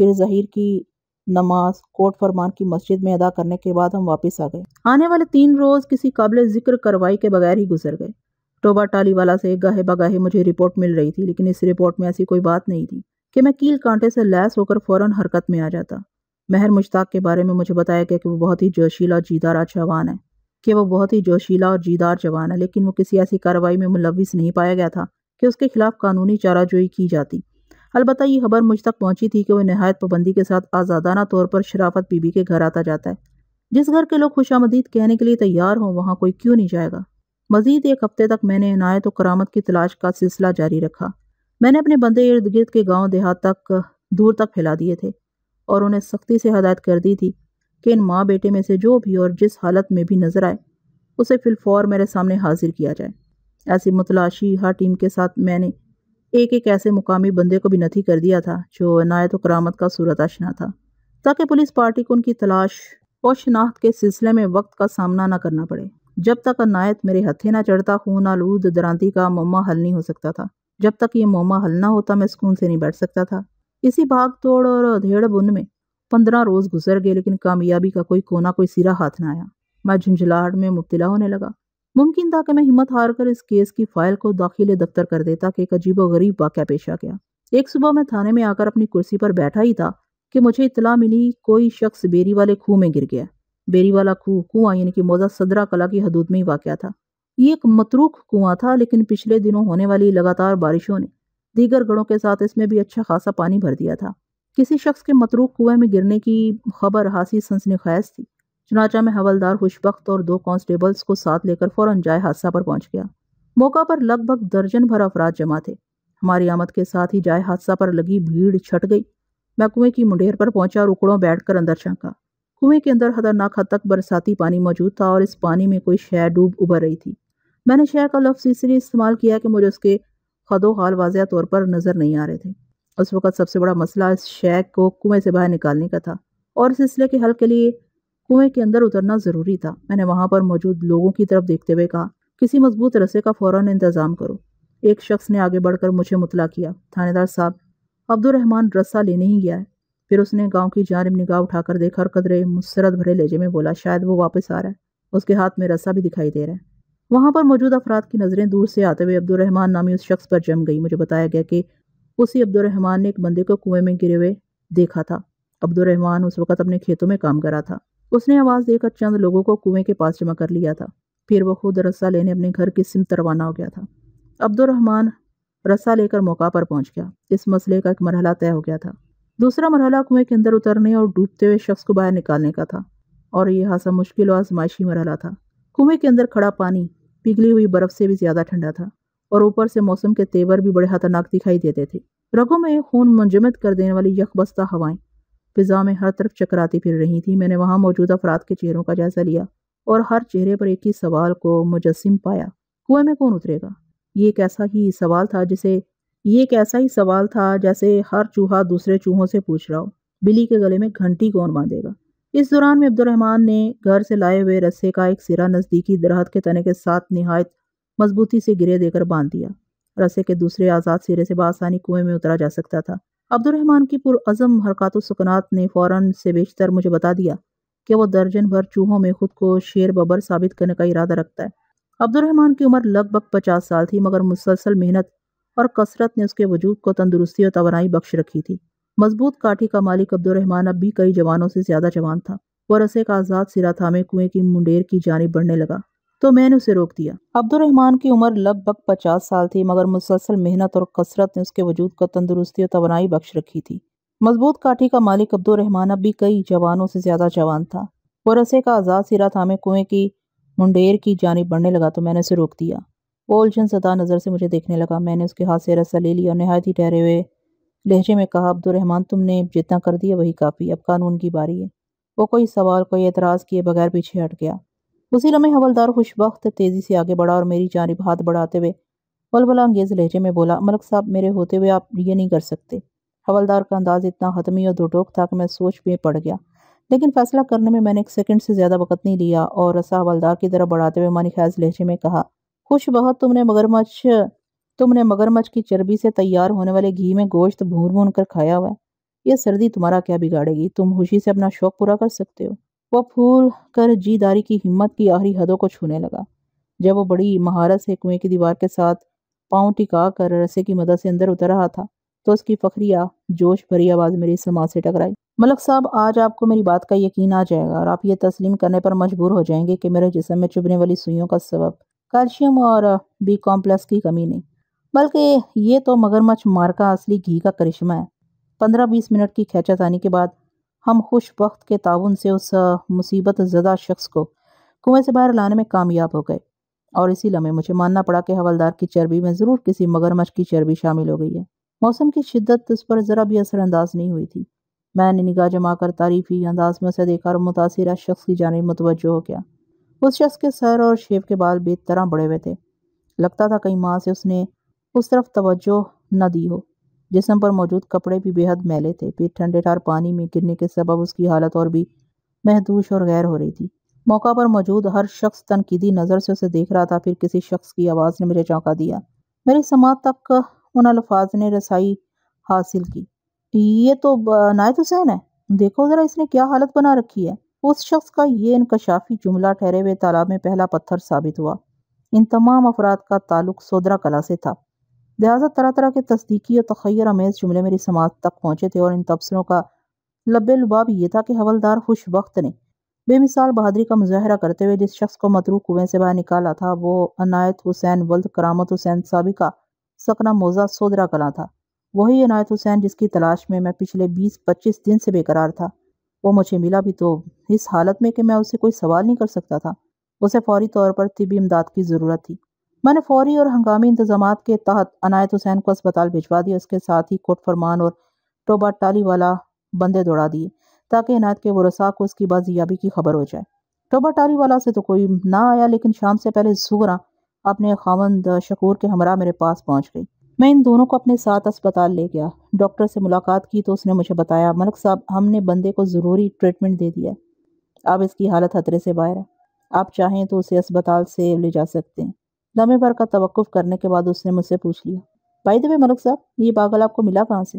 پھر ظہیر کی نماز کوٹ فرمان کی مسجد میں ادا کرنے کے بعد ہم واپس آ گئے۔ آنے والے 3 روز کسی قابل ذکر کارروائی کے بغیر ہی گزر گئے۔ ٹوبہ ٹالی والا سے گاہے بگاہے مجھے رپورٹ مل رہی تھی، لیکن اس رپورٹ میں ایسی کوئی بات نہیں تھی کہ میں کیل کانٹے سے لیس ہو کر فوراً حرکت میں آ جاتا۔ مہر مشتاق کے بارے میں مجھے بتایا گیا کہ وہ بہت ہی جوشیلا اور جیدار جوان ہے، لیکن وہ کسی ایسی کارروائی میں ملوث نہیں پایا گیا تھا کہ اس کے خلاف قانونی چارہ جوئی کی جاتی۔ البتہ یہ خبر مجھ تک پہنچی تھی کہ وہ نہایت پابندی کے ساتھ آزادانہ طور پر شرافت بی بی کے گھر آتا جاتا ہے۔ جس گھر کے لوگ خوش آمدید کہنے کے لیے تیار ہوں وہاں کوئی کیوں نہیں جائے گا۔ مزید 1 ہفتے تک میں نے عنایت و کرامت کی تلاش کا سلسلہ جاری رکھا۔ میں نے اپنے بندے ارد گرد کے گاؤں دیہات تک دور تک پھیلا دیے تھے اور انہیں سختی سے ہدایت کر دی تھی کہ ان ماں بیٹے میں سے جو بھی اور جس حالت میں بھی نظر آئے اسے فی الفور میرے سامنے حاضر کیا جائے۔ ایسی متلاشی ہر ٹیم کے ساتھ میں نے ایک ایسے مقامی بندے کو بھی نتھی کر دیا تھا جو عنایت و کرامت کا صورت آشنا تھا، تاکہ پولیس پارٹی کو ان کی تلاش اور شناخت کے سلسلے میں وقت کا سامنا نہ کرنا پڑے۔ جب تک عنایت میرے ہتھے نہ چڑھتا خون آلود درانتی کا معمہ حل نہیں ہو سکتا تھا۔ جب تک یہ معمہ حل نہ ہوتا میں سکون سے نہیں بیٹھ سکتا تھا۔ اسی بھاگ توڑ اور ادھیڑ بن میں 15 روز گزر گئے، لیکن کامیابی کا کوئی کونا کوئی سرا ہاتھ نہ آیا۔ میں جھنجھلاہٹ میں مبتلا ہونے لگا۔ ممکن تھا کہ میں ہمت ہار کر اس کیس کی فائل کو داخل دفتر کر دیتا کہ ایک عجیب و غریب واقعہ پیش آ گیا۔ ایک صبح میں تھانے میں آ کر اپنی کرسی پر بیٹھا ہی تھا کہ مجھے اطلاع ملی کوئی شخص بیری والے کھوہ میں گر گیا۔ بیری والا کنواں یعنی کہ موضع صدرہ کلا کی حدود میں ہی واقع تھا۔ یہ ایک متروک کنواں تھا، لیکن پچھلے دنوں ہونے والی لگاتار بارشوں نے دیگر گڑھوں کے ساتھ اس میں بھی اچھا خاصا پانی بھر دیا تھا۔ کسی شخص کے متروک کنویں میں گرنے کی خبر خاصی سنسنی خیز تھی۔ چنانچہ میں حوالدار خوشبخت اور 2 کانسٹیبلز کو ساتھ لے کر فوراً جائے حادثہ پر پہنچ گیا۔ موقع پر لگ بھگ درجن بھر افراد جمع تھے۔ ہماری آمد کے ساتھ ہی جائے حادثہ پر لگی بھیڑ چھٹ گئی۔ میں کنویں کی منڈیر پر پہنچا اور اکڑوں بیٹھ کر اندر جھانکا۔ کنویں کے اندر خطرناک حد تک برساتی پانی موجود تھا اور اس پانی میں کوئی شے ڈوب ابھر رہی تھی۔ میں نے شے کا لفظ اس لیے استعمال کیا کہ مجھے اس کے خد و خال واضح طور پر نظر نہیں آ رہے تھے۔ اس وقت سب سے بڑا مسئلہ اس شے کو کنویں سے باہر نکالنے کا تھا اور اس سلسلے کے حل کے لیے کنویں کے اندر اترنا ضروری تھا۔ میں نے وہاں پر موجود لوگوں کی طرف دیکھتے ہوئے کہا، کسی مضبوط رسے کا فوراً انتظام کرو۔ ایک شخص نے آگے بڑھ کر مجھے مطلع کیا، تھانے دار صاحب، عبدالرحمن رسہ لینے ہی گیا ہے۔ پھر اس نے گاؤں کی جانب نگاہ اٹھا کر دیکھا اور قدرے مسرت بھرے لہجے میں بولا، شاید وہ واپس آ رہا ہے، اس کے ہاتھ میں رسہ بھی دکھائی دے رہا ہے۔ وہاں پر موجود افراد کی نظریں دور سے آتے ہوئے عبدالرحمن نامی اس شخص پر جم گئی۔ مجھے بتایا گیا کہ اسی عبدالرحمن نے ایک بندے کو کنویں میں گرے ہوئے دیکھا تھا۔ عبدالرحمن اس وقت اپنے کھیتوں میں کام کر رہا تھا۔ اس نے آواز دے کر چند لوگوں کو کنویں کے پاس جمع کر لیا تھا، پھر وہ خود رسہ لینے اپنے گھر کی سمت روانہ ہو گیا تھا۔ عبدالرحمن رسہ لے کر موقع پر پہنچ گیا۔ اس مسئلے کا ایک مرحلہ طے ہو گیا تھا۔ دوسرا مرحلہ کنویں کے اندر اترنے اور ڈوبتے ہوئے شخص کو باہر نکالنے کا تھا، اور یہ خاصا مشکل و آزمائشی مرحلہ تھا۔ کنویں کے اندر کھڑا پانی پگھلی ہوئی برف سے بھی زیادہ ٹھنڈا تھا، اور اوپر سے موسم کے تیور بھی بڑے خطرناک دکھائی دیتے تھے۔ رگوں میں خون منجمد کر دینے والی یکبستہ ہوائیں فضا میں ہر طرف چکراتی پھر رہی تھی۔ میں نے وہاں موجود افراد کے چہروں کا جائزہ لیا اور ہر چہرے پر ایک ہی سوال کو مجسم پایا، کنویں میں کون اترے گا؟ یہ ایک ایسا ہی سوال تھا جیسے ہر چوہا دوسرے چوہوں سے پوچھ رہا ہو، بلی کے گلے میں گھنٹی کون باندھے گا؟ اس دوران میں عبدالرحمن نے گھر سے لائے ہوئے رسے کا ایک سرا نزدیکی درخت کے تنے کے ساتھ نہایت مضبوطی سے گرے دے کر باندھ دیا۔ رسے کے دوسرے آزاد سرے سے بآسانی کنویں میں اترا جا سکتا تھا۔ عبدالرحمن کی پرعزم حرکات و سکنات نے فوراً سے بیشتر مجھے بتا دیا کہ وہ درجن بھر چوہوں میں خود کو شیر ببر ثابت کرنے کا ارادہ رکھتا ہے۔ عبدالرحمن کی عمر لگ بھگ 50 سال تھی، مگر مسلسل محنت اور کثرت نے اس کے وجود کو تندرستی اور توانائی بخش رکھی تھی۔ مضبوط کاٹھی کا مالک عبدالرحمن اب بھی کئی جوانوں سے زیادہ جوان تھا۔ وہ رسے کا آزاد سرا تھامے کنویں کی منڈیر کی جانب بڑھنے لگا تو میں نے اسے روک دیا۔ عبدالرحمن کی عمر لگ بھگ 50 سال تھی، مگر مسلسل محنت اور کثرت نے اس کے وجود کو تندرستی اور توانائی بخش رکھی تھی۔ مضبوط کاٹھی کا مالک عبدالرحمن اب بھی کئی جوانوں سے زیادہ جوان تھا۔ وہ رسے کا آزاد سرا تھامے کنویں کی منڈیر کی جانب بڑھنے لگا تو میں نے اسے روک دیا۔ وہ الجھن زدہ نظر سے مجھے دیکھنے لگا۔ میں نے اس کے ہاتھ سے رسہ لے لیا اور نہایت ہی ٹھہرے ہوئے لہجے میں کہا، عبدالرحمن، تم نے جتنا کر دیا وہی کافی، اب قانون کی باری ہے۔ وہ کوئی سوال کوئی اعتراض کیے بغیر پیچھے ہٹ گیا۔ اسی لمحے حوالدار خوشبخت تیزی سے آگے بڑھا اور میری جانب ہاتھ بڑھاتے ہوئے ولولہ انگیز لہجے میں بولا، ملک صاحب، میرے ہوتے ہوئے آپ یہ نہیں کر سکتے۔ حوالدار کا انداز اتنا حتمی اور دو ٹوک تھا کہ میں سوچ میں پڑ گیا، لیکن فیصلہ کرنے میں نے 1 سیکنڈ سے زیادہ وقت نہیں لیا اور رسہ حوالدار کی طرف بڑھاتے ہوئے معنی خیز لہجے میں کہا، خوشبخت، تم نے مگرمچھ کی چربی سے تیار ہونے والے گھی میں گوشت بھون بھون کر کھایا ہوا ہے۔ یہ سردی تمہارا کیا بگاڑے گی، تم خوشی سے اپنا شوق پورا کر سکتے ہو۔ وہ پھول کر جی داری کی ہمت کی آخری حدوں کو چھونے لگا۔ جب وہ بڑی مہارت سے کنویں کی دیوار کے ساتھ پاؤں ٹکا کر رسے کی مدد سے اندر اتر رہا تھا تو اس کی فخریہ جوش بھری آواز میری سماعت سے ٹکرائی۔ ملک صاحب، آج آپ کو میری بات کا یقین آ جائے گا اور آپ یہ تسلیم کرنے پر مجبور ہو جائیں گے کہ میرے جسم میں چبھنے والی سوئیوں کا سبب کیلشیم اور بی کمپلیکس کی کمی نہیں، بلکہ یہ تو مگرمچھ مار کا اصلی گھی کا کرشمہ ہے۔ 15-20 منٹ کی کھینچا تانی کے بعد ہم خوش بخت کے تعاون سے اس مصیبت زدہ شخص کو کنویں سے باہر لانے میں کامیاب ہو گئے، اور اسی لمحے مجھے ماننا پڑا کہ حوالدار کی چربی میں ضرور کسی مگرمچھ کی چربی شامل ہو گئی ہے۔ موسم کی شدت اس پر ذرا بھی اثر انداز نہیں ہوئی تھی۔ میں نے نگاہ جما کر تعریفی انداز میں اسے دیکھا اور متاثرہ شخص کی جانب متوجہ ہو گیا۔ اس شخص کے سر اور شیو کے بال بے طرح بڑے ہوئے تھے، لگتا تھا کہیں ماں سے اس نے اس طرف توجہ نہ دی ہو۔ جسم پر موجود کپڑے بھی بے حد میلے تھے، پھر ٹھنڈے ٹھار پانی میں گرنے کے سبب اس کی حالت اور بھی محدوش اور غیر ہو رہی تھی۔ موقع پر موجود ہر شخص تنقیدی نظر سے اسے دیکھ رہا تھا۔ پھر کسی شخص کی آواز نے مجھے چونکا دیا۔ میری سماعت تک ان الفاظ نے رسائی حاصل کی، یہ تو عنایت حسین ہے، دیکھو ذرا اس نے کیا حالت بنا رکھی ہے۔ اس شخص کا یہ انکشافی جملہ ٹھہرے ہوئے تالاب میں پہلا پتھر ثابت ہوا۔ ان تمام افراد کا تعلق سودرا کلا سے تھا، لہٰذا طرح طرح کے تصدیقی اور تخیر امیز جملے میری سماعت تک پہنچے تھے، اور ان تبصروں کا لب لباب یہ تھا کہ حوالدار خوش بخت نے بے مثال بہادری کا مظاہرہ کرتے ہوئے جس شخص کو متروک کنویں سے باہر نکالا تھا وہ عنایت حسین ولد کرامت حسین سابقہ سکنہ موضع سودرا کلاں تھا۔ وہی عنایت حسین جس کی تلاش میں میں پچھلے 20-25 دن سے بے قرار تھا۔ وہ مجھے ملا بھی تو اس حالت میں کہ میں اسے کوئی سوال نہیں کر سکتا تھا۔ اسے فوری طور پر طبی امداد کی ضرورت تھی۔ میں نے فوری اور ہنگامی انتظامات کے تحت عنایت حسین کو اسپتال بھجوا دیا۔ اس کے ساتھ ہی کوٹ فرمان اور ٹوبہ ٹالی والا بندے دوڑا دیے تاکہ عنایت کے ورثاء کو اس کی بازیابی کی خبر ہو جائے۔ ٹوبہ ٹالی والا سے تو کوئی نہ آیا، لیکن شام سے پہلے زغرا اپنے خاوند شکور کے ہمراہ میرے پاس پہنچ گئی۔ میں ان دونوں کو اپنے ساتھ اسپتال لے گیا۔ ڈاکٹر سے ملاقات کی تو اس نے مجھے بتایا، ملک صاحب، ہم نے بندے کو ضروری ٹریٹمنٹ دے دیا ہے، اب اس کی حالت خطرے سے باہر ہے، آپ چاہیں تو اسے اسپتال سے لے جا سکتے ہیں۔ لمحے بھر کا توقف کرنے کے بعد اس نے مجھ سے پوچھ لیا، بائی دی وے ملک صاحب، یہ پاگل آپ کو ملا کہاں سے؟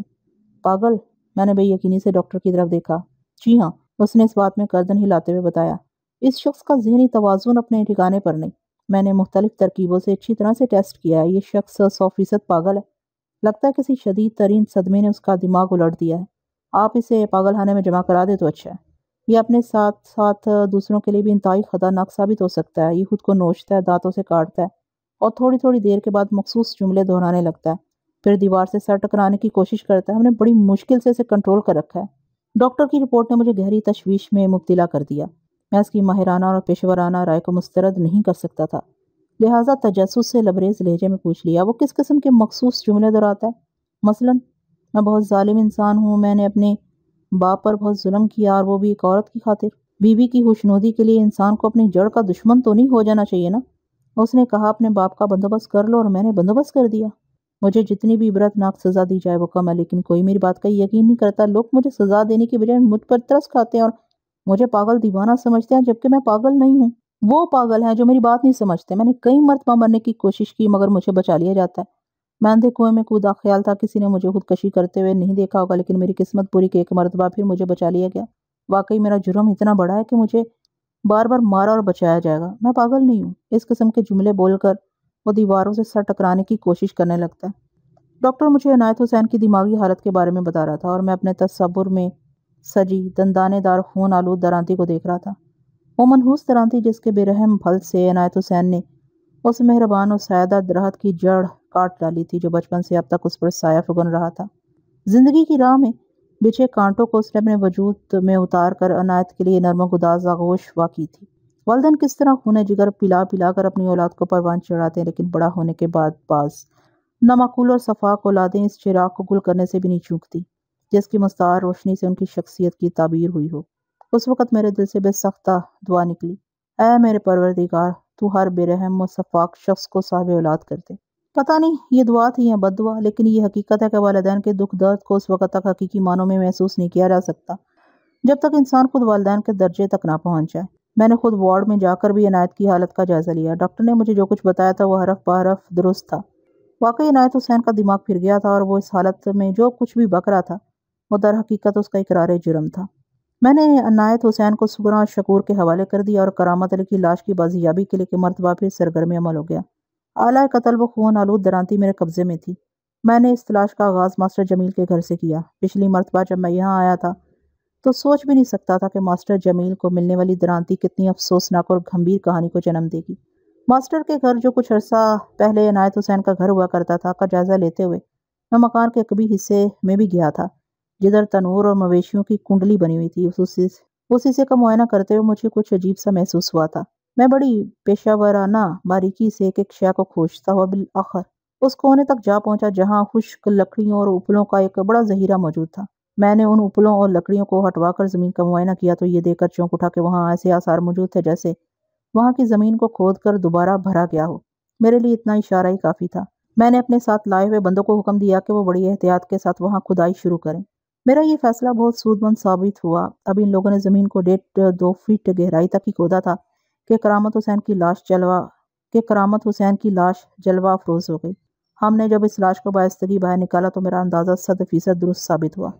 پاگل؟ میں نے بے یقینی سے ڈاکٹر کی طرف دیکھا۔ جی ہاں، اس نے اس بات میں گردن ہلاتے ہوئے بتایا، اس شخص کا ذہنی توازن اپنے ٹھکانے پر نہیں۔ میں نے مختلف ترکیبوں سے اچھی طرح سے ٹیسٹ کیا ہے، یہ شخص 100% پاگل ہے۔ لگتا ہے کسی شدید ترین صدمے نے اس کا دماغ الٹ دیا ہے۔ آپ اسے پاگل خانے میں جمع کرا دے تو اچھا ہے۔ یہ اپنے ساتھ ساتھ دوسروں کے لیے بھی انتہائی خطرناک ثابت ہو سکتا ہے۔ یہ خود کو نوچتا ہے، دانتوں سے کاٹتا ہے اور تھوڑی تھوڑی دیر کے بعد مخصوص جملے دہرانے لگتا ہے، پھر دیوار سے سر ٹکرانے کی کوشش کرتا ہے۔ ہم نے بڑی مشکل سے اسے کنٹرول کر رکھا ہے۔ ڈاکٹر کی رپورٹ نے مجھے گہری تشویش میں مبتلا کر دیا۔ میں اس کی ماہرانہ اور پیشورانہ رائے کو مسترد نہیں کر سکتا تھا، لہٰذا تجسس سے لبریز لہجے میں پوچھ لیا، وہ کس قسم کے مخصوص جملے دہراتا ہے؟ مثلاً، میں بہت ظالم انسان ہوں، میں نے اپنے باپ پر بہت ظلم کیا، اور وہ بھی ایک عورت کی خاطر۔ بیوی کی خوشنودی کے لیے انسان کو اپنی جڑ کا دشمن تو نہیں ہو جانا چاہیے نا۔ اس نے کہا، اپنے باپ کا بندوبست کر لو، اور میں نے بندوبست کر دیا۔ مجھے جتنی بھی عبرتناک سزا دی جائے وہ کم ہے، لیکن کوئی میری بات کا یقین نہیں کرتا۔ لوگ مجھے سزا دینے کی بجائے مجھ پر ترس کھاتے ہیں اور مجھے پاگل دیوانہ سمجھتے ہیں، جبکہ میں پاگل نہیں ہوں۔ وہ پاگل ہیں جو میری بات نہیں سمجھتے۔ میں نے کئی مرتبہ مرنے کی کوشش کی مگر مجھے بچا لیا جاتا ہے۔ میں اندھے کنویں میں کودا، خیال تھا کسی نے مجھے خودکشی کرتے ہوئے نہیں دیکھا ہوگا، لیکن میری قسمت پوری کہ ایک مرتبہ پھر مجھے بچا لیا گیا۔ واقعی میرا جرم اتنا بڑا ہے کہ مجھے بار بار مارا اور بچایا جائے گا۔ میں پاگل نہیں ہوں۔ اس قسم کے جملے بول کر وہ دیواروں سے سر ٹکرانے کی کوشش کرنے لگتا ہے۔ ڈاکٹر مجھے عنایت حسین کی دماغی حالت کے بارے میں بتا رہا تھا، اور میں اپنے تصور میں سجی دندانے دار خون آلود درانتی کو دیکھ رہا تھا۔ وہ منحوس درانتی جس کے بے رحم پھل سے عنایت حسین نے اس مہربان و سایہ درخت کی جڑ کاٹ ڈالی تھی جو بچپن سے اب تک اس پر سایہ فگن رہا تھا۔ زندگی کی راہ میں بچھے کانٹوں کو اس نے اپنے وجود میں اتار کر عنایت کے لیے نرم و گداز آغوش واقعی تھی۔ والدین کس طرح خون جگر پلا پلا کر اپنی اولاد کو پروان چڑھاتے ہیں، لیکن بڑا ہونے کے بعد بعض نامعقول اور شفاق اولادیں اس چراغ کو گل کرنے سے بھی نہیں چوکتی جس کی مستعار روشنی سے ان کی شخصیت کی تعبیر ہوئی ہو۔ اس وقت میرے دل سے بے سختہ دعا نکلی، اے میرے پروردگار، تو ہر بے رحم و شفاق شخص کو صاحب اولاد کر دے۔ پتہ نہیں یہ دعا تھی یا بد دعا، لیکن یہ حقیقت ہے کہ والدین کے دکھ درد کو اس وقت تک حقیقی معنوں میں محسوس نہیں کیا جا سکتا جب تک انسان خود والدین کے درجے تک نہ پہنچ جائے۔ میں نے خود وارڈ میں جا کر بھی عنایت کی حالت کا جائزہ لیا۔ ڈاکٹر نے مجھے جو کچھ بتایا تھا وہ حرف بحرف درست تھا۔ واقعی عنایت حسین کا دماغ پھر گیا تھا، اور وہ اس حالت میں جو کچھ بھی بک رہا تھا وہ در حقیقت اس کا اقرار جرم تھا۔ میں نے عنایت حسین کو سگنا شکور کے حوالے کر دیا اور کرامت علی کی لاش کی بازیابی کے لیے کہ مرتبہ پھر سرگرم عمل ہو گیا۔ اعلیٰ قتل و خون آلود درانتی میرے قبضے میں تھی۔ میں نے اس تلاش کا آغاز ماسٹر جمیل کے گھر سے کیا۔ پچھلی مرتبہ جب میں یہاں آیا تھا تو سوچ بھی نہیں سکتا تھا کہ ماسٹر جمیل کو ملنے والی درانتی کتنی افسوسناک اور گھمبیر کہانی کو جنم دے گی۔ ماسٹر کے گھر جو کچھ عرصہ پہلے عنایت حسین کا گھر ہوا کرتا تھا کا جائزہ لیتے ہوئے میں مکان کے قبی حصے میں بھی گیا تھا جدھر تنور اور مویشیوں کی کنڈلی بنی ہوئی تھی۔ اس حصے کا معائنہ کرتے ہوئے مجھے کچھ عجیب سا محسوس ہوا تھا۔ میں بڑی پیشہ ورانہ باریکی سے ایک شے کو کھوجتا ہوا بالآخر اس کونے تک جا پہنچا جہاں خشک لکڑیوں اور اپلوں کا ایک بڑا ذخیرہ موجود تھا۔ میں نے ان اپلوں اور لکڑیوں کو ہٹوا کر زمین کا معائنہ کیا تو یہ دیکھ کر چونک اٹھا کہ وہاں ایسے آثار موجود تھے جیسے وہاں کی زمین کو کھود کر دوبارہ بھرا گیا ہو۔ میرے لیے اتنا اشارہ ہی کافی تھا۔ میں نے اپنے ساتھ لائے ہوئے بندوں کو حکم دیا کہ وہ بڑی احتیاط کے ساتھ وہاں کھدائی شروع کریں۔ میرا یہ فیصلہ بہت سود مند ثابت ہوا۔ اب ان لوگوں نے زمین کو 1.5-2 فٹ گہرائی تک ہی کھودا تھا کہ کرامت حسین کی لاش جلوہ افروز ہو گئی۔ ہم نے جب اس لاش کو بائستگی باہر نکالا تو میرا اندازہ 100% درست ثابت ہوا۔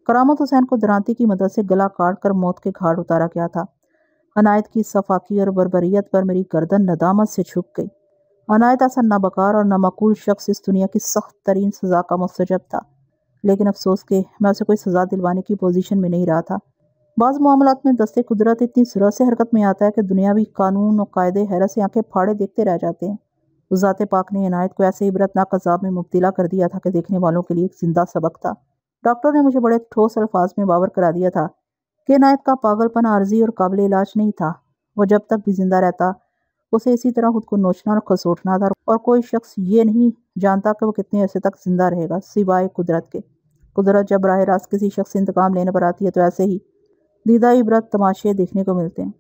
کرامت حسین کو درانتی کی مدد سے گلا کاٹ کر موت کے گھاٹ اتارا گیا تھا۔ عنایت کی صفاقی اور بربریت پر میری گردن ندامت سے جھک گئی۔ عنایت ایسا نابکار اور نامعقول شخص اس دنیا کی سخت ترین سزا کا مستحق تھا، لیکن افسوس کہ میں اسے کوئی سزا دلوانے کی پوزیشن میں نہیں رہا تھا۔ بعض معاملات میں دست قدرت اتنی سرعت سے حرکت میں آتا ہے کہ دنیاوی قانون و قاعدے حیرت سے آنکھیں پھاڑے دیکھتے رہ جاتے ہیں۔ اس ذات پاک نے عنایت کو ایسے عبرتناک عذاب میں مبتلا کر دیا تھا کہ دیکھنے والوں کے لیے ایک زندہ سبق تھا۔ ڈاکٹر نے مجھے بڑے ٹھوس الفاظ میں باور کرا دیا تھا کہ عنایت کا پاگل پن عارضی اور قابل علاج نہیں تھا۔ وہ جب تک بھی زندہ رہتا اسے اسی طرح خود کو نوچنا اور کھسوٹنا تھا، اور کوئی شخص یہ نہیں جانتا کہ وہ کتنے عرصے تک زندہ رہے گا سوائے قدرت کے۔ قدرت جب براہ راست کسی شخص سے انتقام لینے پر آتی ہے تو ایسے ہی دیدہ عبرت تماشے دیکھنے کو ملتے ہیں۔